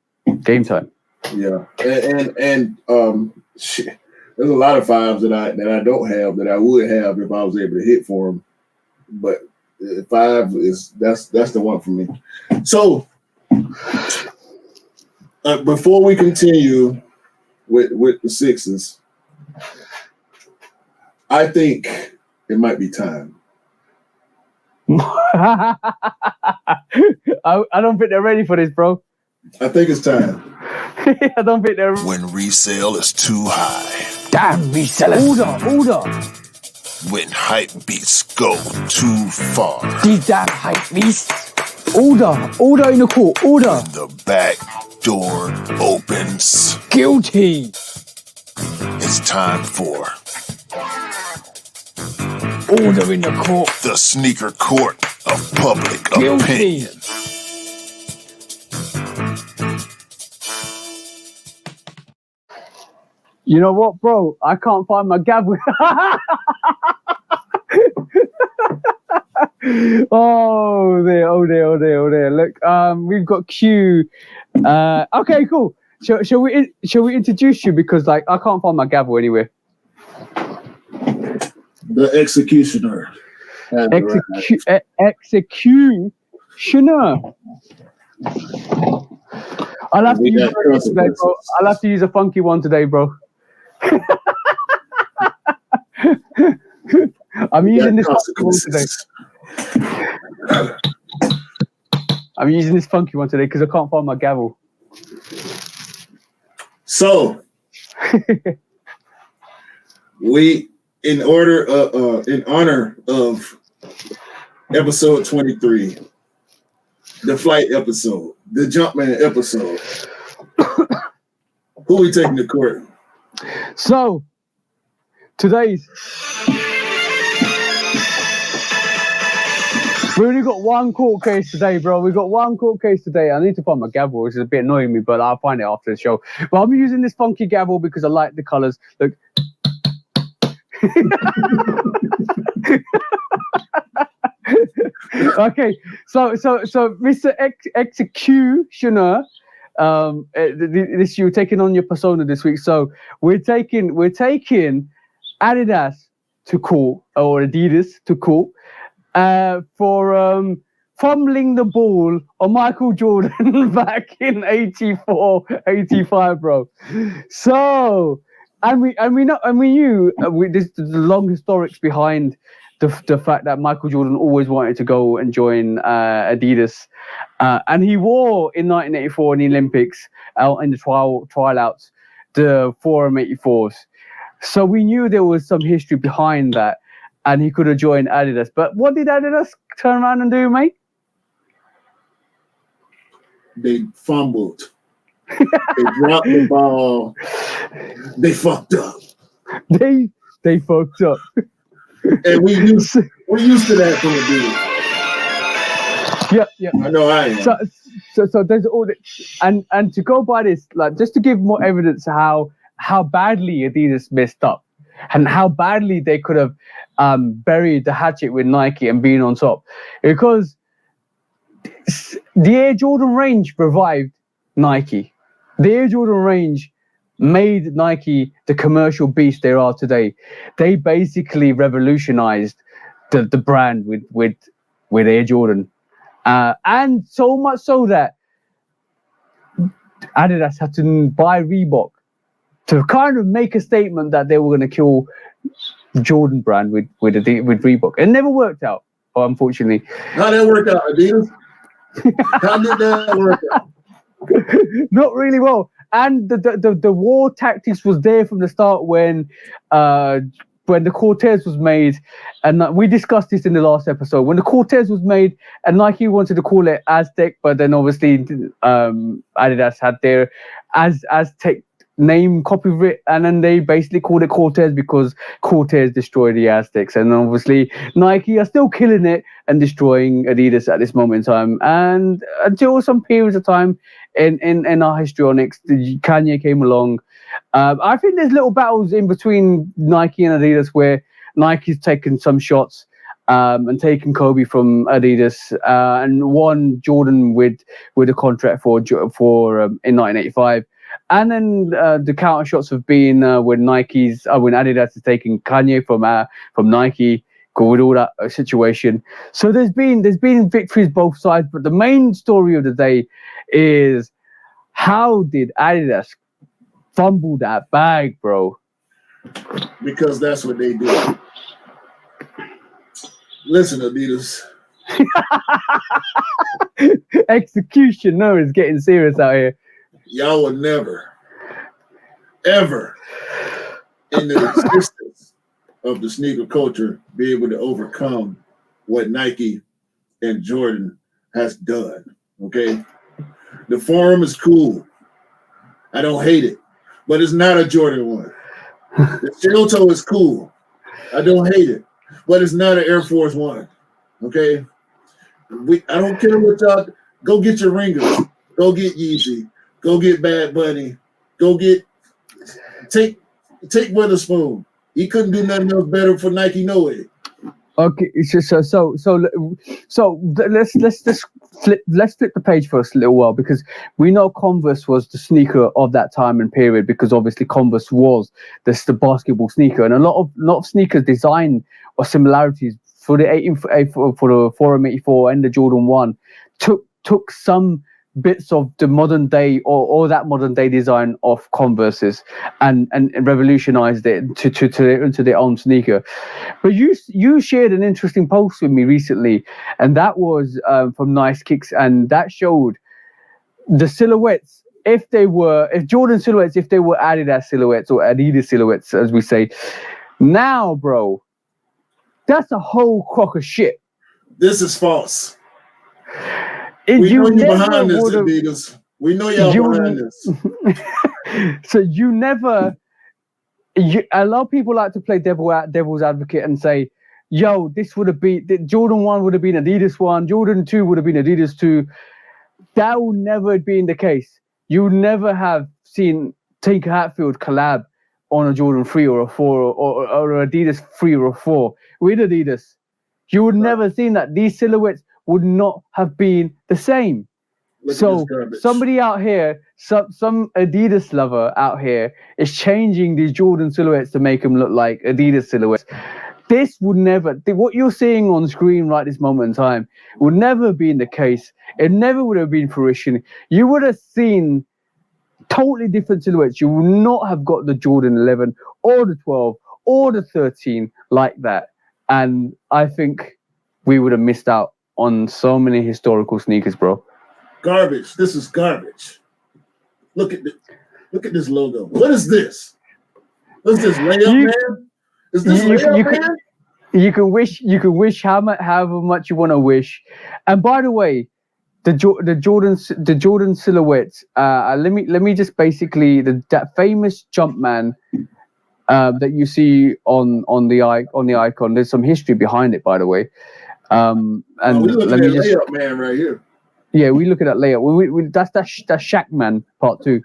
Yeah, and shit. There's a lot of 5s that I don't have that I would have if I was able to hit for them, but 5 that's the one for me. So before we continue with the 6s, I think it might be time. I don't think they're ready for this, bro. I think it's time. I don't think they're. When resale is too high. Damn resellers. Order. When hype beats go too far. These damn hype beasts. Order in the court. Order. When the back door opens. Guilty. It's time for order in the court. The sneaker court of public Guilty. opinion. You know what, bro? I can't find my gavel. Oh there. Look, we've got Q. Okay, cool. Shall we introduce you, because like I can't find my gavel anywhere. The executioner. Executioner. I'll have to use a funky one today, bro. I'm using this consequences. I'm using this funky one today because I can't find my gavel. So we, in honor of episode 23, the flight episode, the Jumpman episode, who we taking to court? So today's we only got one court case today, bro. We got one court case today. I need to find my gavel, which is a bit annoying me, but I'll find it after the show. But I'm using this funky gavel because I like the colors. Look. Okay, so Mr. Executioner, this you're taking on your persona this week. So we're taking Adidas to court, or Adidas to court, for fumbling the ball on Michael Jordan back in 84, 85, bro. So, and we knew there's the long historics behind the fact that Michael Jordan always wanted to go and join Adidas, and he wore in 1984 in the Olympics in the tryouts the Forum 84s. So we knew there was some history behind that, and he could have joined Adidas. But what did Adidas turn around and do, mate? They fumbled. They dropped the ball. They fucked up. They fucked up. And we used to that from the dude. Yeah. I know I am. So there's all that, and to go by this, like, just to give more evidence how badly Adidas messed up, and how badly they could have buried the hatchet with Nike and been on top, because the Air Jordan range revived Nike. The Air Jordan range made Nike the commercial beast they are today. They basically revolutionized the brand with Air Jordan, and so much so that Adidas had to buy Reebok to kind of make a statement that they were going to kill Jordan brand with Reebok. It never worked out, unfortunately. How did that work out, Adidas? How did that work out? Not really well. And the war tactics was there from the start when the Cortez was made, and we discussed this in the last episode. When the Cortez was made, and Nike wanted to call it Aztec, but then obviously Adidas had their Aztec name copy of it, and then they basically called it Cortez because Cortez destroyed the Aztecs. And obviously Nike are still killing it and destroying Adidas at this moment in time, and until some periods of time in our histrionics, Kanye came along. I think there's little battles in between Nike and Adidas where Nike's taken some shots and taken Kobe from Adidas, and won Jordan with a contract for in 1985. And then the counter shots have been when Adidas is taking Kanye from Nike, with all that situation. So there's been victories both sides, but the main story of the day is, how did Adidas fumble that bag, bro? Because that's what they do. Listen, Adidas. Executioner is getting serious out here. Y'all will never, ever, in the existence of the sneaker culture, be able to overcome what Nike and Jordan has done. Okay? The Forum is cool. I don't hate it, but it's not a Jordan one. The Steel Toe is cool. I don't hate it, but it's not an Air Force One. Okay? I don't care what y'all, go get your ringers. Go get Yeezy. Go get Bad Bunny. Go get take Witherspoon. He couldn't do nothing else better for Nike, no way. Okay, so let's flip the page for us a little while, because we know Converse was the sneaker of that time and period, because obviously Converse was the basketball sneaker, and a lot of sneakers design or similarities for the Forum 84 and the Jordan 1 took some bits of the modern day or that modern day design of Converses and revolutionized it into their own sneaker. But you shared an interesting post with me recently, and that was from Nice Kicks, and that showed the silhouettes. If Jordan silhouettes, if they were Adidas silhouettes or Adidas silhouettes, as we say, now, bro, that's a whole crock of shit. This is false. We know you're behind this, Adidas. We know y'all behind this. So you never. A lot of people like to play devil's advocate and say, "Yo, this would have been Jordan 1 would have been Adidas 1, Jordan 2 would have been Adidas 2." That will never have been the case. You would never have seen Tinker Hatfield collab on a Jordan 3 or a 4 or Adidas 3 or a 4 with Adidas. You would never have seen that. These silhouettes would not have been the same. So somebody out here, some Adidas lover out here is changing these Jordan silhouettes to make them look like Adidas silhouettes. This would never, what you're seeing on screen right this moment in time would never have been the case. It never would have been fruition. You would have seen totally different silhouettes. You would not have got the Jordan 11 or the 12 or the 13 like that. And I think we would have missed out on so many historical sneakers, bro. Garbage. This is garbage. Look at this logo. What is this? What's this, layup man? Is this layup man? You can wish however much you want to wish. And by the way, the Jordan silhouettes. Let me just basically that famous Jumpman that you see on the icon. There's some history behind it, by the way. And we look at that layup man right here. Yeah, we look at that layup. That's Shaq Man Part 2.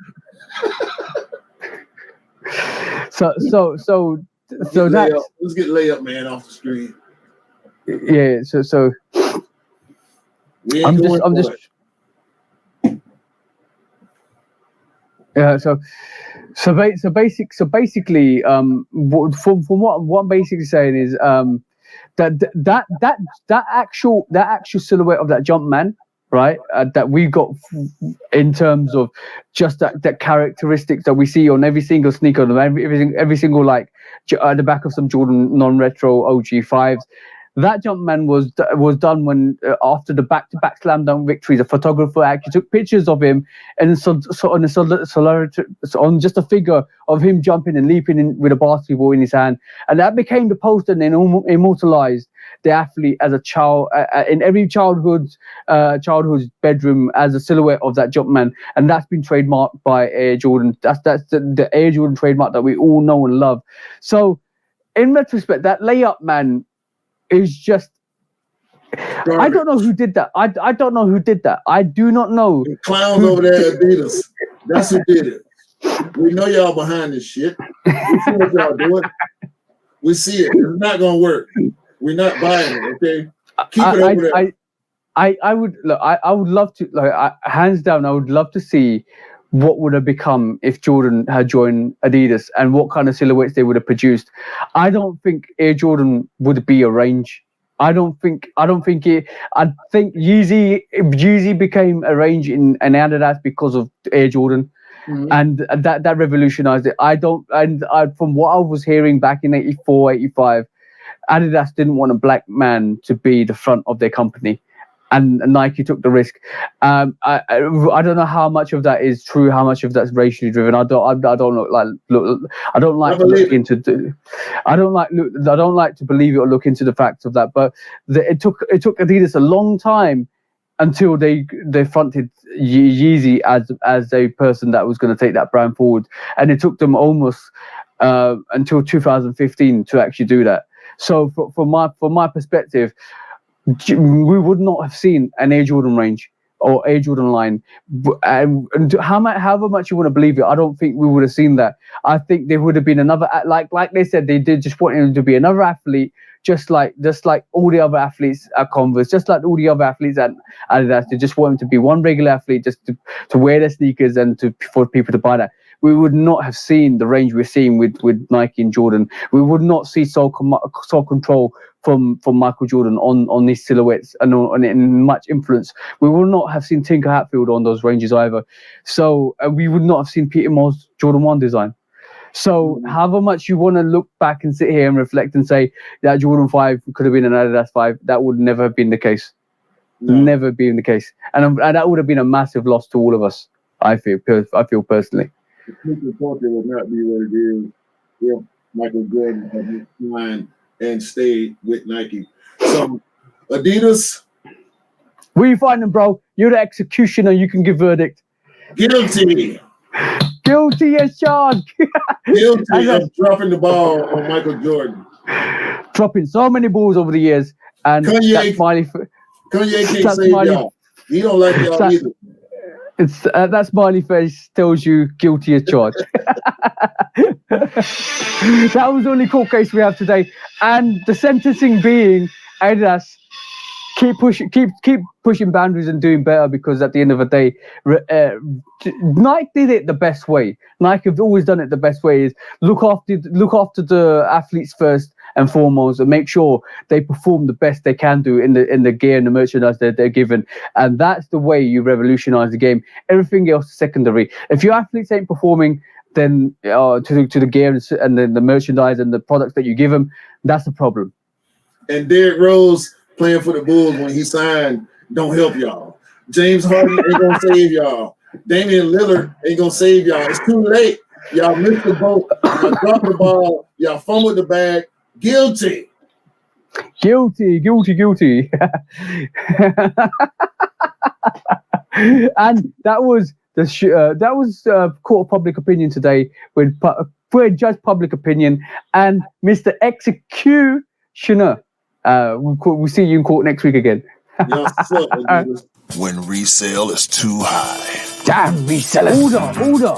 So let's get layup man off the screen. Yeah. So I'm just. Yeah. So basically, from what I'm basically saying is that actual silhouette of that Jumpman, right? That we got in terms of just that characteristics that we see on every single sneaker, every single like at the back of some Jordan non-retro OG 5s. That Jumpman was done when after the back-to-back slam dunk victories, a photographer actually took pictures of him and on just a figure of him jumping and leaping in with a basketball in his hand, and that became the poster and then immortalized the athlete as a child in every childhood's bedroom as a silhouette of that Jumpman, and that's been trademarked by Air Jordan. That's the Air Jordan trademark that we all know and love. So, in retrospect, that layup man is just garbage. I don't know who did that. I don't know who did that. I do not know. The clowns over there at Adidas. That's who did it. We know y'all behind this shit. We see what y'all doing. We see it. It's not gonna work. We're not buying it. Okay. Keep it over there. I would love to hands down. I would love to see what would have become if Jordan had joined Adidas and what kind of silhouettes they would have produced. I don't think Air Jordan would be a range. I think Yeezy became a range in Adidas because of Air Jordan. Mm-hmm. And that revolutionized it. From what I was hearing back in 84, 85, Adidas didn't want a black man to be the front of their company. And Nike took the risk. I don't know how much of that is true, how much of that's racially driven. I don't like to believe it or look into the facts of that. But it took Adidas a long time until they fronted Yeezy as a person that was going to take that brand forward, and it took them almost until 2015 to actually do that. So from my perspective, we would not have seen an Air Jordan range or Air Jordan line, and however much you want to believe it, I don't think we would have seen that. I think there would have been another, like they said, they did just want him to be another athlete, just like all the other athletes at Converse, just like all the other athletes at Adidas. They just want him to be one regular athlete, just to wear their sneakers and for people to buy that. we would not have seen the range we're seeing with Nike and Jordan. We would not see soul control from Michael Jordan on these silhouettes and in much influence. We would not have seen Tinker Hatfield on those ranges either. So we would not have seen Peter Moss Jordan 1 design. So however much you want to look back and sit here and reflect and say that Jordan 5 could have been an Adidas 5, that would never have been the case. No. Never been the case. And that would have been a massive loss to all of us, I feel personally. The sneaker culture would not be what it is if Michael Jordan had signed and stayed with Nike. So, Adidas. Where you find them, bro? You're the executioner. You can give verdict. Guilty. Guilty as charged. Guilty of dropping the ball on Michael Jordan. Dropping so many balls over the years. And Kanye can't save y'all. He don't like y'all either. It's that smiley face tells you guilty as charged. That was the only court case we have today, and the sentencing being Adidas keep pushing boundaries and doing better, because at the end of the day, Nike did it the best way. Nike have always done it the best way: is look after the athletes first and foremost, and make sure they perform the best they can do in the gear and the merchandise that they're given. And that's the way you revolutionize the game. Everything else is secondary. If your athletes ain't performing, then to the gear and the merchandise and the products that you give them, that's the problem. And Derrick Rose playing for the Bulls when he signed don't help y'all. James Harden ain't gonna save y'all. Damian Lillard ain't gonna save y'all. It's too late. Y'all missed the boat. Y'all dropped the ball. Y'all fumbled the bag. Guilty. And that was court of public opinion today with Judge Public Opinion and Mr. Executioner. We'll see you in court next week again. When resale is too high. Damn resellers. Order.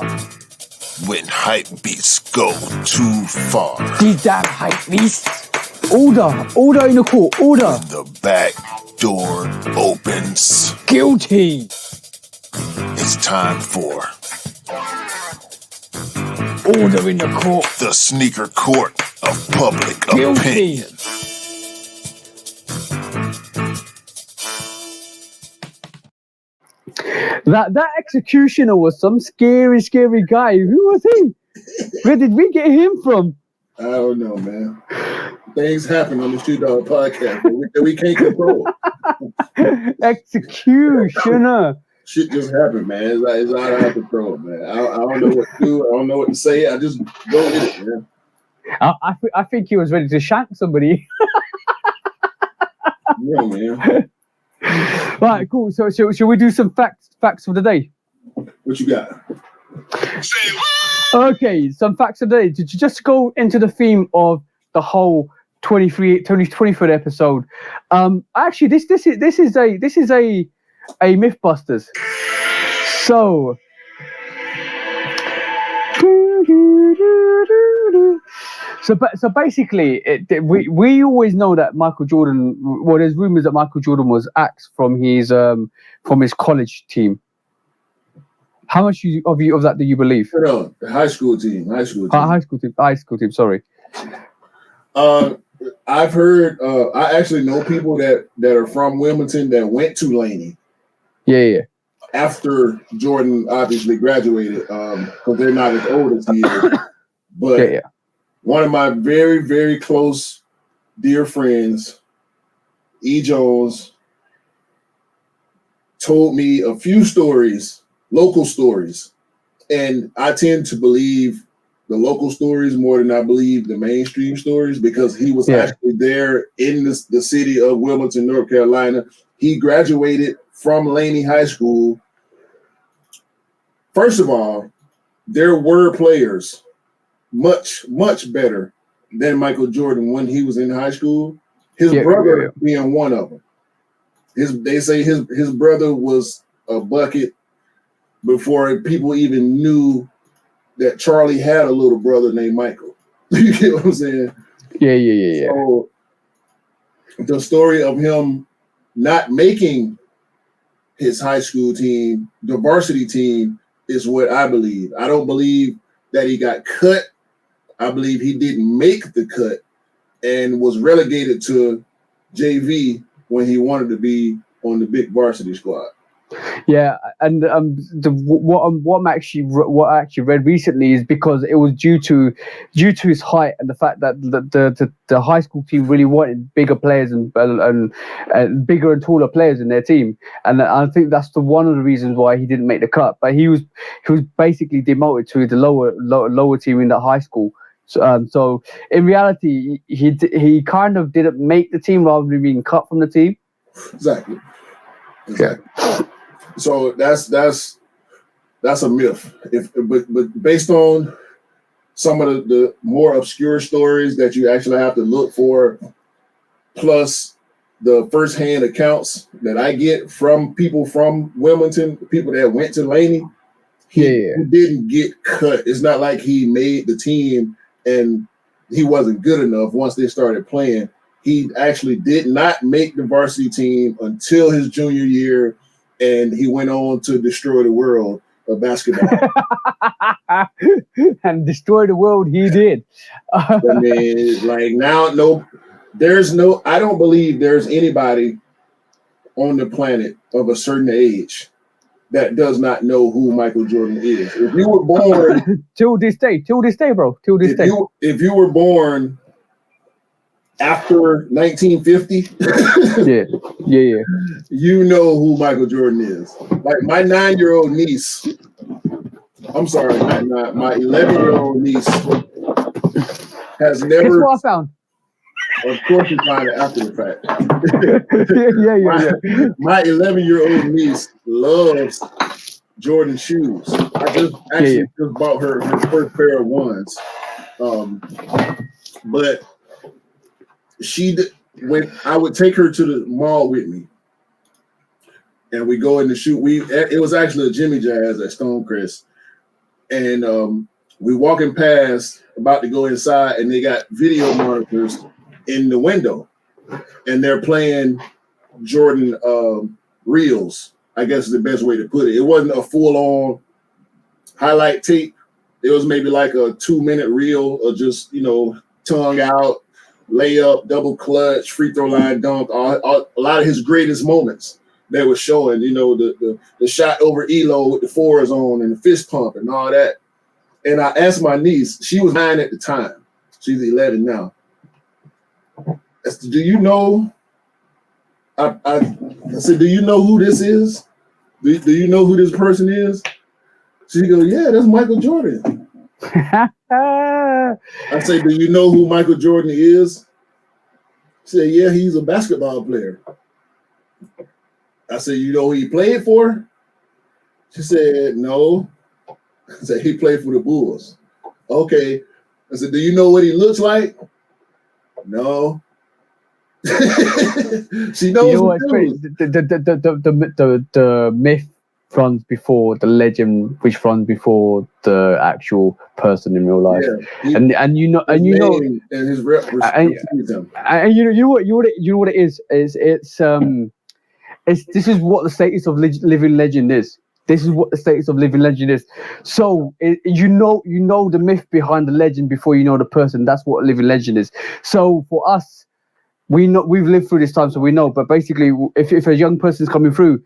When hype beats go too far. These damn hype beasts. Order in the court. Order. When the back door opens. Guilty. It's time for order in the court. The sneaker court of public Guilty. opinion. That executioner was some scary guy. Who was he? Where did we get him from? I don't know, man. Things happen on the Shoot Dog podcast that we can't control. Executioner. Shit just happened, man. It's out of our control, man. I don't know what to do. I don't know what to say. I just go with it, man. I think he was ready to shank somebody. Yeah, man. Right, cool. So shall we do some facts for the day? What you got? Okay, some facts of the day. Did you just go into the theme of the whole 23rd episode? Actually, this is a Mythbusters. So basically, we always know that Michael Jordan. Well, there's rumors that Michael Jordan was axed from his college team. How much of that do you believe? No, the high school team. High school team. Sorry. I've heard. I actually know people that are from Wilmington that went to Laney. Yeah. After Jordan obviously graduated, because they're not as old as he is. But yeah. One of my very, very close, dear friends, E. Jones, told me a few stories, local stories, and I tend to believe the local stories more than I believe the mainstream stories, because he was actually there in the city of Wilmington, North Carolina. He graduated from Laney High School. First of all, there were players much, much better than Michael Jordan when he was in high school. His brother being one of them. They say his brother was a bucket before people even knew that Charlie had a little brother named Michael. You get what I'm saying? Yeah. So the story of him not making his high school team, the varsity team, is what I believe. I don't believe that he got cut. I believe he didn't make the cut and was relegated to JV when he wanted to be on the big varsity squad. Yeah, and what I actually read recently is because it was due to his height and the fact that the high school team really wanted bigger players and bigger and taller players in their team, and I think that's one of the reasons why he didn't make the cut. But he was basically demoted to the lower team in the high school. So in reality, he kind of didn't make the team rather than being cut from the team. Exactly. Yeah. So that's a myth. But based on some of the more obscure stories that you actually have to look for, plus the firsthand accounts that I get from people from Wilmington, people that went to Laney, he didn't get cut. It's not like he made the team and he wasn't good enough once they started playing. He actually did not make the varsity team until his junior year, and he went on to destroy the world of basketball. And destroy the world he did. I mean, like now, I don't believe there's anybody on the planet of a certain age that does not know who Michael Jordan is. If you were born till this day, bro. If you were born after 1950, yeah, you know who Michael Jordan is. Like my 9-year-old niece, I'm sorry, my 11-year-old niece has never. Guess what I found? Of course, you find it after the fact. Yeah. My 11-year-old niece loves Jordan shoes. I just bought her first pair of ones. But when I would take her to the mall with me, and we go in the shoe. It was actually a Jimmy Jazz at Stonecrest, and we walking past, about to go inside, and they got video monitors in the window, and they're playing Jordan reels. I guess is the best way to put it. It wasn't a full-on highlight tape. It was maybe like a 2-minute reel of just tongue out, layup, double clutch, free throw line dunk, a lot of his greatest moments they were showing, the shot over Elo with the fours on and the fist pump and all that. And I asked my niece, she was 9 at the time. She's 11 now. I said, do you know? I said, do you know who this is? Do you know who this person is? She goes, yeah, that's Michael Jordan. I say, do you know who Michael Jordan is? She said, yeah, he's a basketball player. I said, you know who he played for? She said, no. I said, he played for the Bulls. Okay. I said, do you know what he looks like? No. She knows. The myth runs before the legend, which runs before the actual person in real life. Yeah, and you know and his rep and you know what it is this is what the status of living legend is. This is what the status of living legend is. So you know the myth behind the legend before you know the person. That's what living legend is. So for us, we've lived through this time, so we know. But basically, if a young person's coming through,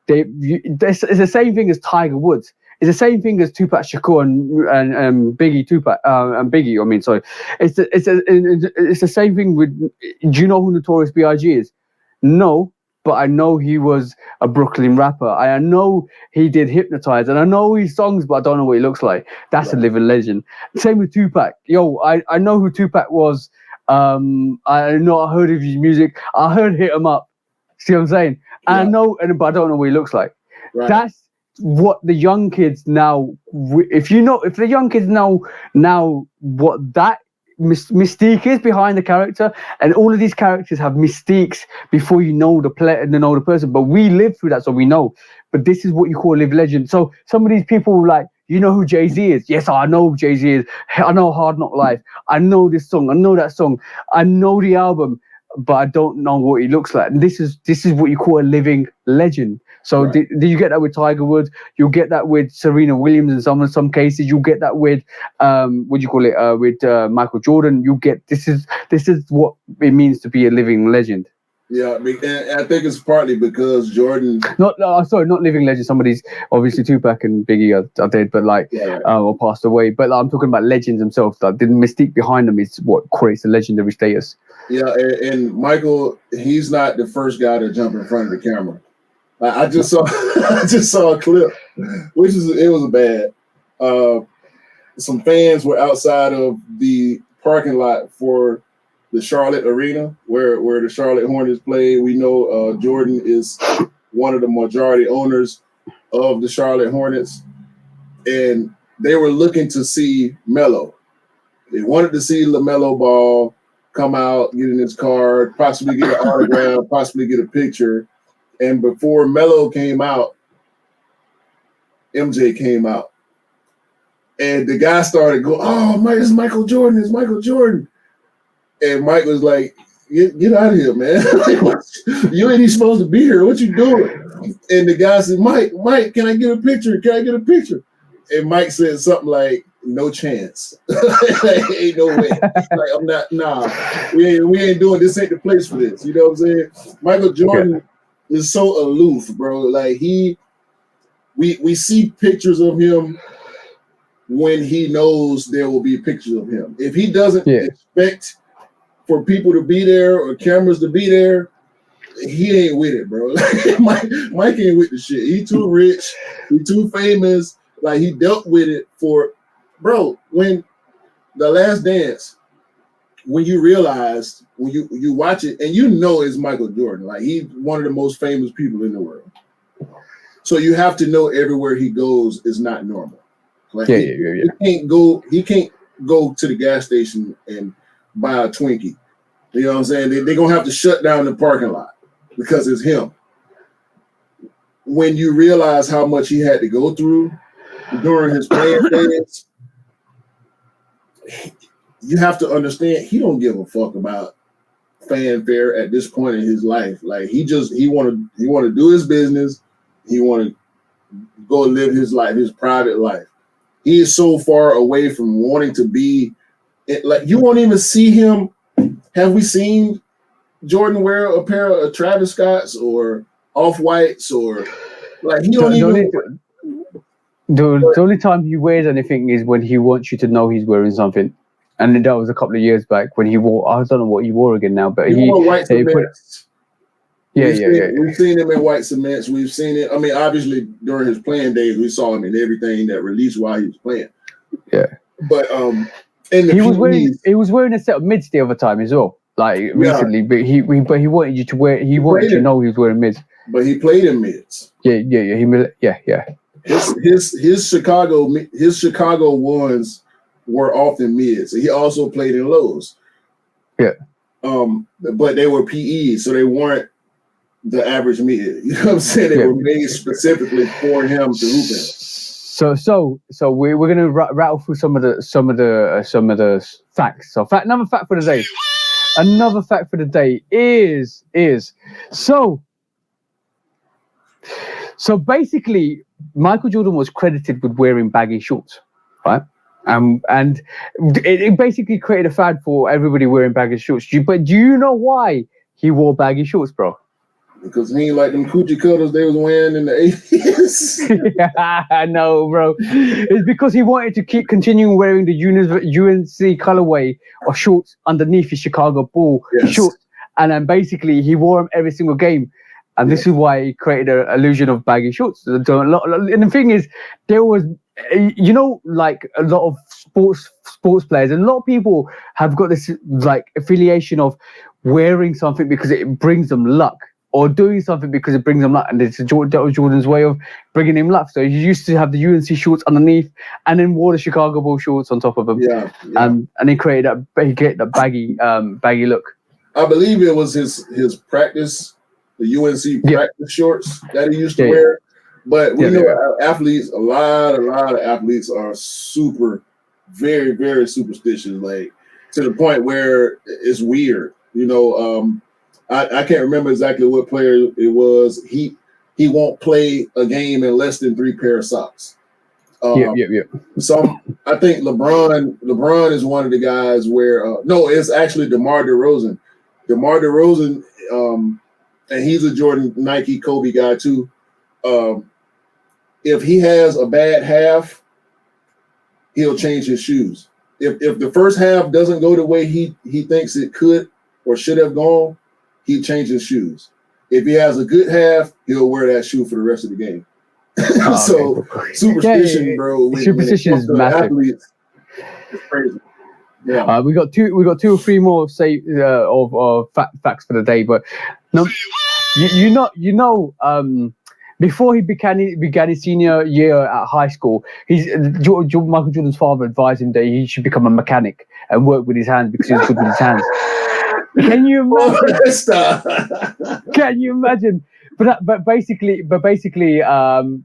it's the same thing as Tiger Woods. It's the same thing as Tupac Shakur and Biggie Tupac and Biggie. I mean, sorry. It's the same thing with. Do you know who Notorious B.I.G. is? No. But I know he was a Brooklyn rapper. I know he did Hypnotize, and I know his songs, but I don't know what he looks like. That's a living legend. Same with Tupac. Yo, I know who Tupac was. I heard of his music. I heard Hit 'Em Up. See what I'm saying? Yeah. I know, but I don't know what he looks like. Right. That's what the young kids now. If the young kids know now what that mystique is behind the character, and all of these characters have mystiques before you know the player and know the person. But we live through that, so we know. But this is what you call live legend. So some of these people, like, you know who Jay-Z is? Yes, I know who Jay-Z is. I know Hard Knock Life. I know this song. I know that song. I know the album. I don't know what he looks like. And this is what you call a living legend. So Right. do you get that with Tiger Woods? You'll get that with Serena Williams in some cases. You'll get that with what do you call it? With Michael Jordan. You get this is what it means to be a living legend. Yeah, and I think it's partly because Jordan. Not living legend. Somebody's obviously Tupac and Biggie are dead, but or passed away. But I'm talking about legends themselves. Like, the mystique behind them is what creates a legendary status. Yeah, and Michael, he's not the first guy to jump in front of the camera. I just saw a clip, it was bad. Some fans were outside of the parking lot for the Charlotte Arena, where the Charlotte Hornets play. We know Jordan is one of the majority owners of the Charlotte Hornets, and they were looking to see Melo. They wanted to see LaMelo Ball come out, get in his car, possibly get an autograph, possibly get a picture. And before Melo came out, MJ came out. And the guy started going, "Oh, it's Michael Jordan, it's Michael Jordan." And Mike was like, get out of here, man. You ain't even supposed to be here. What you doing? And the guy said, Mike, can I get a picture? Can I get a picture? And Mike said something like, "No chance." Ain't no way. Like, I'm not, nah. We ain't doing this, ain't the place for this. You know what I'm saying? Michael Jordan is so aloof, bro. Like, we see pictures of him when he knows there will be pictures of him. If he doesn't expect for people to be there or cameras to be there, he ain't with it, bro. Mike ain't with the shit. He too rich. He too famous. Like, he dealt with it for, bro, when The Last Dance, when you realize, when you watch it, and you know it's Michael Jordan. Like, he's one of the most famous people in the world. So you have to know everywhere he goes is not normal. Like, he can't go to the gas station and buy a Twinkie. You know what I'm saying? They're going to have to shut down the parking lot because it's him. When you realize how much he had to go through during his playing days, you have to understand he don't give a fuck about fanfare at this point in his life. Like, he want to do his business. He want to go live his life, his private life. He is so far away from wanting to be, like, you won't even see him. Have we seen Jordan wear a pair of Travis Scotts or Off-Whites, or like, he don't even. The only time he wears anything is when he wants you to know he's wearing something. And that was a couple of years back when he wore, I don't know what he wore again now, but he wore white cements. We've seen him in white cements. We've seen it. I mean, obviously during his playing days, we saw him in everything that released while he was playing. Yeah. But he was wearing a set of mids the other time as well, like recently. But he wanted you to wear. He wanted you to know he was wearing mids. But he played in mids. Yeah. His Chicago ones were often mids. He also played in lows. Yeah. But they were PE, so they weren't the average mid. You know what I'm saying? They were made specifically for him to hoop in. So we're gonna rattle through some of the facts. So another fact for the day. Another fact for the day is so basically Michael Jordan was credited with wearing baggy shorts, right? And it basically created a fad for everybody wearing baggy shorts. But do you know why he wore baggy shorts, bro? Because he ain't like them coochie cutters they was wearing in the 80s. I know, bro. It's because he wanted to keep continuing wearing the UNC colorway of shorts underneath his Chicago Bull shorts. And then basically he wore them every single game. And this is why he created an illusion of baggy shorts. And the thing is, there was, like a lot of sports players, and a lot of people have got this like affiliation of wearing something because it brings them luck, or doing something because it brings them luck. And that was Jordan's way of bringing him luck. So he used to have the UNC shorts underneath, and then wore the Chicago Bull shorts on top of them. And he created that baggy look. I believe it was his practice. The UNC practice shorts that he used to wear. But we know athletes, a lot of athletes are very, very superstitious, like to the point where it's weird. You know, I can't remember exactly what player it was. He won't play a game in less than 3 pair of socks. Yeah. So I think LeBron is one of the guys where no, it's actually DeMar DeRozan. DeMar DeRozan, and he's a Jordan, Nike, Kobe guy too. If he has a bad half, he'll change his shoes. If the first half doesn't go the way he thinks it could or should have gone, he changes shoes. If he has a good half, he'll wear that shoe for the rest of the game. So superstition, bro. Superstition is massive. Athletes, it's crazy. Yeah. We got two or three more of facts for the day, but no, before he began his senior year at high school, Michael Jordan's father advised him that he should become a mechanic and work with his hands because he was good with his hands. Can you imagine? Can you imagine? But basically,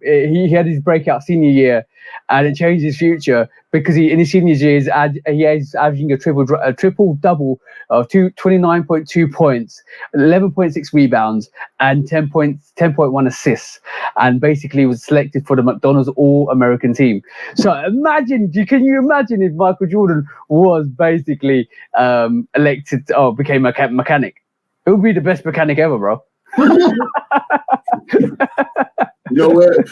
he had his breakout senior year, and it changed his future because in his senior year he is averaging a triple double of 29.2 points, 11.6 rebounds, and 10.1 assists, and basically was selected for the McDonald's All-American team. So can you imagine if Michael Jordan was basically elected or became a mechanic? It would be the best mechanic ever, bro. You know what?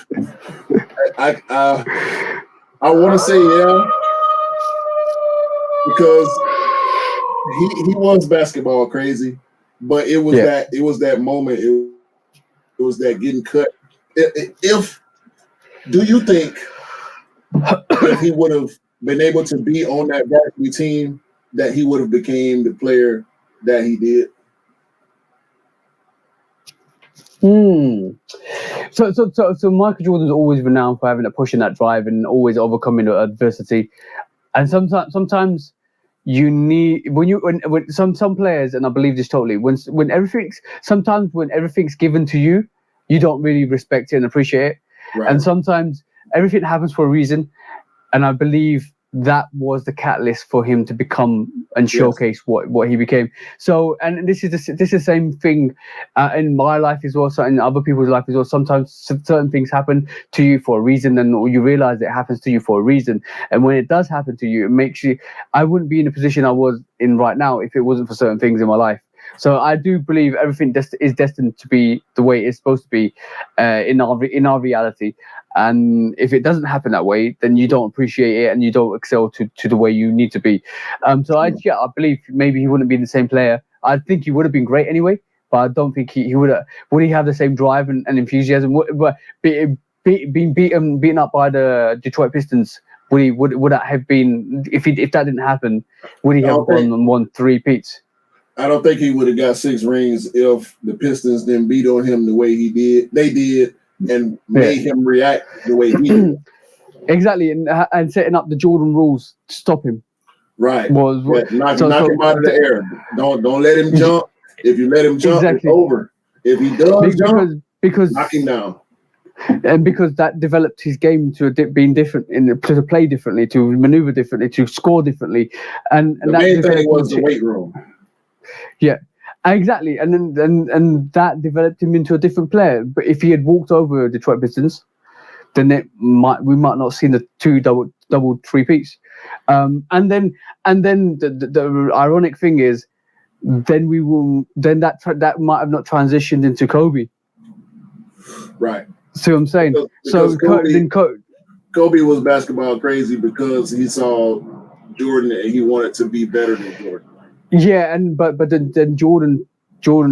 I want to say yeah, because he was basketball crazy, but it was that moment. It was that getting cut. Do you think if he would have been able to be on that varsity team, that he would have became the player that he did? So Michael Jordan's always renowned for having a push and that drive and always overcoming adversity. And sometimes you need when some players, and I believe this totally, when everything's given to you, you don't really respect it and appreciate it. Right. And sometimes everything happens for a reason. And I believe that was the catalyst for him to become and showcase what he became. So, and this is the same thing in my life as well, so in other people's life as well. Sometimes certain things happen to you for a reason, and you realize it happens to you for a reason. And when it does happen to you, it makes you. I wouldn't be in the position I was in right now if it wasn't for certain things in my life. So I do believe everything is destined to be the way it's supposed to be in our reality. And if it doesn't happen that way, then you don't appreciate it and you don't excel to the way you need to be. So I believe maybe he wouldn't be the same player. I think he would have been great anyway, but I don't think he would have. Would he have the same drive and enthusiasm? But being beaten up by the Detroit Pistons, would that have been if that didn't happen? Would he have gone and won 3 peats? I don't think he would have got 6 rings if the Pistons didn't beat on him the way he did. They did, and made him react the way he did. Exactly, and setting up the Jordan rules to stop him. Right. Knock him out of the air. Don't let him jump. If you let him jump, it's over. If he does jump, knock him down. And because that developed his game to being different, to play differently, to maneuver differently, to score differently, and the main thing was the weight room. Yeah, exactly, and then that developed him into a different player. But if he had walked over Detroit Pistons, then we might not seen the 2 double three-peats. And then the ironic thing is, then that might have not transitioned into Kobe. Right. See what I'm saying? Because Kobe was basketball crazy because he saw Jordan and he wanted to be better than Jordan. Yeah, but then Jordan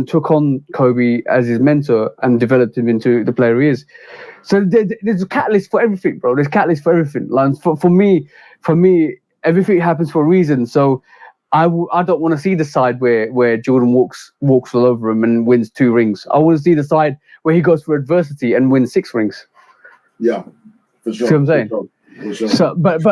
took on Kobe as his mentor and developed him into the player he is. So there's a catalyst for everything, bro. There's catalyst for everything. Like for me, everything happens for a reason. So I don't want to see the side where Jordan walks all over him and wins 2 rings. I want to see the side where he goes for adversity and wins 6 rings. Yeah, for sure. See what I'm saying? For sure. So, but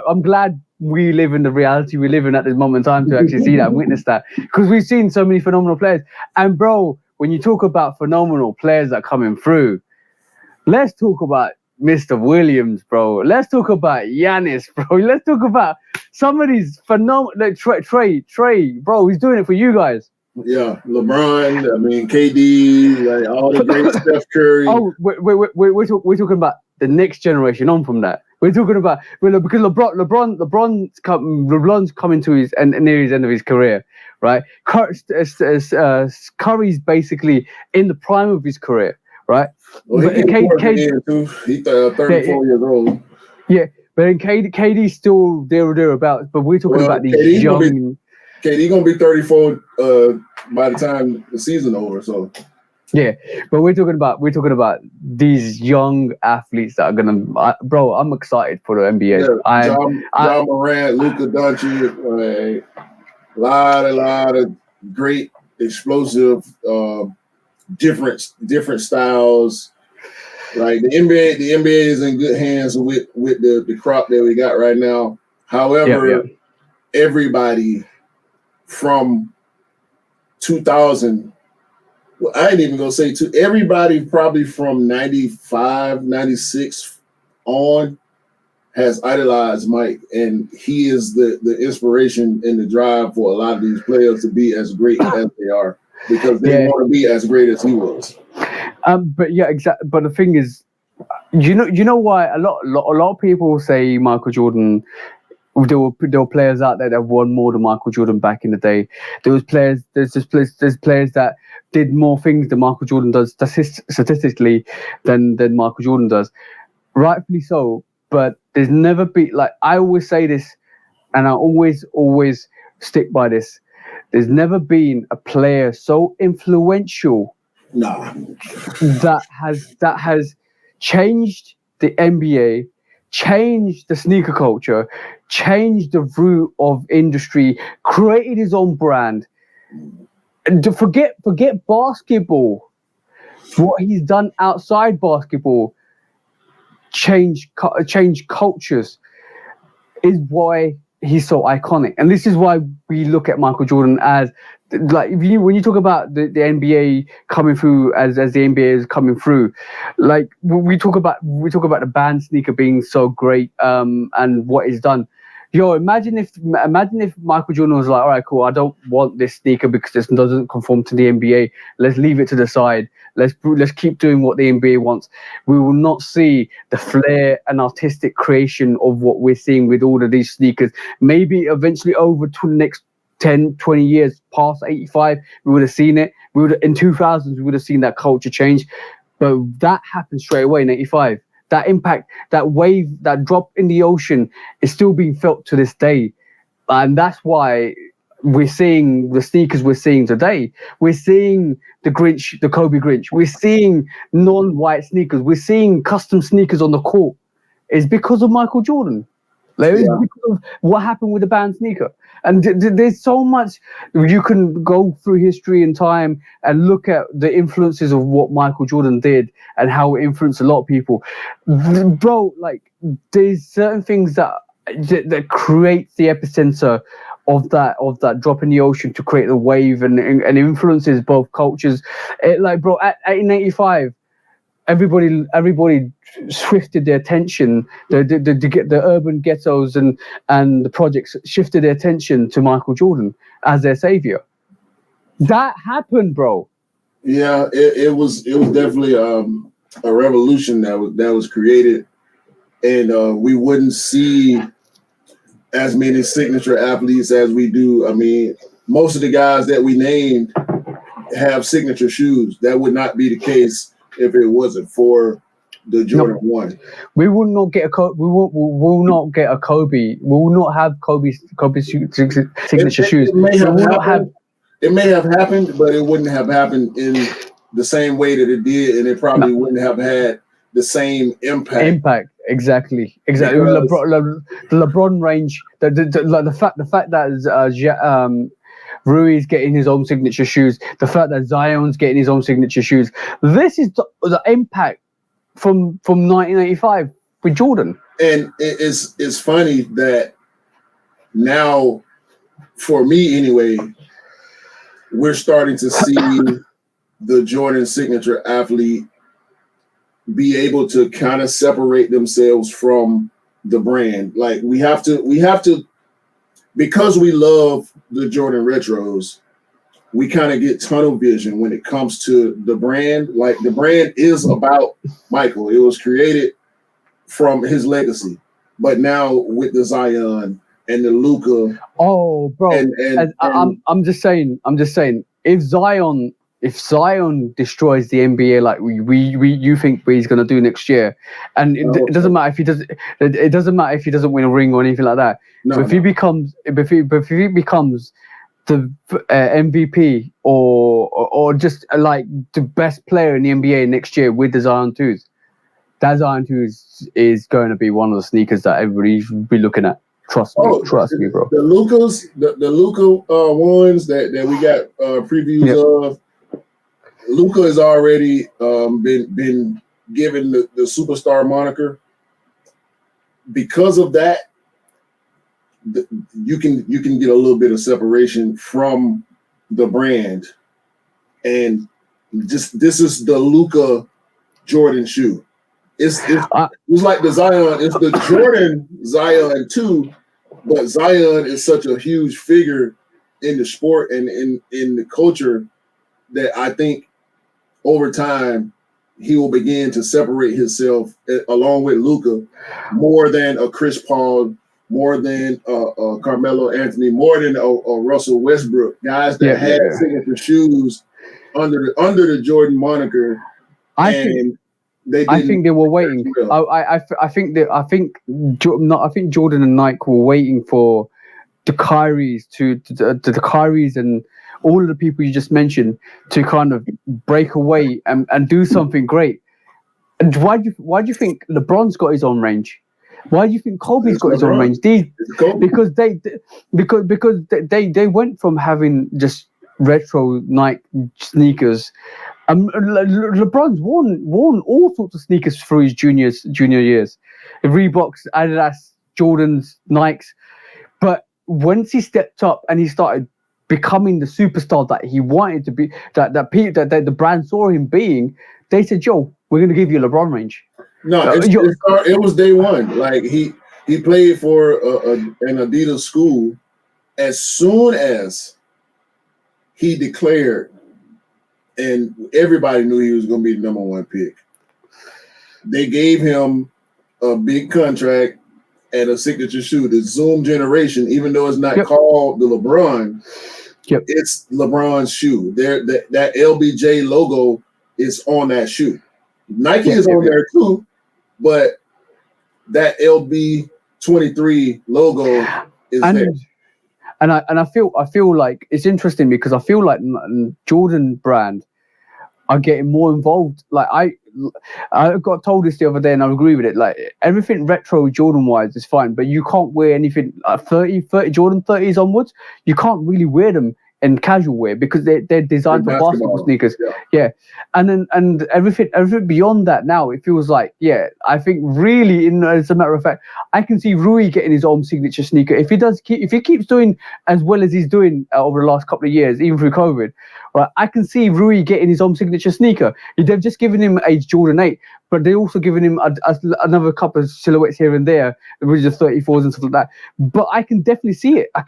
I'm glad we live in the reality we live in at this moment in time to actually see that and witness that, because we've seen so many phenomenal players. And bro, when you talk about phenomenal players that are coming through, let's talk about Mr. Williams, bro. Let's talk about Giannis, bro. Let's talk about some of these phenomenal. Like Trey, bro. He's doing it for you guys. Yeah, LeBron. I mean, KD, like all the great Steph Curry. Oh, we're talking about the next generation on from that. We're talking about because LeBron's coming to his and near his end of his career, right? Curry's basically in the prime of his career, right? Well, but he's 34 years old. Yeah, but then KD's still there or thereabouts. But we're talking about these young. KD gonna be 34 by the time the season over. So yeah, but we're talking about these young athletes that are gonna. Bro, I'm excited for the NBA. Yeah, John Morant, Luka Doncic, a lot of great, explosive, different styles. Like the NBA is in good hands with the crop that we got right now. However, everybody from 2000, well, I ain't even gonna say everybody probably from 95, 96 on has idolized Mike, and he is the inspiration and the drive for a lot of these players to be as great as they are because they want to be as great as he was. But yeah, exactly. But the thing is, you know why a lot of people say Michael Jordan. There were players out there that won more than Michael Jordan back in the day. There's players that did more things than Michael Jordan does statistically than Michael Jordan does. Rightfully so, but there's never been, like, I always say this, and I always stick by this. There's never been a player so influential that has changed the NBA, changed the sneaker culture, changed the root of industry, created his own brand. And to forget basketball, what he's done outside basketball, change cultures, is why he's so iconic. And this is why we look at Michael Jordan as, like, when you talk about the NBA coming through as the NBA is coming through, like we talk about the band sneaker being so great, and what it's done. Yo, imagine if Michael Jordan was like, all right, cool, I don't want this sneaker because this doesn't conform to the NBA. Let's leave it to the side. Let's keep doing what the NBA wants. We will not see the flair and artistic creation of what we're seeing with all of these sneakers. Maybe eventually over to the next 10, 20 years past 85, we would have seen it. In 2000s, we would have seen that culture change. But that happened straight away in 85. That impact, that wave, that drop in the ocean is still being felt to this day. And that's why we're seeing the sneakers we're seeing today. We're seeing the Kobe Grinch. We're seeing non-white sneakers. We're seeing custom sneakers on the court. It's because of Michael Jordan. It's because of what happened with the band sneaker. And there's so much you can go through history and time and look at the influences of what Michael Jordan did and how it influenced a lot of people. Bro, like, there's certain things that creates the epicenter of that drop in the ocean to create the wave and influences both cultures. Like, bro, in 85, everybody shifted their attention. The urban ghettos and the projects shifted their attention to Michael Jordan as their savior. That happened, bro. Yeah, it was definitely a revolution that was created, and we wouldn't see as many signature athletes as we do. I mean, most of the guys that we named have signature shoes. That would not be the case if it wasn't for the Jordan 1. We will not get a Kobe. We will not get a Kobe. We will not have Kobe's signature shoes. It may have happened, but it wouldn't have happened in the same way that it did, and it probably wouldn't have had the same impact. Exactly. The LeBron range. The fact that Rui's getting his own signature shoes, the fact that Zion's getting his own signature shoes. This is the impact from 1985 with Jordan. And it's funny that now, for me anyway, we're starting to see the Jordan signature athlete be able to kind of separate themselves from the brand. Like we have to, because we love the Jordan retros, we kind of get tunnel vision when it comes to the brand. Like the brand is about Michael. It was created from his legacy, but now with the Zion and the Luka. Oh, bro, I'm just saying, if Zion destroys the NBA like you think he's gonna do next year, and it doesn't matter if he does, it doesn't matter if he doesn't win a ring or anything like that. No, if he becomes the MVP or just like the best player in the NBA next year with the Zion 2s, that Zion 2s is going to be one of the sneakers that everybody should be looking at. Trust me, bro. The Lukas, the Luka ones that we got previews of. Luka has already been given the superstar moniker. Because of that, you can get a little bit of separation from the brand, and just this is the Luka Jordan shoe. It's like the Zion. It's the Jordan Zion 2, but Zion is such a huge figure in the sport and in the culture that I think over time he will begin to separate himself along with Luka more than a Chris Paul, more than Carmelo Anthony, more than a Russell Westbrook, guys that had signature shoes under the Jordan moniker. I think they were waiting. Well. I think Jordan and Nike were waiting for the Kyries to the Kyries and all of the people you just mentioned to kind of break away and do something great. And why do you think LeBron's got his own range? Why do you think Kobe's got his own range? Because they went from having just retro Nike sneakers. LeBron's worn all sorts of sneakers through his junior years, Reeboks, Adidas, Jordans, Nikes. But once he stepped up and he started becoming the superstar that he wanted to be, that the brand saw him being, they said, "Yo, we're going to give you a LeBron range." No, it was day one. Like he played for an Adidas school. As soon as he declared, and everybody knew he was going to be the number one pick, they gave him a big contract and a signature shoe. The Zoom generation, even though it's not called the LeBron, it's LeBron's shoe. That LBJ logo is on that shoe. Nike is on there too, but that LB23 logo is there. And I feel like it's interesting because I feel like Jordan brand are getting more involved. Like I got told this the other day and I agree with it. Like everything retro Jordan wise is fine, but you can't wear anything 30 Jordan 30s onwards. You can't really wear them in casual wear because they're designed for basketball sneakers. Yeah. And everything beyond that now, it feels like, I think really, as a matter of fact, I can see Rui getting his own signature sneaker. If he keeps doing as well as he's doing over the last couple of years, even through COVID, right, I can see Rui getting his own signature sneaker. They've just given him a Jordan 8, but they're also giving him another couple of silhouettes here and there, which are 34s and stuff like that. But I can definitely see it. I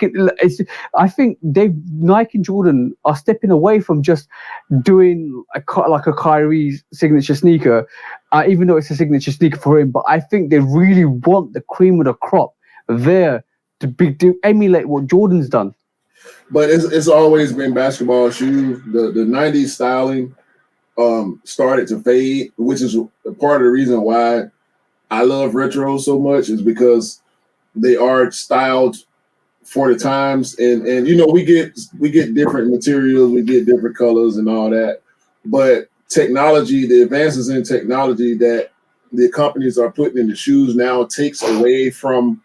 think Nike and Jordan are stepping away from just doing like a Kyrie signature sneaker, even though it's a signature sneaker for him. But I think they really want the cream of the crop there to emulate what Jordan's done. But it's always been basketball shoes. The 90s styling started to fade, which is part of the reason why I love retro so much, is because they are styled for the times, and we get different materials, we get different colors and all that, but technology, the advances in technology that the companies are putting in the shoes now takes away from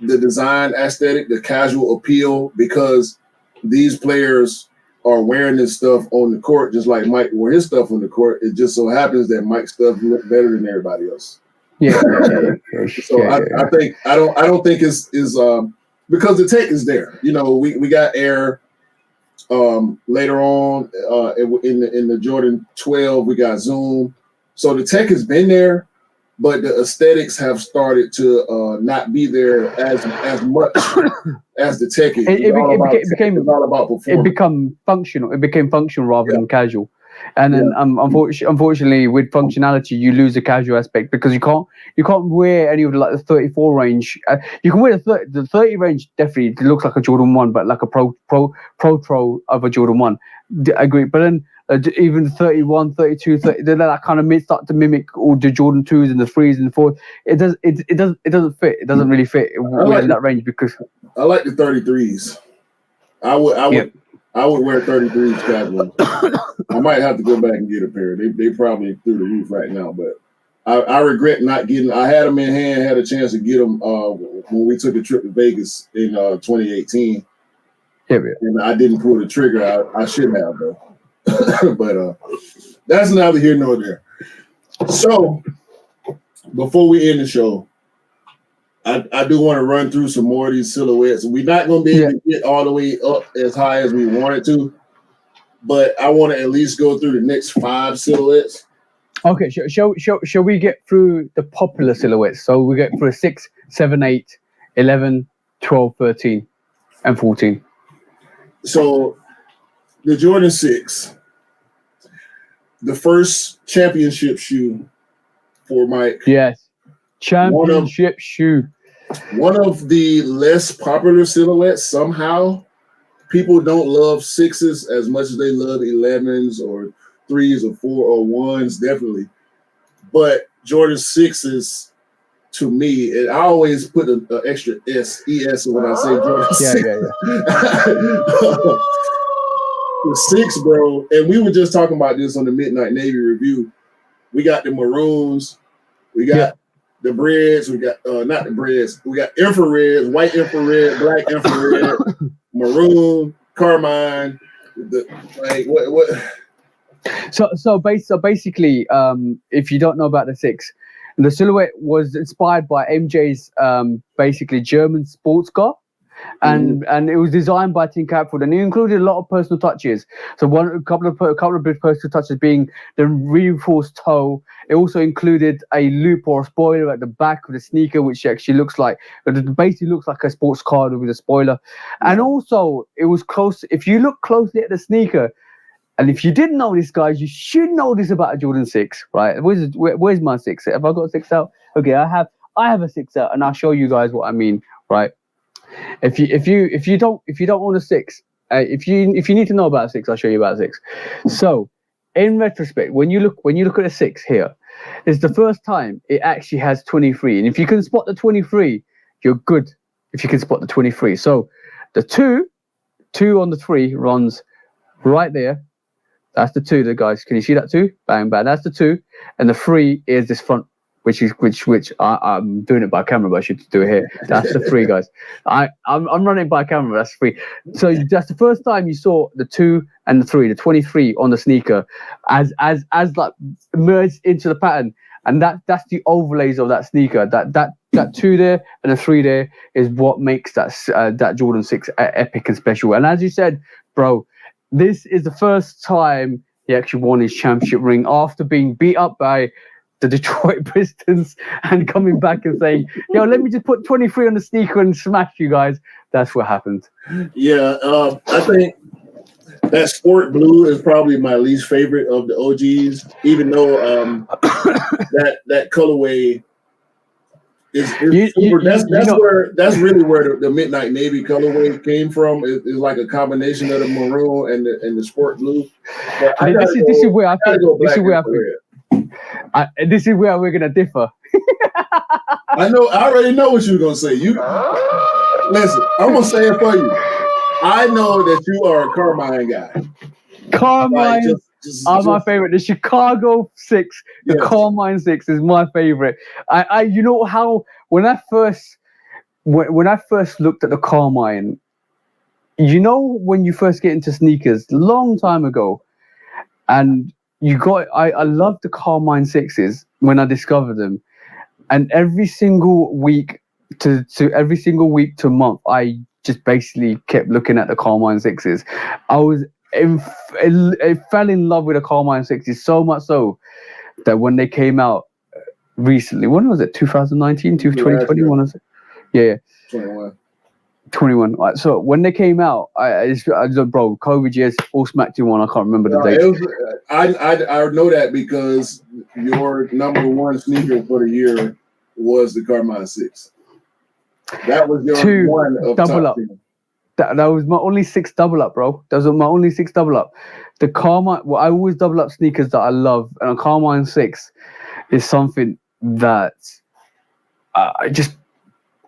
the design aesthetic, the casual appeal, because these players are wearing this stuff on the court just like Mike wore his stuff on the court. It just so happens that Mike's stuff look better than everybody else. So I don't think it's because the tech is there. We got Air later on in the Jordan 12. We got Zoom. So the tech has been there, but the aesthetics have started to not be there as much as the tech is. It's all about performance. It became functional. It became functional rather than casual. And then unfortunately, with functionality, you lose the casual aspect because you can't wear any of the 34 range. You can wear the 30 range. Definitely, it looks like a Jordan 1, but like a pro of a Jordan 1. I agree. But then even the 31, 32, 30, that kind of start to mimic all the Jordan 2s and the 3s and the 4s. It doesn't fit. It doesn't really fit within that range because I like the 33s. I would wear 33s casual. I might have to go back and get a pair. They probably through the roof right now, but I regret not getting. I had them in hand, had a chance to get them when we took a trip to Vegas in 2018. And I didn't pull the trigger. I should have though. But that's neither here nor there. So before we end the show, I do want to run through some more of these silhouettes. We're not going to be able to get all the way up as high as we wanted to, but I want to at least go through the next 5 silhouettes. Okay, shall we get through the popular silhouettes? So we get through 6, 7, 8, 11, 12, 13, and 14. So the Jordan 6, the first championship shoe for Mike. Yes, championship shoe. One of the less popular silhouettes. Somehow, people don't love 6s as much as they love 11s or 3s or 4 or 1s, definitely. But Jordan 6s, to me, and I always put an extra ES when I say Jordan 6. The 6, bro, and we were just talking about this on the Midnight Navy review. We got the maroons, we got the breads, we got not the breads, we got infrared, white infrared, black infrared, maroon, carmine. So basically, if you don't know about the 6, the silhouette was inspired by MJ's basically German sports car. And it was designed by Tim Catford, and it included a lot of personal touches. So a couple of big personal touches being the reinforced toe. It also included a loop or a spoiler at the back of the sneaker, which actually basically looks like a sports car with a spoiler. And also, it was close. If you look closely at the sneaker, and if you didn't know this, guys, you should know this about a Jordan 6, right? Where's my 6? Have I got a 6 out? Okay, I have a 6 out, and I'll show you guys what I mean, right? If you don't own a 6, if you need to know about a 6, I'll show you about a 6. So, in retrospect, when you look at a 6 here, it's the first time it actually has 23, and if you can spot the 23, you're good. If you can spot the 23, so the 2 on the 3 runs right there. That's the 2, guys. Can you see that 2? Bang bang. That's the 2, and the 3 is this front. Which I'm doing it by camera, but I should do it here. That's the 3, guys. I'm running it by camera. That's 3. So that's the first time you saw the 2 and the 3, the 23 on the sneaker, as like merged into the pattern, and that's the overlays of that sneaker. That 2 there and the 3 there is what makes that Jordan 6 epic and special. And as you said, bro, this is the first time he actually won his championship ring after being beat up by the Detroit Pistons and coming back and saying, yo, let me just put 23 on the sneaker and smash you guys. That's what happened. Yeah, I think that sport blue is probably my least favorite of the OGs, even though that colorway is super. That's really where the Midnight Navy colorway came from. It's like a combination of the maroon and the sport blue. This is where I think. This is where we're gonna differ. I already know what you're gonna say. Listen, I'm gonna say it for you. I know that you are a Carmine guy. Carmine are my favorite. The Chicago 6, the Carmine 6 is my favorite. You know how when I first looked at the Carmine, you know when you first get into sneakers, long time ago, and I love the Carmine 6s when I discovered them, and every single week to month, I just basically kept looking at the Carmine 6s. I fell in love with the Carmine 6s so much so that when they came out recently, when was it? 2019, 2020? When was it? Yeah. 21. Right, so when they came out, I bro, COVID years, all smacked in one. I can't remember the date. I know that because your number one sneaker for the year was the Carmine 6. That was your one of double up. 10. That was my only 6 double up, bro. That was my only 6 double up. The Carmine, well, I always double up sneakers that I love, and a Carmine 6 is something that just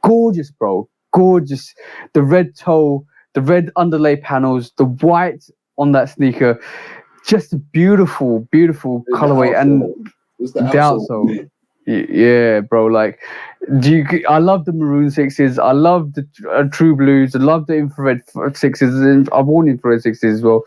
gorgeous, bro. Gorgeous. The red toe, the red underlay panels, the white on that sneaker, just a beautiful colorway. And it's the outsole. Yeah, bro. Like, I love the maroon 6s. I love the true blues. I love the infrared 6s. I've worn infrared 6s as well.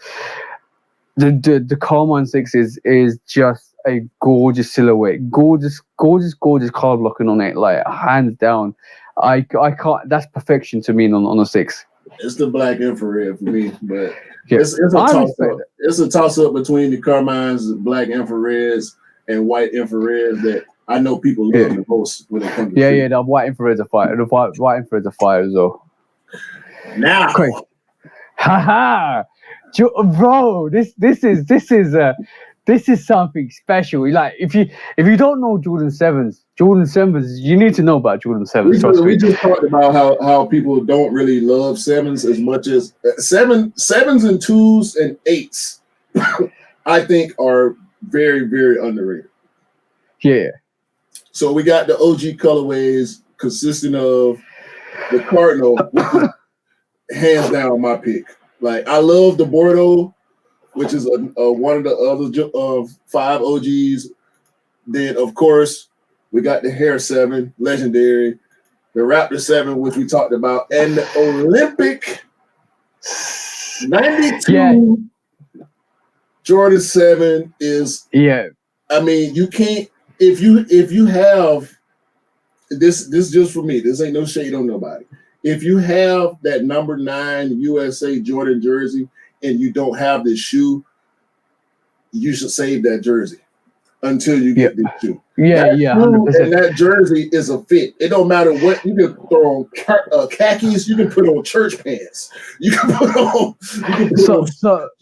The Carmine 6s is just a gorgeous silhouette. Gorgeous card blocking on it. Like, hands down. I can't. That's perfection to me on a 6. It's the black infrared for me, but it's a toss up. It's a toss up between the Carmines, black infrareds, and white infrareds that I know people love the most when it comes to the white infrared's a fire. The white infrared's a fire as well. Now, haha, bro, this is something special. Like, if you don't know Jordan 7s, you need to know about Jordan 7s. We just talked about how people don't really love 7s as much as 7s and 2s and 8s. I think are very, very underrated. Yeah. So we got the OG colorways consisting of the Cardinal, which is hands down my pick. Like, I love the Bordeaux, which is one of the other 5 OGs. Then, of course, we got the Hair 7, legendary, the Raptor 7, which we talked about, and the Olympic 92 Jordan 7 is. Yeah. I mean, you can't if you have this just for me. This ain't no shade on nobody. If you have that number 9 USA Jordan jersey and you don't have this shoe, you should save that jersey until you get this shoe. Yeah, that 100%. And that jersey is a fit. It don't matter what you can throw on khakis. You can put on church pants. You can put on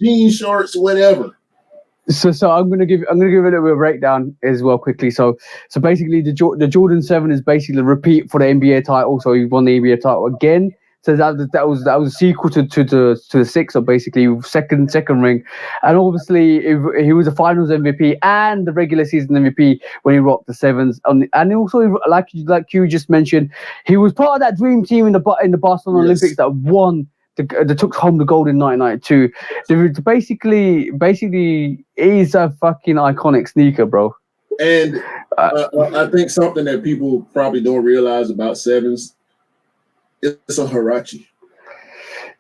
jean shorts, whatever. So I'm gonna give a little bit of a breakdown as well quickly. So basically the Jordan 7 is basically the repeat for the NBA title. So he won the NBA title again. So that was a sequel to the 6, so basically second ring, and obviously he was a Finals MVP and the regular season MVP when he rocked the 7s, and also like you just mentioned, he was part of that dream team in the Barcelona Olympics that won. That took home the gold in 1992. Basically, is a fucking iconic sneaker, bro. And I think something that people probably don't realize about 7s, it's a Huarache.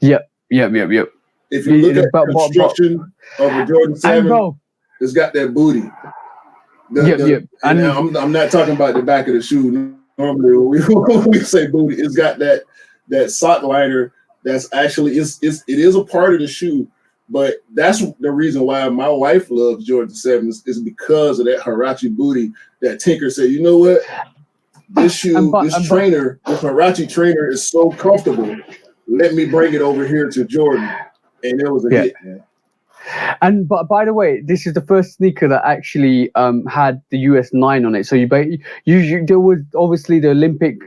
Yep. If you look at the construction of a Jordan 7, it's got that booty. And I'm not talking about the back of the shoe. Normally, when we say booty, it's got that sock liner. That's actually it is a part of the shoe, but that's the reason why my wife loves Jordan 7s is because of that Huarache booty. That Tinker said, you know what, this shoe, this Huarache trainer is so comfortable. Let me bring it over here to Jordan, and it was a hit, man. And but by the way, this is the first sneaker that actually had the US 9 on it. So there was obviously the Olympic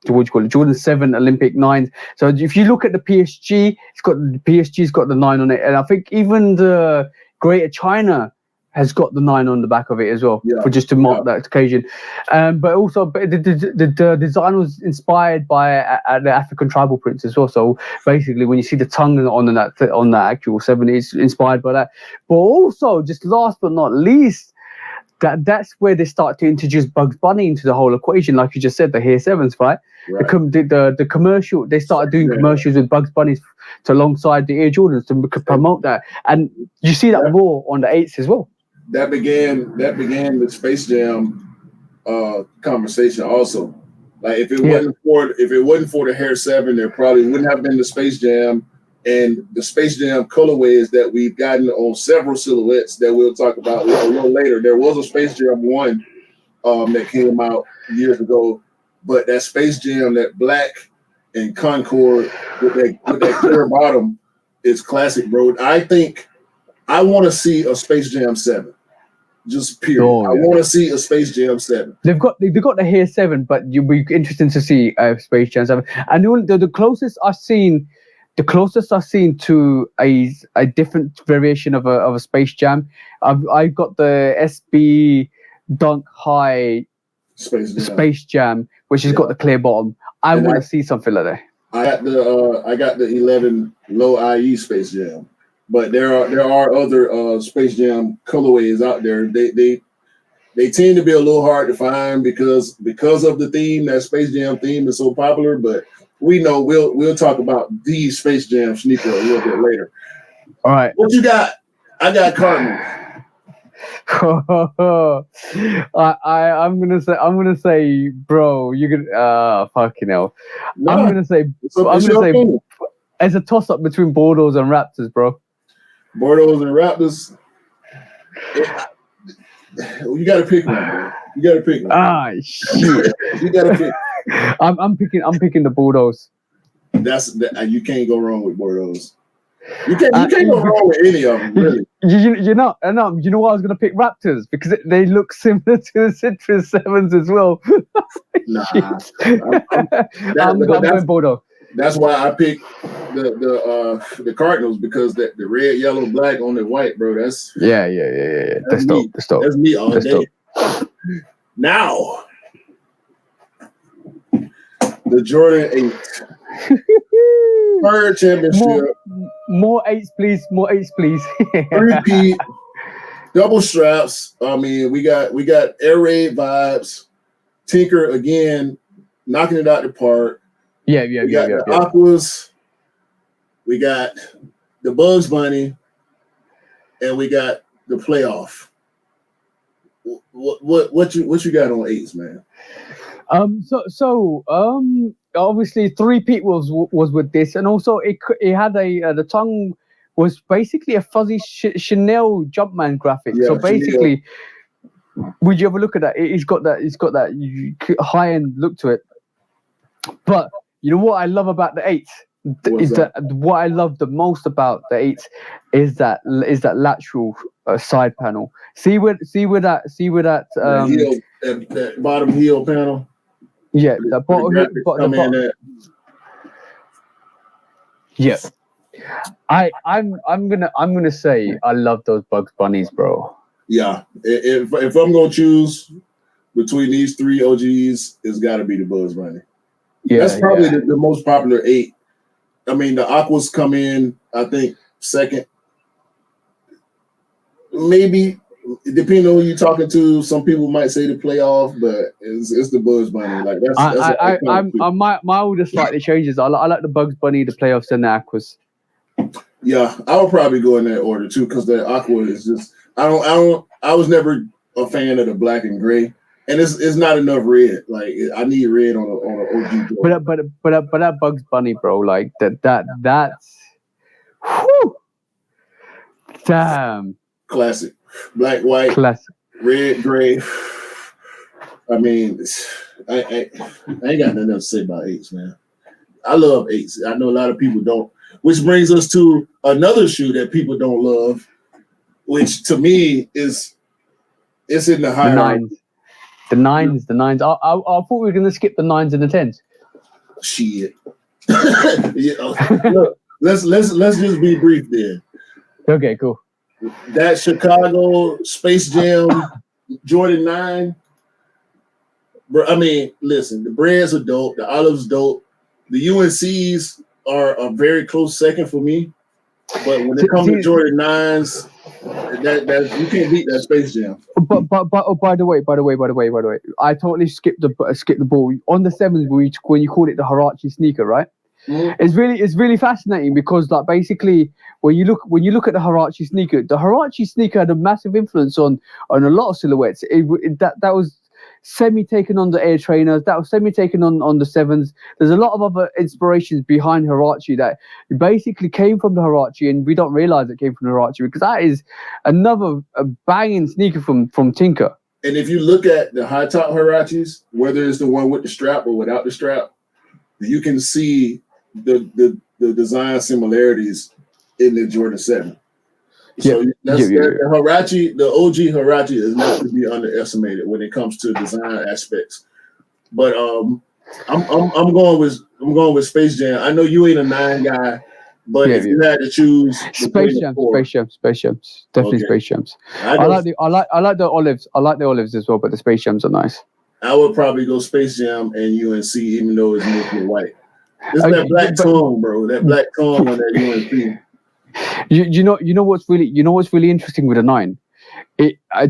what do you call it, Jordan 7 Olympic 9s. So if you look at the PSG, PSG's got the 9 on it, and I think even the Greater China has got the 9 on the back of it as well, for just to mark that occasion. But also, the design was inspired by the African tribal prints as well. So basically, when you see the tongue on that actual 7, it's inspired by that. But also, just last but not least, that's where they start to introduce Bugs Bunny into the whole equation, like you just said, the Hair 7s, right? The commercial, they started doing commercials with Bugs Bunny to alongside the Air Jordans to promote that, and you see that more on the 8s as well. That began the Space Jam conversation also. Like if it wasn't for the Hair 7, there probably wouldn't have been the Space Jam and the Space Jam colorways that we've gotten on several silhouettes that we'll talk about a little later. There was a Space Jam 1 that came out years ago, but that Space Jam, that black and Concord with that clear bottom is classic, bro. I think I want to see a Space Jam 7. Just period. Oh, yeah. I want to see a Space Jam 7. They've got the Here 7, but you'll be interesting to see Space Jam 7. And the closest I've seen to a different variation of a Space Jam, I got the SB Dunk High Space Jam, which has got the clear bottom. I want to see something like that. I got the 11 low IE Space Jam. But there are other Space Jam colorways out there. They tend to be a little hard to find because of the theme. That Space Jam theme is so popular. But we know we'll talk about the Space Jam sneaker a little bit later. All right. What you got? I got Cardinals. I'm gonna say, bro, you can fucking hell. No, I'm gonna say it's a toss up between Bordeaux and Raptors, bro. Bordeaux and Raptors. You got to pick one, bro. You got to pick one. Ah, shit. You got to pick. I'm picking the Bordeaux. You can't go wrong with Bordeaux. You can't go wrong with any of them, really. You know why I was gonna pick Raptors? Because they look similar to the Citrus 7s as well. Nah, I'm going Bordeaux. That's why I picked the Cardinals, because the red, yellow, black on the white, bro. That's yeah. That's dope. That's me all day. Dope. Now, the Jordan 8 third championship. More eights, please. More eights, please. Repeat. Double straps. I mean, we got Air Raid vibes. Tinker again, knocking it out the park. Yeah. We got the Aquas. We got the Bugs Bunny, and we got the playoff. What you got on eights, man? Obviously 3-peat was with this, and also it had the tongue was basically a fuzzy Chanel Jumpman graphic. Yeah, so basically, would you ever look at that? It's got that high end look to it. But you know what I love about the 8? What I love the most about the 8 is that lateral side panel. See where that that bottom heel panel. Yeah, the bottom heel. Yeah, I'm gonna say I love those Bugs Bunnies, bro. Yeah, if I'm gonna choose between these 3 OGs, it's got to be the Bugs Bunny. Yeah, that's probably the most popular 8. I mean, the Aquas come in, I think, second. Maybe, depending on who you're talking to, some people might say the playoff, but it's the Bugs Bunny. Like my order slightly changes. I like the Bugs Bunny, the playoffs, and the Aquas. Yeah, I would probably go in that order too, because the Aqua is just I was never a fan of the black and gray. And it's not enough red. Like, I need red on an OG. But that Bugs Bunny, bro, like that's whew, damn classic. Black, white, classic, red, gray. I mean, I ain't got nothing else to say about 8s, man. I love 8s. I know a lot of people don't. Which brings us to another shoe that people don't love, which to me it's in the high 9s. The 9s. I thought we were gonna skip the 9s and the 10s. Shit. Look, let's just be brief then. Okay, cool. That Chicago Space Jam Jordan 9. Bro, I mean, listen, the brands are dope, the olives dope. The UNCs are a very close second for me. But when it comes to Jordan 9s, that you can't beat that Space Jam. But by the way, I totally skipped the ball on the 7s when you called it the Huarache sneaker, right? Mm-hmm. It's really fascinating because, like, basically when you look at the Huarache sneaker had a massive influence on a lot of silhouettes. That was semi-taken on the Air Trainers, that was semi-taken on the Sevens. There's a lot of other inspirations behind Huarache that basically came from the Huarache, and we don't realize it came from the Huarache because that is another banging sneaker from Tinker. And if you look at the high top Huaraches, whether it's the one with the strap or without the strap, you can see the design similarities in the Jordan 7. So the Huarache, the OG Huarache is not to be underestimated when it comes to design aspects. But I'm going with Space Jam. I know you ain't a 9 guy, but if you had to choose Space Jams, definitely Space Jams. I like the olives. I like the olives as well, but the Space Jams are nice. I would probably go Space Jam and UNC, even though it's mostly white. It's that black tongue, bro. That black tongue on that UNC. You know what's really interesting with the 9.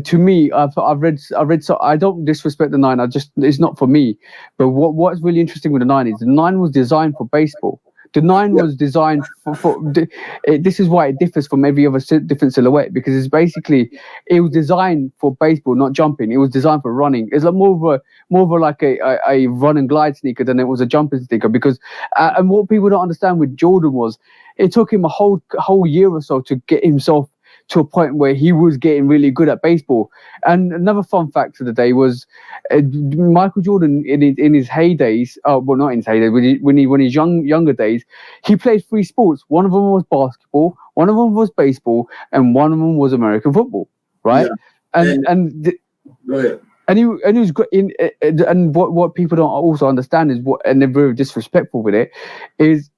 To me, I've read. So I don't disrespect the 9. It's not for me. But what's really interesting with the 9 is the 9 was designed for baseball. The 9 was designed for this is why it differs from every other different silhouette, because it was designed for baseball, not jumping. It was designed for running. It's like more of a run and glide sneaker than it was a jumping sneaker. Because and what people don't understand with Jordan was it took him a whole year or so to get himself to a point where he was getting really good at baseball. And another fun fact of the day was Michael Jordan in his heydays, well, not in his heyday, when his younger days, he played 3 sports. One of them was basketball, one of them was baseball, and one of them was American football, right? Yeah. Go ahead. And he was good in, and what people don't also understand is and they're very disrespectful with it, is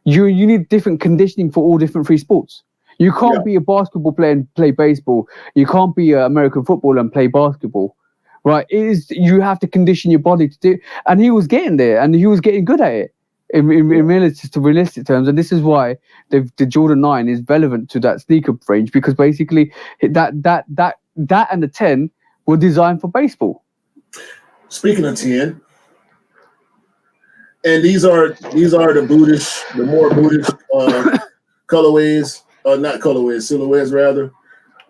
you need different conditioning for all different 3 sports. You can't be a basketball player and play baseball. You can't be an American footballer and play basketball, right? You have to condition your body to do. And he was getting there, and he was getting good at it in realistic terms. And this is why the Jordan 9 is relevant to that sneaker range, because basically that and the 10 were designed for baseball. Speaking of 10, and these are the more Buddhist colorways. Not colorways, silhouettes rather.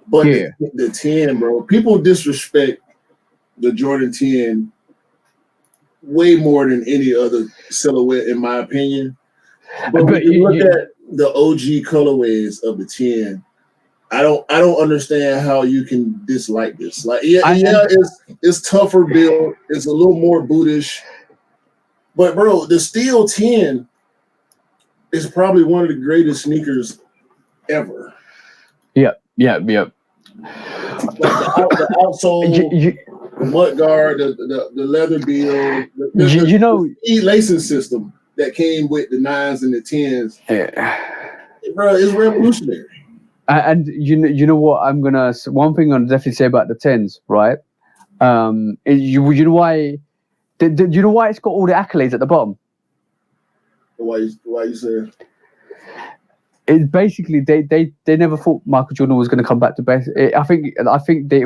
But the 10, bro. People disrespect the Jordan 10 way more than any other silhouette, in my opinion. But when you look at the OG colorways of the 10, I don't understand how you can dislike this. Like, it's tougher build. It's a little more Buddhist. But bro, the Steel 10 is probably one of the greatest sneakers ever. Yep. Like the outsole, mud guard, the leather bill, the lacing system that came with the 9s and the 10s. Yeah. Bro, it's revolutionary. And you know what one thing I'm definitely say about the 10s, right? You know why? Do you know why it's got all the accolades at the bottom? Why you say? It's basically they never thought Michael Jordan was going to come back to best. I think they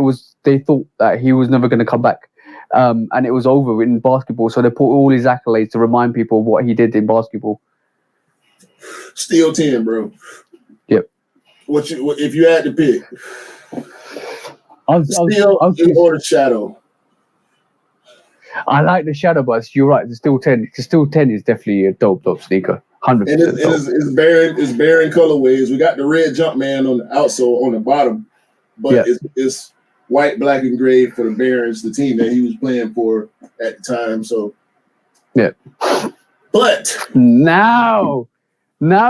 thought that he was never going to come back, and it was over in basketball. So they put all his accolades to remind people of what he did in basketball. Steel 10, bro. Yep. If you had to pick? Steel or the Shadow? I like the Shadow, but you're right. The Steel 10. The Steel 10 is definitely a dope sneaker. 100%. And it's bearing colorways. We got the red Jumpman on the outsole on the bottom, but it's white, black, and gray for the Barons, the team that he was playing for at the time. So but now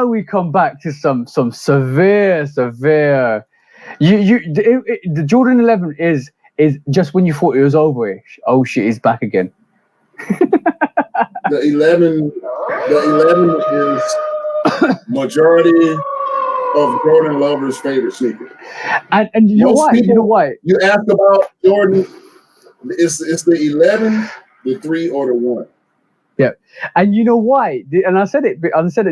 we come back to some severe. The Jordan 11 is just when you thought it was over. Oh shit, it's back again. The 11 is majority of Jordan lovers' favorite sneaker. And you know why? You ask about Jordan, it's the 11, the 3, or the 1. Yeah, and you know why? And I said it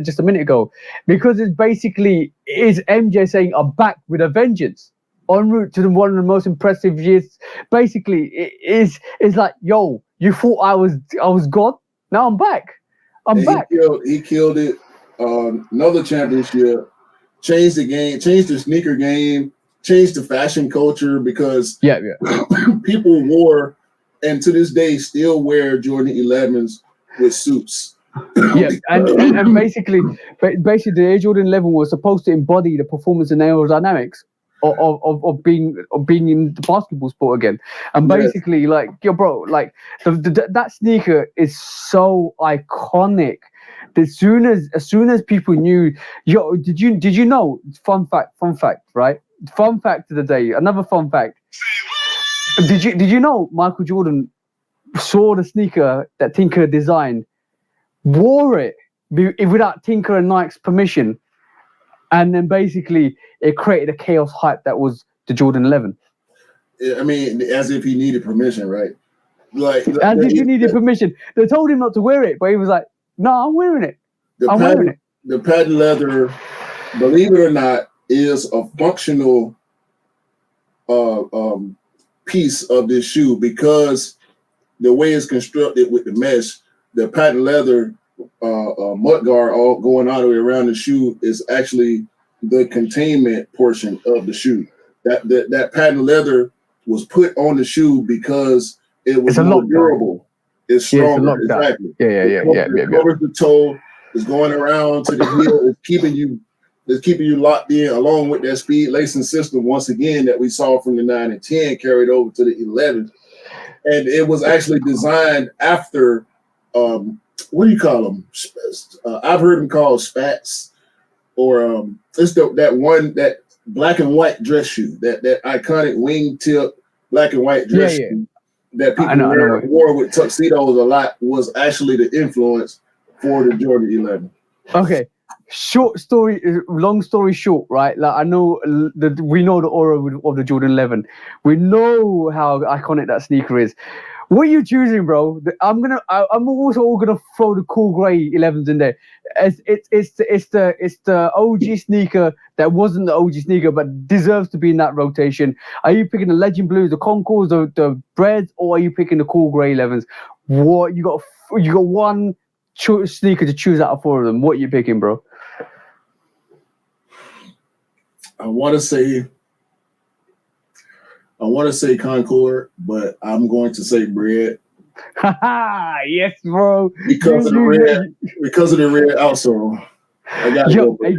just a minute ago, because it's basically is MJ saying I'm back with a vengeance, en route to one of the most impressive years. Basically, it's like, yo, you thought I was God. Now I'm back. I'm back. He killed it. Another championship. Changed the game. Changed the sneaker game. Changed the fashion culture because people wore and to this day still wear Jordan 11s with suits. Yeah, and basically the Air Jordan 11 was supposed to embody the performance and aerodynamics of being in the basketball sport again. And basically, like, yo, bro, like that sneaker is so iconic. As soon as people knew, yo, did you know? Fun fact, right? Fun fact of the day. Another fun fact. Did you know Michael Jordan saw the sneaker that Tinker designed, wore it without Tinker and Nike's permission, and then basically it created a chaos hype that was the Jordan 11. I mean, as if he needed permission, right? Like as if he needed permission. They told him not to wear it, but he was like, "No, I'm wearing it. Wearing it." The patent leather, believe it or not, is a functional piece of this shoe because the way it's constructed with the mesh, the patent leather mud guard all going all the way around the shoe is actually the containment portion of the shoe. That patent leather was put on the shoe because it was more durable. It's stronger. Exactly. Yeah. It covers the toe. It's going around to the heel. It's keeping you locked in, along with that speed lacing system once again that we saw from the 9 and 10 carried over to the 11. And it was actually designed after what do you call them? I've heard them called spats, or it's that black and white dress shoe, that iconic wingtip black and white dress shoe that people wore with tuxedos a lot was actually the influence for the Jordan 11. Okay, long story short, right? Like, I know we know the aura of the Jordan 11. We know how iconic that sneaker is. What are you choosing, bro? I'm also gonna throw the cool grey 11s in there. It's the OG sneaker that wasn't the OG sneaker but deserves to be in that rotation. Are you picking the Legend Blues, the Concords, the Breads, or are you picking the cool grey 11s? What you got one sneaker to choose out of four of them. What are you picking, bro? I want to say Concord, but I'm going to say Bread. Yes, bro. Because of the red outsole. I got to go Bread.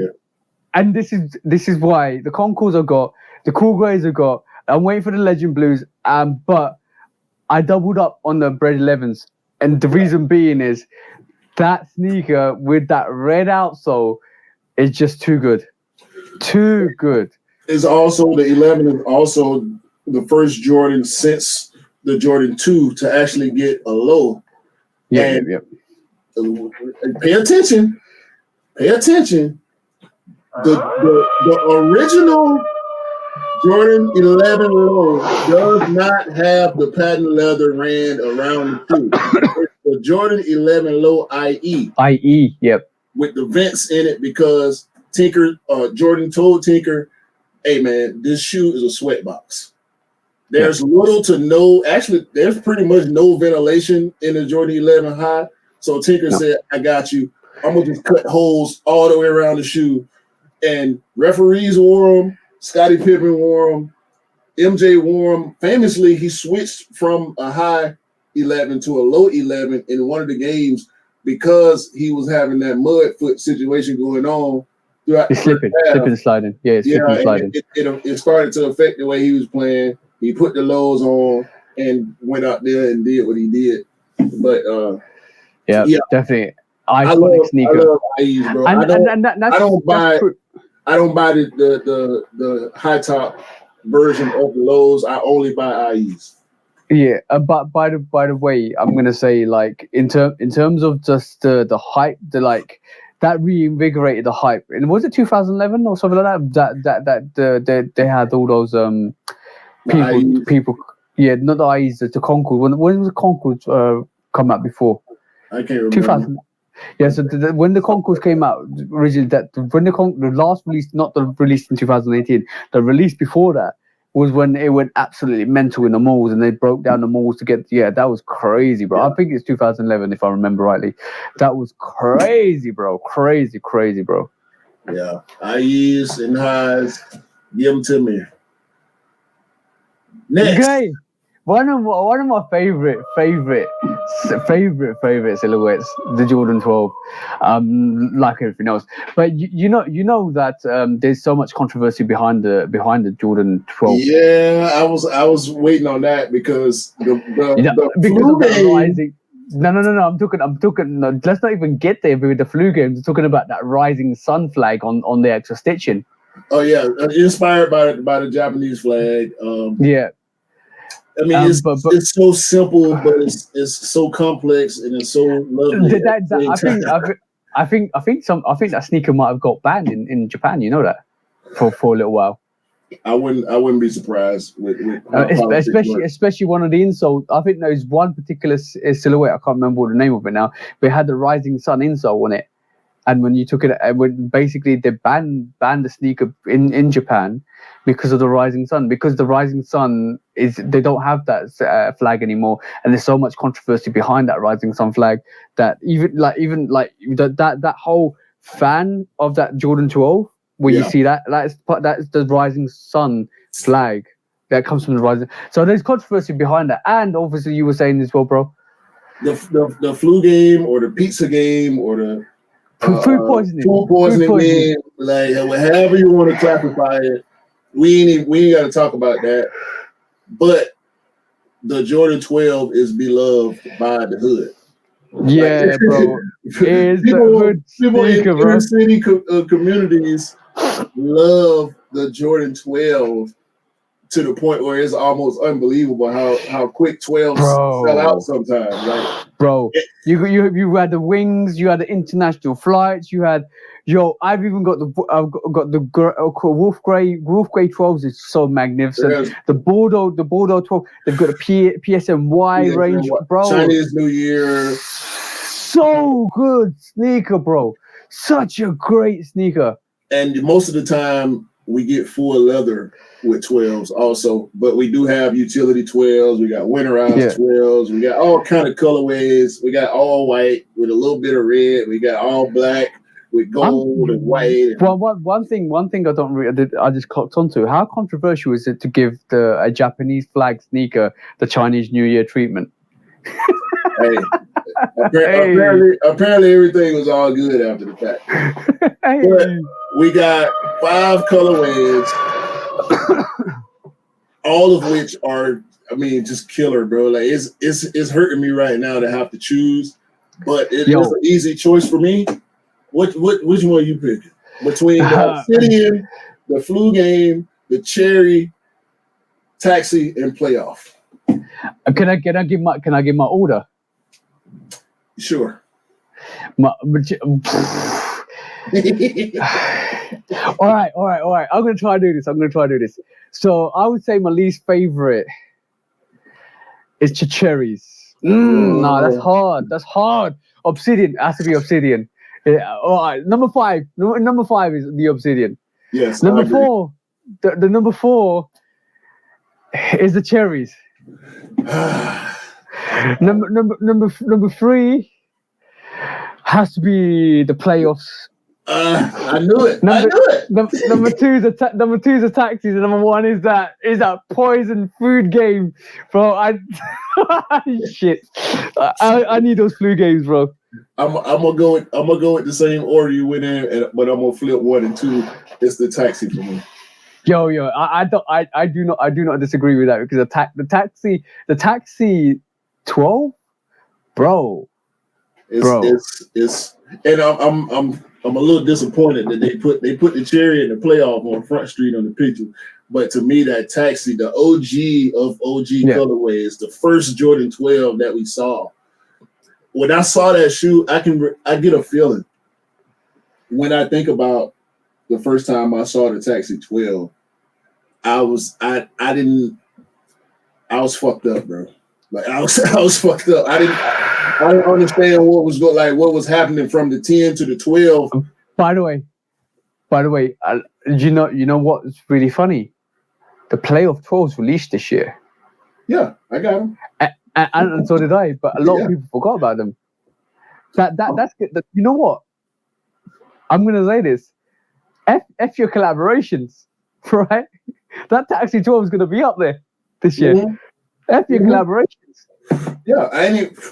And this is why the Concords I got, the Cool Greys I got. I'm waiting for the Legend Blues, but I doubled up on the Bread 11s, and the reason being is that sneaker with that red outsole is just too good. Too good. It's also the 11 is also the first Jordan since the Jordan 2 to actually get a low. Yeah. And pay attention. The original Jordan 11 low does not have the patent leather ran around the shoe. It's the Jordan 11 low IE. IE, yep. With the vents in it because Jordan told Tinker, "Hey man, this shoe is a sweat box. There's little to no, actually, there's pretty much no ventilation in the Jordan 11 high." So Tinker said, "I got you. I'm gonna just cut holes all the way around the shoe." And referees wore them, Scottie Pippen wore them, MJ wore them. Famously, he switched from a high 11 to a low 11 in one of the games because he was having that mud foot situation going on. It's slipping and sliding. Yeah, slipping and sliding. It started to affect the way he was playing. He put the lows on and went out there and did what he did. But yeah, definitely iconic sneaker. I love IEs, bro. I don't buy the high top version of the lows. I only buy IEs. Yeah, but by the way, I'm gonna say, like, in terms of just the hype, that reinvigorated the hype. And was it 2011 or something like that? They had all those people. Yeah, not the IEs, the Concord. When was the Concord come out before? I can't remember. 2000. Yeah, so when the Concords came out originally, the last release, not the release in 2018, the release before that was when it went absolutely mental in the malls, and they broke down the malls to get. Yeah, that was crazy, bro. I think it's 2011 if I remember rightly. That was crazy, bro. Crazy, bro. Yeah, IEs and highs, give them to me. Next, okay. one of my favorite silhouettes, the Jordan 12, like everything else. But you know that there's so much controversy behind the Jordan 12. Yeah, I was waiting on that because the because flu of that game, rising. No. I'm talking. No, let's not even get there with the flu games. I'm talking about that rising sun flag on the extra stitching. Oh yeah, inspired by the Japanese flag. Yeah. I mean, it's so simple, but it's so complex and it's so lovely. I think that sneaker might have got banned in Japan. You know that for a little while. I wouldn't be surprised with especially one of the insoles. I think there's one particular silhouette. I can't remember the name of it now, but it had the rising sun insole on it. And when you took it, when basically they banned the sneaker in Japan because of the rising sun. Because the rising sun they don't have that flag anymore, and there's so much controversy behind that rising sun flag that even that whole fan of that Jordan 12, where you see that's the rising sun flag that comes from the rising. So there's controversy behind that, and obviously you were saying as well, bro. The flu game or the pizza game or the food poisoning game, like however you want to classify it. We ain't got to talk about that. But the Jordan 12 is beloved by the hood. Yeah, bro. It's the hood sneaker, in inner city communities love the Jordan 12 to the point where it's almost unbelievable how quick 12s sell out sometimes. Like, bro, you had the wings, you had the international flights, you had I've even got the Wolf Grey 12s is so magnificent. Yes. The Bordeaux 12, they've got a PSNY range, bro. Chinese New Year. So good sneaker, bro. Such a great sneaker. And most of the time we get full leather with 12s also, but we do have utility 12s. We got winterized 12s. We got all kind of colorways. We got all white with a little bit of red. We got all black with gold and white. Well, one thing I just clocked onto. How controversial is it to give a Japanese flag sneaker the Chinese New Year treatment? Hey, apparently everything was all good after the fact. But we got 5 colorways, all of which are, I mean, just killer, bro. Like it's hurting me right now to have to choose, but it is an easy choice for me. Which one are you picking between the Obsidian, the Flu Game, the Cherry, Taxi, and Playoff? Can I give my order? Sure. All right. I'm gonna try to do this. So I would say my least favorite is Cherries. No, that's hard. Obsidian has to be Obsidian. Yeah, all right. Number 5 is the Obsidian. Yes. Number 4, the number 4 is the Cherries. Number 3 has to be the Playoffs. I knew it. Number 2 is the Taxis, and number 1 is that poison food game, bro. Shit. I need those flu games, bro. I'm gonna go with the same order you went in, but I'm gonna flip 1 and 2. It's the Taxi for me. Yo, I do not disagree with that, because the taxi 12, bro. It's and I'm a little disappointed that they put the Cherry in the Playoff on Front Street on the picture. But to me, that Taxi, the OG of OG colorways, the first Jordan 12 that we saw. When I saw that shoe, I get a feeling. When I think about the first time I saw the Taxi 12, I was fucked up, bro. Like I was fucked up. I didn't understand what was happening from the 10 to the 12. By the way, you know what's really funny? The Playoff 12s released this year. Yeah, I got them. And so did I, but a lot of people forgot about them. That's good. You know what? I'm gonna say this. F your collaborations, right? That Taxi 12 is gonna be up there this year. That's your collaborations. Yeah,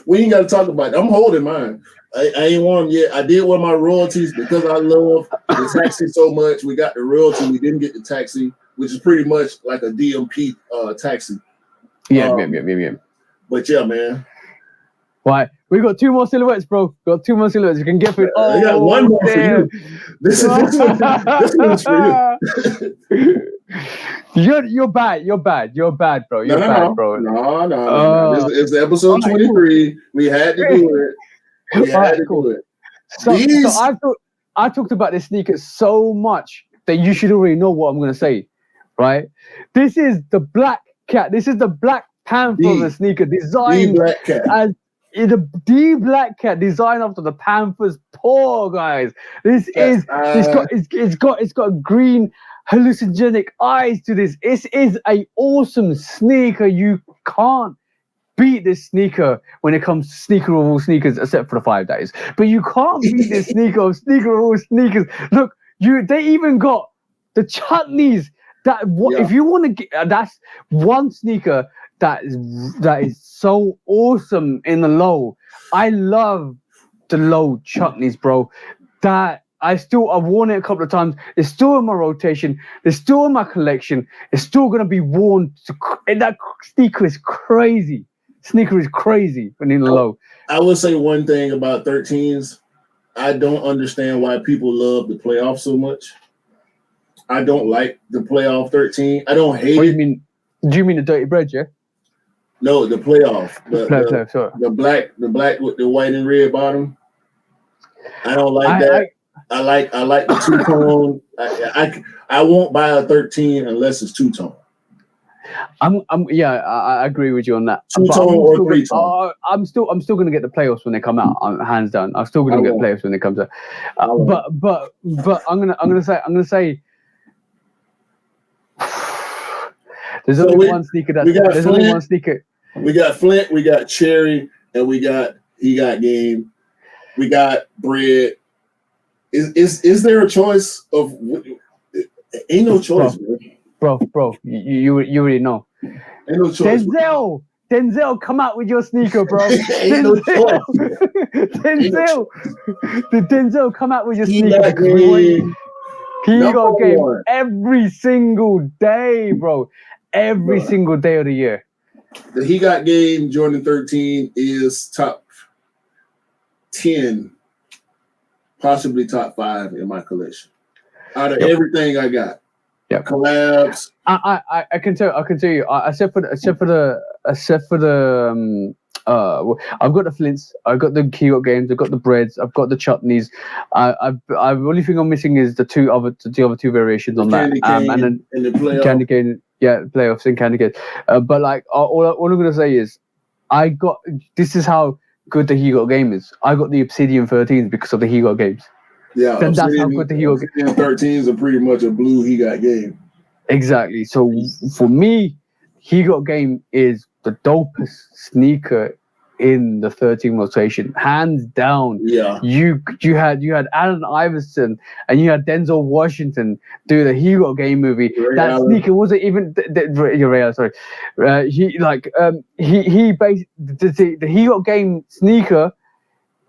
we ain't got to talk about it. I'm holding mine. I ain't won them yet. I did win my royalties because I love the taxi so much. We got the royalty. We didn't get the taxi, which is pretty much like a DMP taxi. Yeah. But yeah, man. Right, we got 2 more silhouettes, bro. Got 2 more silhouettes. You can get through. I got one more for you. This one's for you. You're bad, bro. You're bad, bro. No. This is episode 23. We had to do it. Do it. So I talked about this sneaker so much that you should already know what I'm gonna say, right? This is the Black Cat. This is the Black Panther of the sneaker designed as the Black Cat designed after the Panther's paw, guys. It's got green hallucinogenic eyes to this. This is a awesome sneaker. You can't beat this sneaker when it comes to sneaker of all sneakers, except for the 5 days. But you can't beat this sneaker of all sneakers. Look, they even got the chutneys. If you want to get, that's one sneaker that is so awesome in the low. I love the low chutneys, bro. I've worn it a couple of times. It's still in my rotation. It's still in my collection. It's still gonna be worn. That sneaker is crazy. Sneaker is crazy when in the low. I will say one thing about 13s. I don't understand why people love the playoff so much. I don't like the playoff 13. I don't hate it. Do you mean the dirty bread, yeah? No, the playoff. The black with the white and red bottom. I don't like that. I like the two-tone. I won't buy a 13 unless it's two-tone. I agree with you on that. Two-tone or three-tone. I'm still gonna get the playoffs when they come out. Hands down. I'm still gonna get playoffs when they comes out. But I'm gonna say. There's only one sneaker only one sneaker. We got Flint, we got Cherry, and he got Game. We got Bread. Is there a choice of? Ain't no choice, bro. You already know. Ain't no choice. Denzel, come out with your sneaker, bro. Ain't no choice. Denzel, come out with your sneaker. He got game every single day, bro. Every single day of the year. The He Got Game Jordan 13 is top 10, possibly top 5 in my collection. Out of everything I got. Yeah. Collabs. I can tell you. Except for the I've got the Flints, I've got the Keyot games, I've got the breads, I've got the chutneys. The only thing I'm missing is the other two variations on that. And then the playoff. Candy cane, playoffs and candy cane. But like all I'm gonna say is this is how good the He Got game is. I got the Obsidian 13s because of the He Got games. Yeah, then that's how good the He Got game. 13s are pretty much a blue He Got game. Exactly. So for me, He Got game is the dopest sneaker in the 13 rotation, hands down. Yeah. You had Allen Iverson and you had Denzel Washington do the He Got game movie. That sneaker wasn't even the He Got game sneaker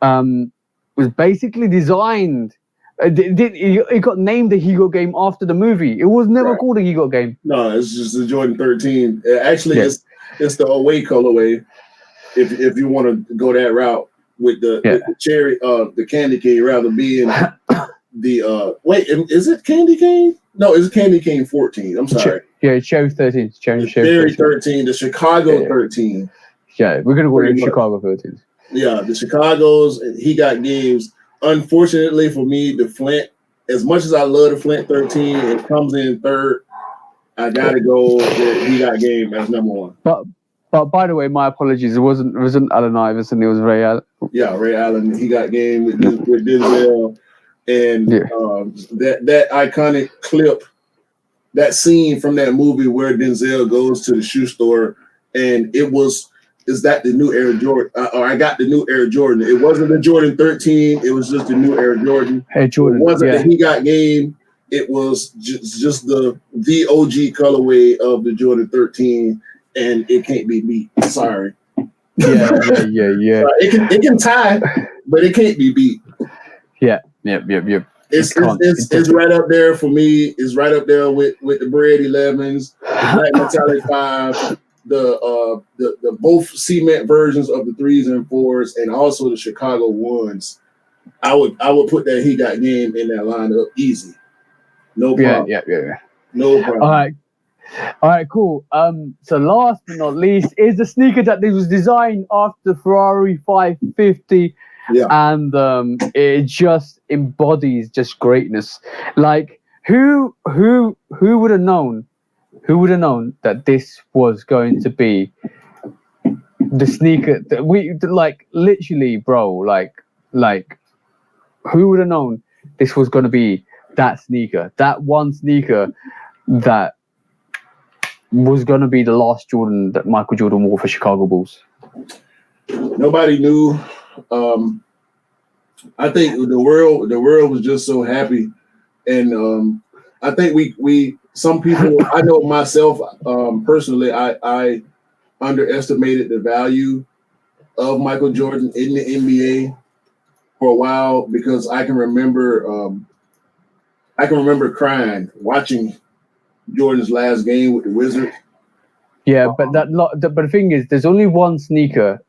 was basically designed. It got named the He Got game after the movie. It was never called a He Got game. No, it's just the Jordan 13. Actually, it's the away colorway. If you want to go that route with the cherry, the candy cane rather being the is it candy cane? No, it's candy cane 14. I'm sorry. Cherry 13. Cherry 13. The Chicago 13. Yeah, we're gonna go to Chicago 13. Yeah, the Chicago's He Got games. Unfortunately for me, the Flint, as much as I love the Flint 13, it comes in third. I gotta go with He Got game as number one. But by the way, my apologies. It wasn't Allen Iverson. It was Ray Allen. Yeah, Ray Allen. He got game with Denzel, and that iconic clip, that scene from that movie where Denzel goes to the shoe store, and is that the new Air Jordan? Or I got the new Air Jordan. It wasn't the Jordan 13. It was just the new Air Jordan. Hey Jordan. It wasn't the He Got game. It was just the OG colorway of the Jordan 13. and it can't be beat. Sorry. Yeah. It can tie, but it can't be beat. Yep. It's right up there for me. It's right up there with the Bread 11s, the Black Metallic 5, the both cement versions of the 3s and 4s, and also the Chicago 1s. I would put that He Got Game in that lineup easy. No problem. Yeah. No problem. All right, cool. So last but not least is the sneaker that was designed after Ferrari 550. Yeah. And it just embodies just greatness. Like who would have known? Who would have known that this was going to be the sneaker that we like? Literally, bro. Like who would have known this was going to be that sneaker? That one sneaker that was going to be the last Jordan that Michael Jordan wore for Chicago Bulls. Nobody knew. I think the world was just so happy, and I think we some people. I know myself personally. I underestimated the value of Michael Jordan in the NBA for a while because I can remember crying watching Jordan's last game with the Wizards. Yeah, but but the thing is, there's only one sneaker.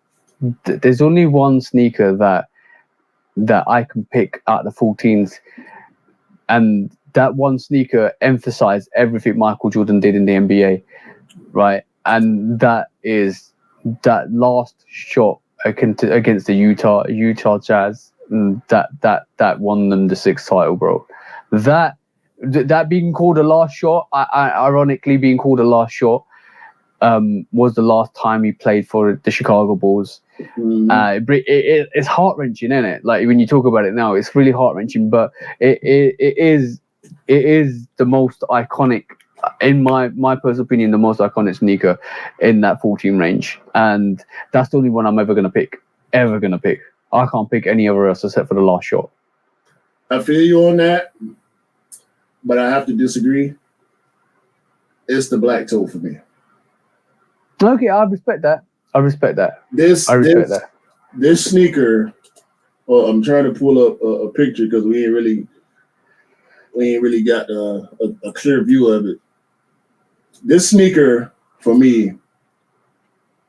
There's only one sneaker that I can pick out the 14s, and that one sneaker emphasized everything Michael Jordan did in the NBA, right? And that is that last shot against the Utah Jazz, that won them the 6th title, bro. That being called a last shot, ironically being called a last shot, was the last time he played for the Chicago Bulls. It's heart-wrenching, isn't it? Like when you talk about it now, it's really heart-wrenching, but it is the most iconic, in my personal opinion, the most iconic sneaker in that 14 range, and that's the only one I'm ever gonna pick. I can't pick any other else except for the last shot. I feel you on that, but I have to disagree. It's the black toe for me. Okay, I respect that. This sneaker. Well, I'm trying to pull up a picture because we ain't really got a clear view of it. This sneaker for me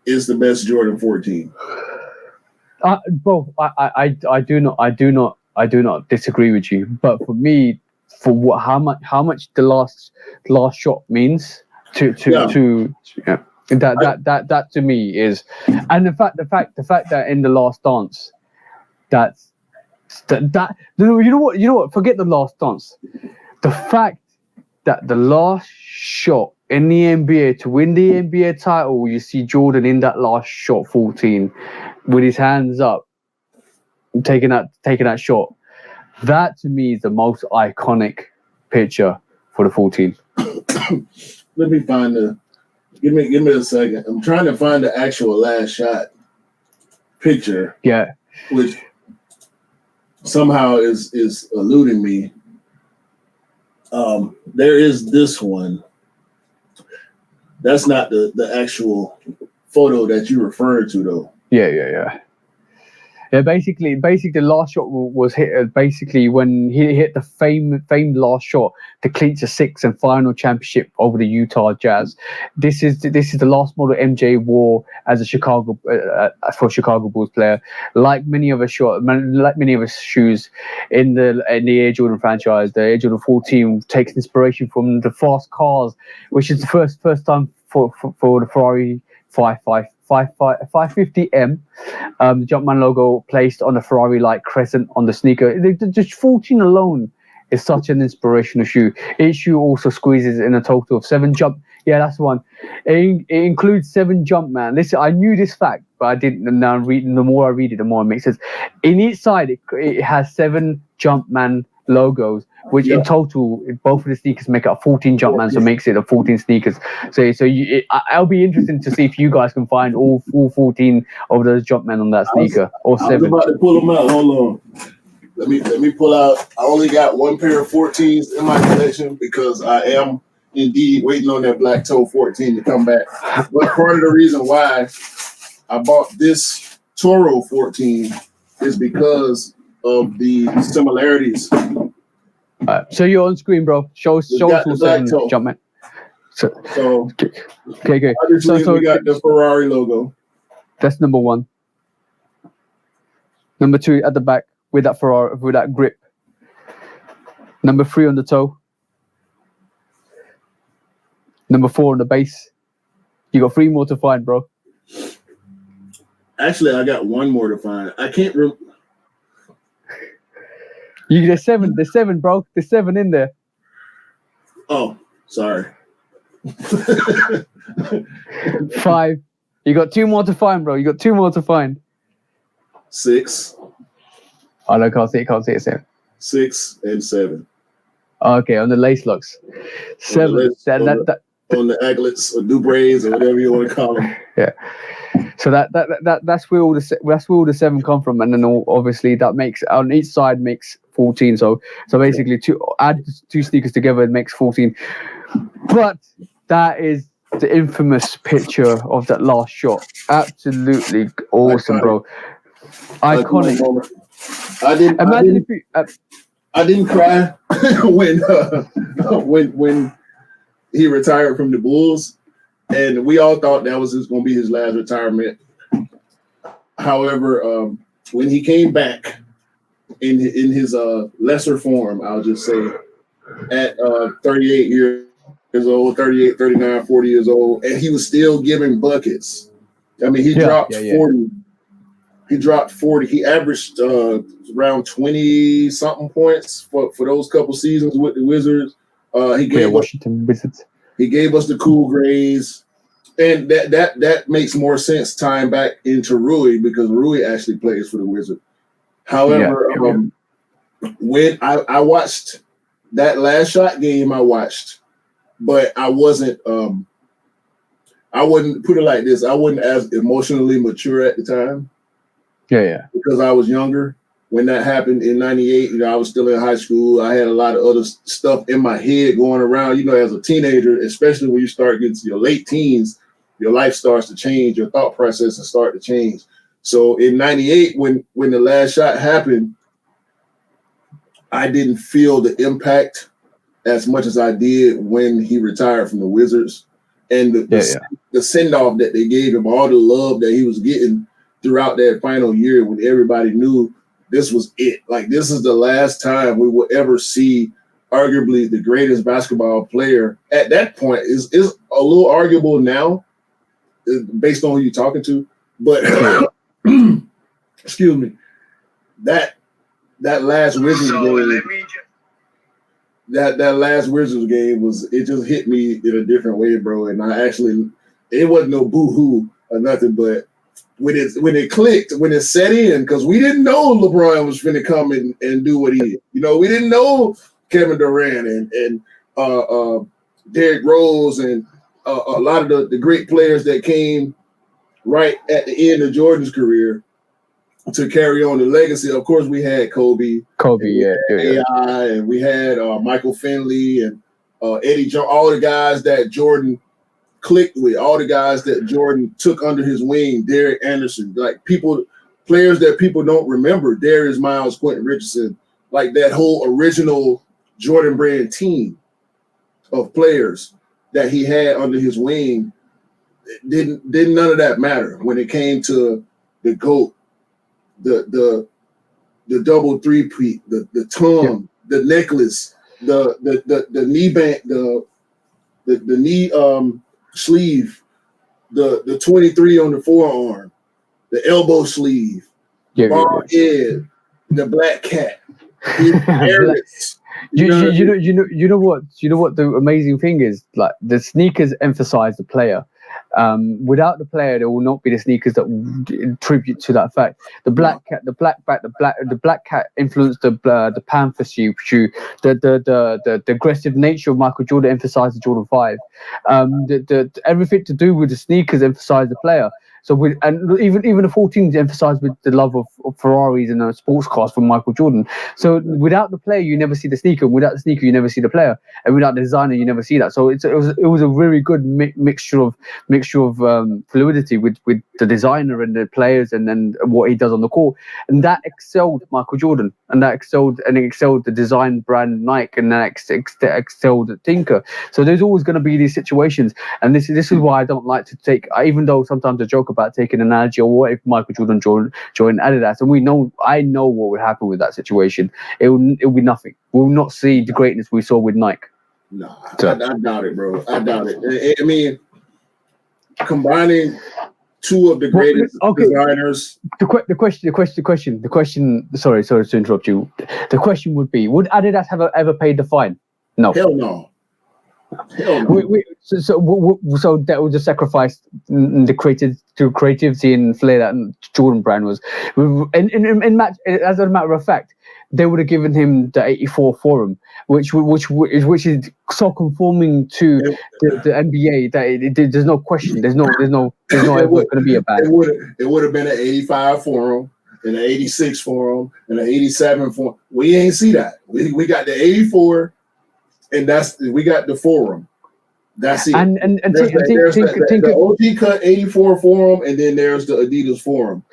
is the best Jordan 14. Bro, I do not disagree with you. But for me, for how much the last shot means to that to me is, and the fact that in the last dance, that you know what? Forget the last dance. The fact that the last shot in the NBA to win the NBA title, you see Jordan in that last shot, 14, with his hands up, taking that shot. That to me is the most iconic picture for the 14. Let me find give me a second. I'm trying to find the actual last shot picture. Yeah. Which somehow is eluding me. There is this one. That's not the actual photo that you referred to, though. Yeah. Basically, the last shot was hit. Basically, when he hit the famed last shot to clinch a 6th and final championship over the Utah Jazz. This is the last model MJ wore as a Chicago Bulls player. Like many of his shoes in the Air Jordan franchise, the Air Jordan 14 takes inspiration from the fast cars, which is the first time for the Ferrari 550M, the Jumpman logo placed on the Ferrari-like crescent on the sneaker. Just 14 alone is such an inspirational shoe. Each shoe also squeezes in a total of 7 jump. Yeah, that's the one. It includes 7 Jumpman. I knew this fact, but I didn't. Now the more I read it, the more it makes sense. In each side, it has 7 Jumpman logos, which in total, both of the sneakers make up 14 Jumpman, so makes it a 14 sneakers. I'll be interested to see if you guys can find all 14 of those Jumpman on that sneaker, or 7. I was about to pull them out. Hold on. Let me pull out. I only got one pair of 14s in my collection because I am indeed waiting on that Black Toe 14 to come back. But part of the reason why I bought this Toro 14 is because of the similarities. So you're on screen, bro. Show us all 7 jump, man. So okay, good. Obviously, we got the Ferrari logo. That's number 1. Number 2 at the back with that Ferrari, with that grip. Number 3 on the toe. Number 4 on the base. You got 3 more to find, bro. Actually, I got 1 more to find. I can't remember. There's 7, bro. There's 7 in there. Oh, sorry. 5. You got 2 more to find, bro. You got 2 more to find. 6. Oh, no, can't see it, Sam. 6 and 7. Okay, on the lace locks. 7. On the aglets or dubraids or whatever you want to call them. Yeah. So that's where all the 7 come from, and then obviously that makes on each side makes 14. So basically add 2 sneakers together it makes 14. But that is the infamous picture of that last shot. Absolutely awesome, bro. Iconic. I didn't cry when he retired from the Bulls, and we all thought that was going to be his last retirement. However, when he came back in his lesser form, I'll just say, at 38 years old, 38, 39, 40 years old, and he was still giving buckets. I mean, he dropped 40. He dropped 40. He averaged around 20-something points for those couple seasons with the Wizards. He gave Washington Wizards. He gave us the cool grades, and that makes more sense tying back into Rui because Rui actually plays for the Wizards. However, when I watched that last shot game, but I wasn't. I wouldn't put it like this. I wasn't as emotionally mature at the time. Yeah. Because I was younger when that happened in '98. I was still in high school. I had a lot of other stuff in my head going around. As a teenager, especially when you start getting to your late teens, your life starts to change. Your thought processes start to change. So in '98, when the last shot happened, I didn't feel the impact as much as I did when he retired from the Wizards. And the send-off that they gave him, all the love that he was getting throughout that final year when everybody knew this was it. Like, this is the last time we will ever see arguably the greatest basketball player. At that point, is a little arguable now based on who you're talking to. But, excuse me, that last Wizards game, that last Wizards game it just hit me in a different way, bro. And it wasn't no boo-hoo or nothing, but when it clicked, when it set in, because we didn't know LeBron was finna come and do what he did. We didn't know Kevin Durant and Derrick Rose and a lot of the great players that came right at the end of Jordan's career to carry on the legacy. Of course, we had Kobe, AI, and we had Michael Finley and Eddie Jones, all the guys that Jordan clicked with, all the guys that Jordan took under his wing, Derek Anderson, players that people don't remember, Darius Miles, Quentin Richardson, like that whole original Jordan brand team of players that he had under his wing. Didn't none of that matter when it came to the GOAT, the double three-peat, the tongue, the necklace, the knee band, the knee sleeve, the 23 on the forearm, the elbow sleeve, bald head, the black cat. You know what the amazing thing is? Like, the sneakers emphasize the player. Without the player, there will not be the sneakers that tribute to that fact. The black cat, the black cat influenced the Panther shoe. The aggressive nature of Michael Jordan emphasized the Jordan 5. The everything to do with the sneakers emphasized the player. So even the 14s emphasized with the love of Ferraris and sports cars from Michael Jordan. So without the player, you never see the sneaker. Without the sneaker, you never see the player. And without the designer, you never see that. So it was a very good mixture of fluidity with the designer and the players and then what he does on the court, and that excelled Michael Jordan, and that excelled the design brand Nike, and that excelled Tinker. So there's always going to be these situations, and this is why I don't like to take, even though sometimes I joke about taking an analogy, or what if Michael Jordan joined Adidas, and I know what would happen with that situation. It will be nothing. We'll not see the greatness we saw with Nike. No, I doubt it, bro. I doubt it. I mean, combining two of the greatest designers. The question. Sorry to interrupt you. The question would be: would Adidas have ever paid the fine? No. Hell no. Hell no. So that was a sacrifice the creativity and flair that Jordan brand was. In match, as a matter of fact, they would have given him the 84 Forum, which is so conforming to the NBA that there's no question. There's no ever going to be a bad. It would have been an 85 Forum, and an 86 Forum, and an 87 Forum. We ain't see that. We got the 84, and we got the Forum. That's it. And there's the OT cut 84 Forum, and then there's the Adidas Forum.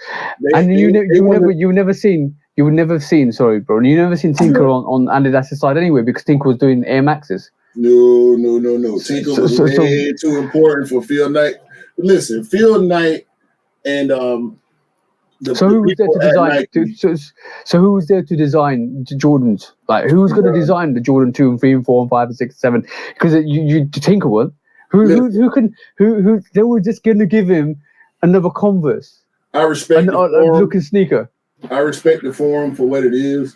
You would never have seen, sorry, bro. You never seen Tinker on Adidas's side anyway, because Tinker was doing Air Maxes. No. Tinker was way too important for Phil Knight. Listen, Phil Knight and who was there to design? So who was there to design the Jordans? Like, who was going to design the Jordan 2 and 3 and 4 and 5 and 6 and 7? Because you Tinker weren't. Who they were just going to give him another Converse. I respect a looking sneaker. I respect the Forum for what it is,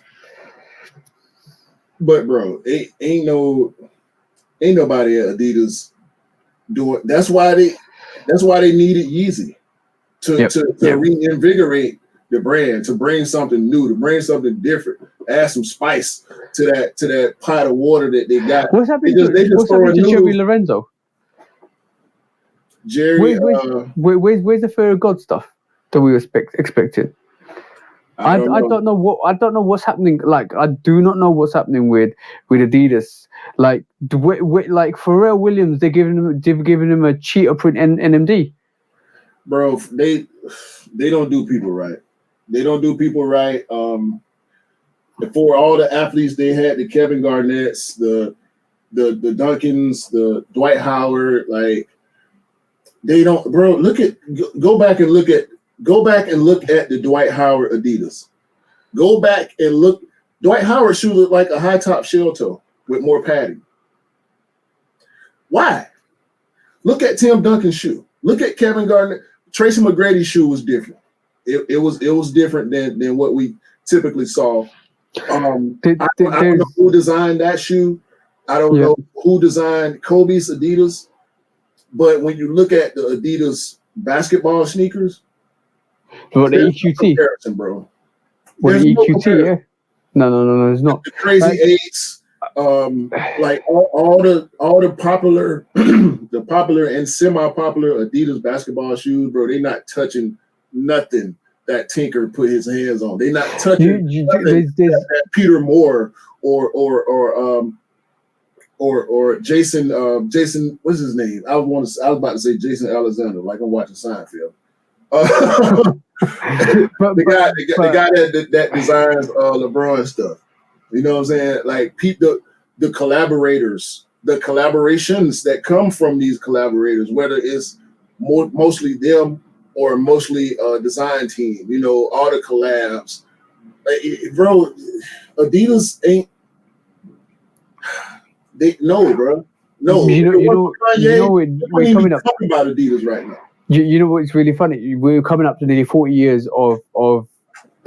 but bro, ain't nobody at Adidas doing. That's why they needed Yeezy to reinvigorate the brand, to bring something new, to bring something different, add some spice to that pot of water that they got. What's happening to Jerry Lorenzo? Jerry, where's the Fear of God stuff that we were expecting? I don't know what's happening. Like, I do not know what's happening with Adidas. Like, like Pharrell Williams, they've given him a cheetah print NMD. Bro, they don't do people right. They don't do people right. For all the athletes they had, the Kevin Garnett's, the Duncans, the Dwight Howard, like, they don't. Bro, go back and look at the Dwight Howard Adidas. Go back and look. Dwight Howard shoe looked like a high top shell toe with more padding. Why? Look at Tim Duncan's shoe. Look at Kevin Garnett. Tracy McGrady's shoe was different. It was different than what we typically saw. I don't know who designed that shoe. I don't know who designed Kobe's Adidas. But when you look at the Adidas basketball sneakers, what the EQT comparison, bro. What the EQT? Yeah. No, it's not. The Crazy Eights, like all the popular, the popular and semi-popular Adidas basketball shoes, bro. They not touching nothing that Tinker put his hands on. They not touching that Peter Moore or Jason. Jason, what's his name? I was about to say Jason Alexander, like I'm watching Seinfeld. The guy that designs LeBron stuff. You know what I'm saying? Like the collaborators, the collaborations that come from these collaborators, whether it's mostly them or mostly design team, you know, all the collabs. Bro, Adidas ain't. Bro. No. We're coming up talking about Adidas right now. You know what's really funny? We're coming up to nearly 40 years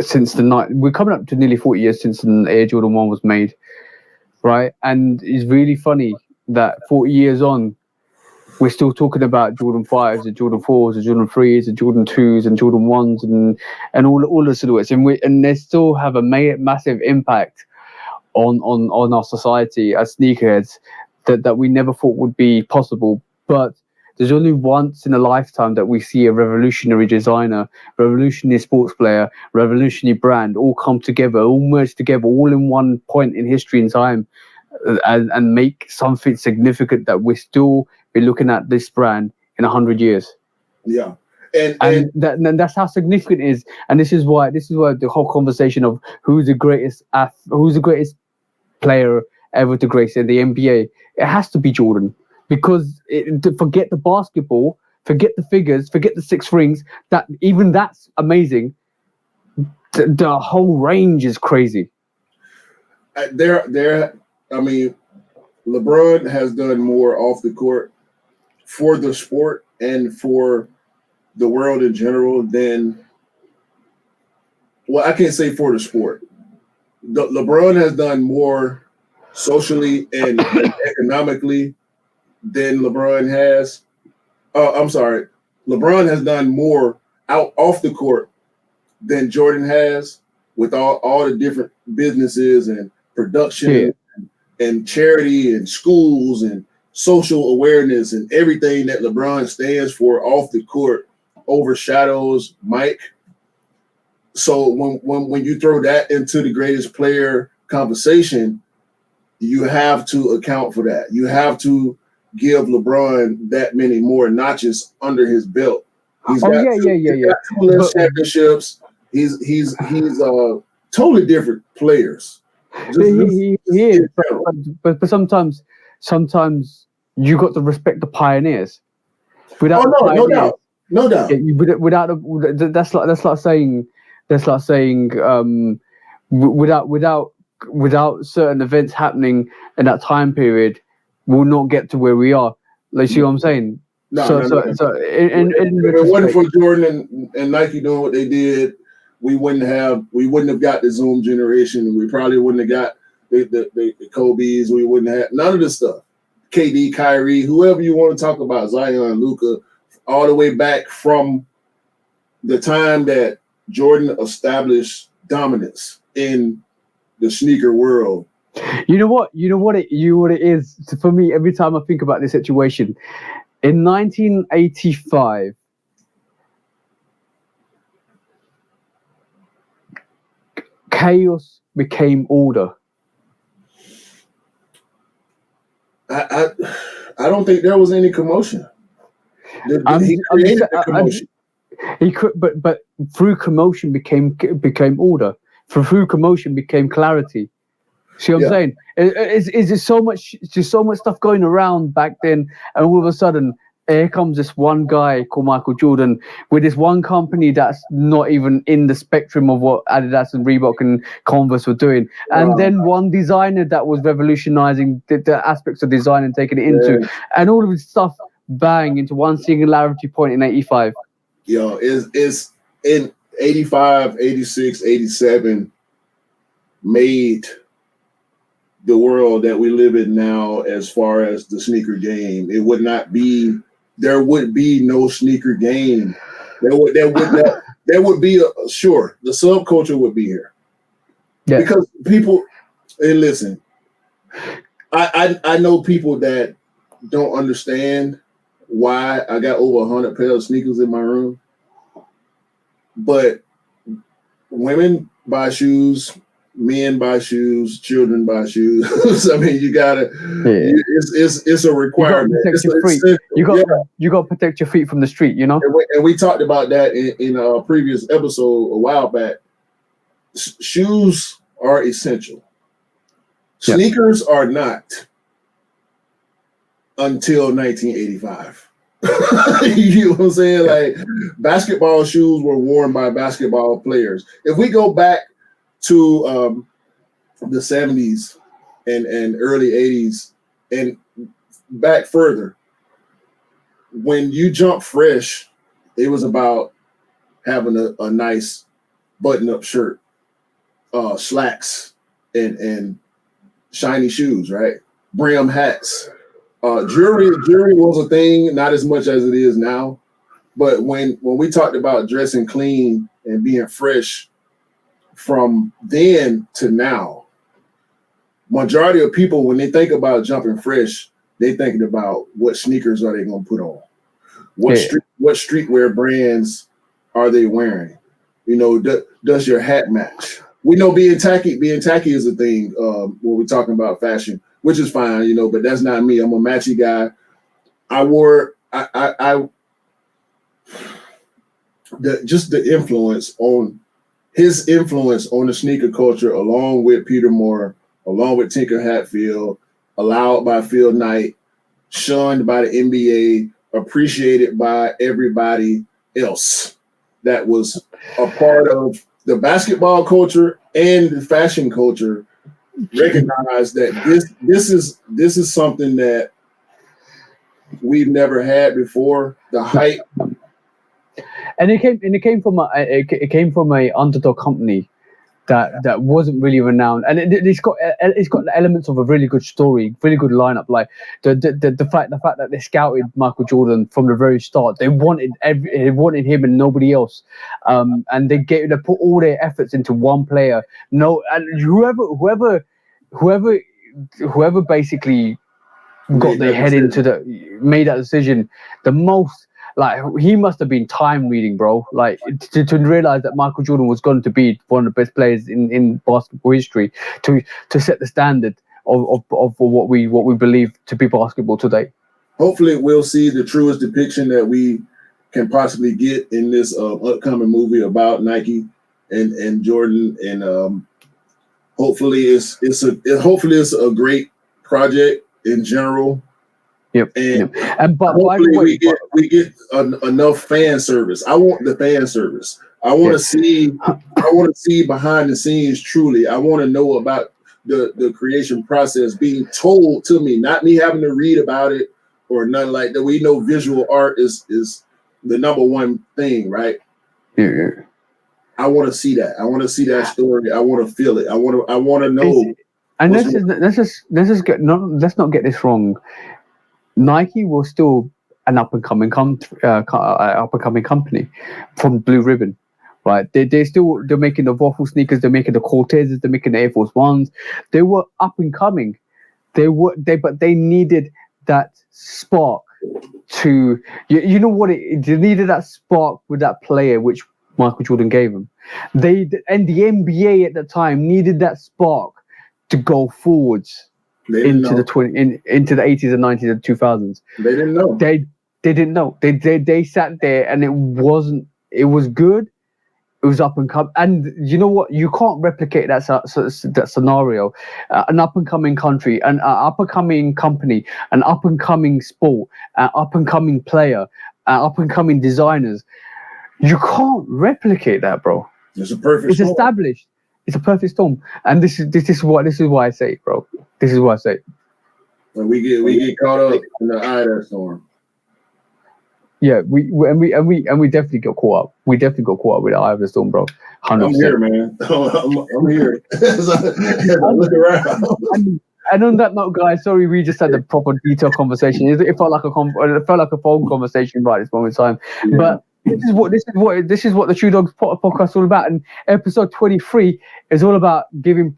since the Air Jordan 1 was made, right? And it's really funny that 40 years on, we're still talking about Jordan 5s, the Jordan 4s, the Jordan 3s, the Jordan 2s, and Jordan 1s, and all the silhouettes, and they still have a massive impact on our society as sneakerheads that we never thought would be possible. But there's only once in a lifetime that we see a revolutionary designer, revolutionary sports player, revolutionary brand all come together, all merge together, all in one point in history and time, and make something significant that we're still be looking at this brand in 100 years. Yeah. And that's how significant it is. And this is why the whole conversation of who's the greatest player ever to grace in the NBA, it has to be Jordan. Because forget the basketball, forget the figures, forget the 6 rings, that's amazing. The whole range is crazy. I mean, LeBron has done more off the court for the sport and for the world in general than, well, I can't say for the sport. LeBron has done more socially and economically than LeBron has. LeBron has done more off the court than Jordan has, with all the different businesses and production and charity and schools and social awareness and everything that LeBron stands for off the court overshadows Mike. So when you throw that into the greatest player conversation, you have to account for that. You have to give LeBron that many more notches under his belt. He's got two championships. He's totally different players. He is, but sometimes you got to respect the pioneers. Without no doubt. That's like saying without certain events happening in that time period, we'll not get to where we are. Like, see what I'm saying? No. If it wasn't for Jordan and Nike doing what they did, we wouldn't have got the Zoom generation. We probably wouldn't have got the Kobe's. We wouldn't have none of this stuff. KD, Kyrie, whoever you want to talk about, Zion, Luka, all the way back from the time that Jordan established dominance in the sneaker world. You know what it is for me. Every time I think about this situation, in 1985, chaos became order. I don't think there was any commotion. He created the commotion. He could, but through commotion became order. Through commotion became clarity. See what I'm saying? It's just so much stuff going around back then, and all of a sudden, here comes this one guy called Michael Jordan with this one company that's not even in the spectrum of what Adidas and Reebok and Converse were doing, and then one designer that was revolutionizing the aspects of design and taking it into, and all of this stuff bang into one singularity point in 85. Yo, is in 85, 86, 87 made the world that we live in now as far as the sneaker game. There would be no sneaker game. There would be the subculture would be here. Yeah. Because people, and listen, I know people that don't understand why I got over 100 pairs of sneakers in my room. But women buy shoes, men buy shoes, children buy shoes. I mean, you gotta. Yeah. It's a requirement. You got to protect your feet from the street. You know. And we talked about that in a previous episode a while back. Shoes are essential. Yeah. Sneakers are not until 1985. You know what I'm saying? Like, basketball shoes were worn by basketball players. If we go back to the 70s and early 80s and back further, when you jump fresh, it was about having a nice button-up shirt, slacks, and shiny shoes, right? Brim hats. Jewelry was a thing, not as much as it is now. But when we talked about dressing clean and being fresh from then to now, majority of people, when they think about jumping fresh, they thinking about what sneakers are they going to put on. What streetwear brands are they wearing? You know, does your hat match? We know being tacky is a thing when we're talking about fashion, which is fine, you know, but that's not me. I'm a matchy guy. The influence on his influence on the sneaker culture, along with Peter Moore, along with Tinker Hatfield, allowed by Phil Knight, shunned by the NBA, appreciated by everybody else that was a part of the basketball culture and the fashion culture, recognize that this is something that we've never had before. The hype, and it came from a underdog company that wasn't really renowned, and it's got elements of a really good story, really good lineup. Like the fact that they scouted Michael Jordan from the very start. They wanted him and nobody else, and they put all their efforts into one player. No, and whoever basically got their head made that decision the most. Like, he must have been time reading, bro. Like, to realize that Michael Jordan was going to be one of the best players in basketball history, to set the standard of what we believe to be basketball today. Hopefully, we'll see the truest depiction that we can possibly get in this upcoming movie about Nike and Jordan, and hopefully it's a great project in general. Yep. And but hopefully we get enough fan service. I want the fan service. I want to see behind the scenes truly. I want to know about the creation process being told to me, not me having to read about it or nothing like that. We know visual art is the number one thing, right? Yeah. I want to see that. I want to see that story. I want to feel it. I want to know. And let's not get this wrong. Nike was still an up and coming company from Blue Ribbon, right? They're making the waffle sneakers, they're making the Cortezes, they're making the Air Force Ones. They were up and coming. But they needed that spark to you know what they needed, that spark with that player which Michael Jordan gave them. And the NBA at the time needed that spark to go forwards. Into the 80s and 90s and 2000s. They didn't know. They didn't know. They sat there and it was good. It was up and come. And you know what? You can't replicate that scenario. An up and coming country, an up and coming company, an up and coming sport, an up and coming player, up and coming designers. You can't replicate that, bro. It's a perfect storm. Established. It's a perfect storm. And this is why I say it, bro. This is why I say it. When we get caught up in the eye of that storm. Yeah, we definitely got caught up. We definitely got caught up with the eye of the storm, bro. 100%. I'm here, man. I'm here. I look around. And on that note, guys, sorry, we just had a proper detailed conversation. It felt like a phone conversation right at this moment in time. Yeah. But this is what the True Dogs podcast is all about. And episode 23 is all about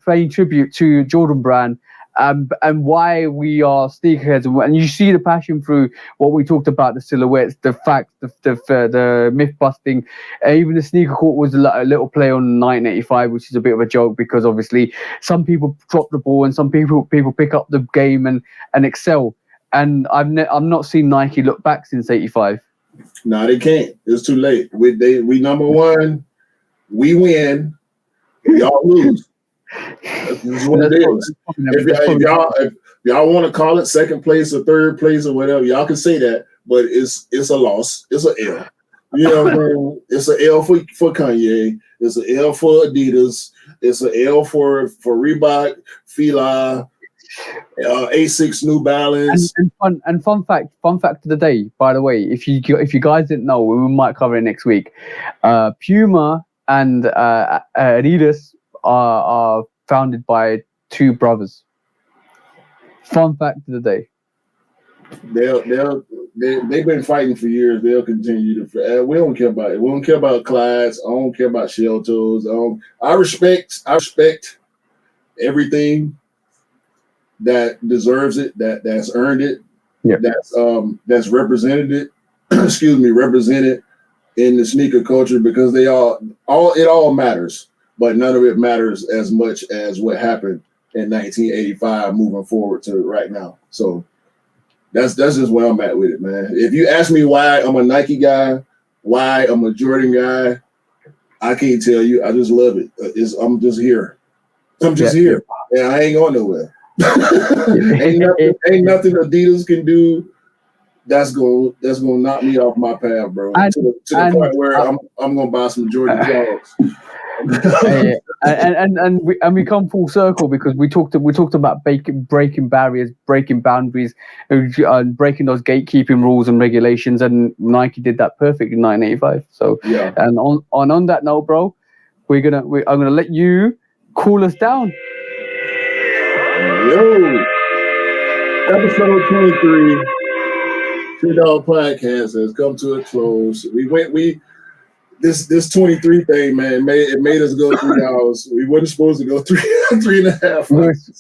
paying tribute to Jordan Brand. And why we are sneakerheads, and you see the passion through what we talked about, the silhouettes, the facts, the myth busting. Even the sneaker court was a little play on 1985, which is a bit of a joke because obviously some people drop the ball and some people pick up the game and excel. And I've not seen Nike look back since '85. No, they can't. It's too late. We number one. We win. Y'all lose. This is what it is. If y'all want to call it second place or third place or whatever, y'all can say that, but it's a loss. It's an L. You know what I mean? It's an L for Kanye. It's an L for Adidas. It's an L for Reebok, Fila, Asics, New Balance. And fun fact of the day, by the way, if you guys didn't know, we might cover it next week. Puma and Adidas are founded by two brothers. Fun fact of the day. They've been fighting for years. They'll continue to. We don't care about it. We don't care about Clydes. I don't care about shell toes. I respect everything that deserves it. That's earned it. Yep. That's represented it. excuse me, represented in the sneaker culture because it all matters, but none of it matters as much as what happened in 1985 moving forward to right now. So that's just where I'm at with it, man. If you ask me why I'm a Nike guy, why I'm a Jordan guy, I can't tell you. I just love it. I'm just here. I'm just here, and I ain't going nowhere. ain't nothing Adidas can do that's gonna knock me off my path, bro. To the point where I'm gonna buy some Jordan clogs. and we come full circle because we talked about breaking barriers, breaking boundaries, and breaking those gatekeeping rules and regulations, and Nike did that perfect in 1985. So yeah. And on that note, bro, I'm gonna let you cool us down. Yo, episode 23. Two Dog Podcast has come to a close. This 23 thing, man, it made us go 3 hours. We weren't supposed to go three and a half hours.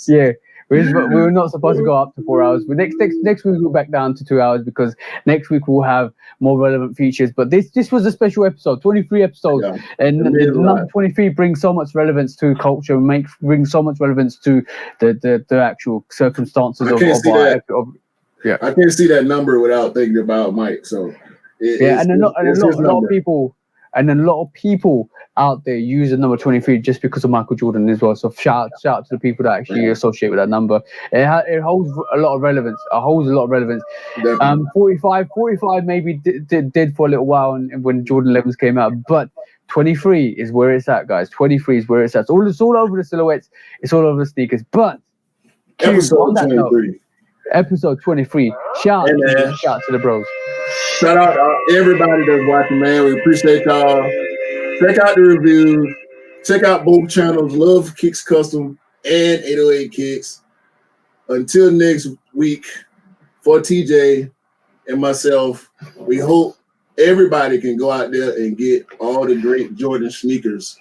We were not supposed to go up to 4 hours. But next week we'll go back down to 2 hours because next week we'll have more relevant features. But this was a special episode, 23 episodes, and the number 23 brings so much relevance to culture, brings so much relevance to the actual circumstances of our. Yeah, I can't see that number without thinking about Mike. So a lot of people out there use the number 23 just because of Michael Jordan as well. So shout out to the people that actually associate with that number. It holds a lot of relevance. 45 maybe did for a little while when Jordan 11s came out, but 23 is where it's at, guys. 23 is where it's at. It's all over the silhouettes. It's all over the sneakers. But episode 23. Episode 23. Shout out to the bros. Shout out to everybody that's watching, man. We appreciate y'all. Check out the reviews. Check out both channels. Love Kicks Custom and 808 Kicks. Until next week, for TJ and myself, we hope everybody can go out there and get all the great Jordan sneakers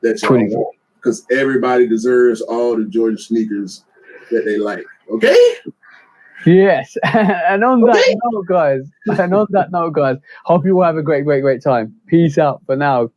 that y'all want. Because everybody deserves all the Jordan sneakers that they like. Okay? Yes, and on that note, guys, hope you all have a great time. Peace out for now.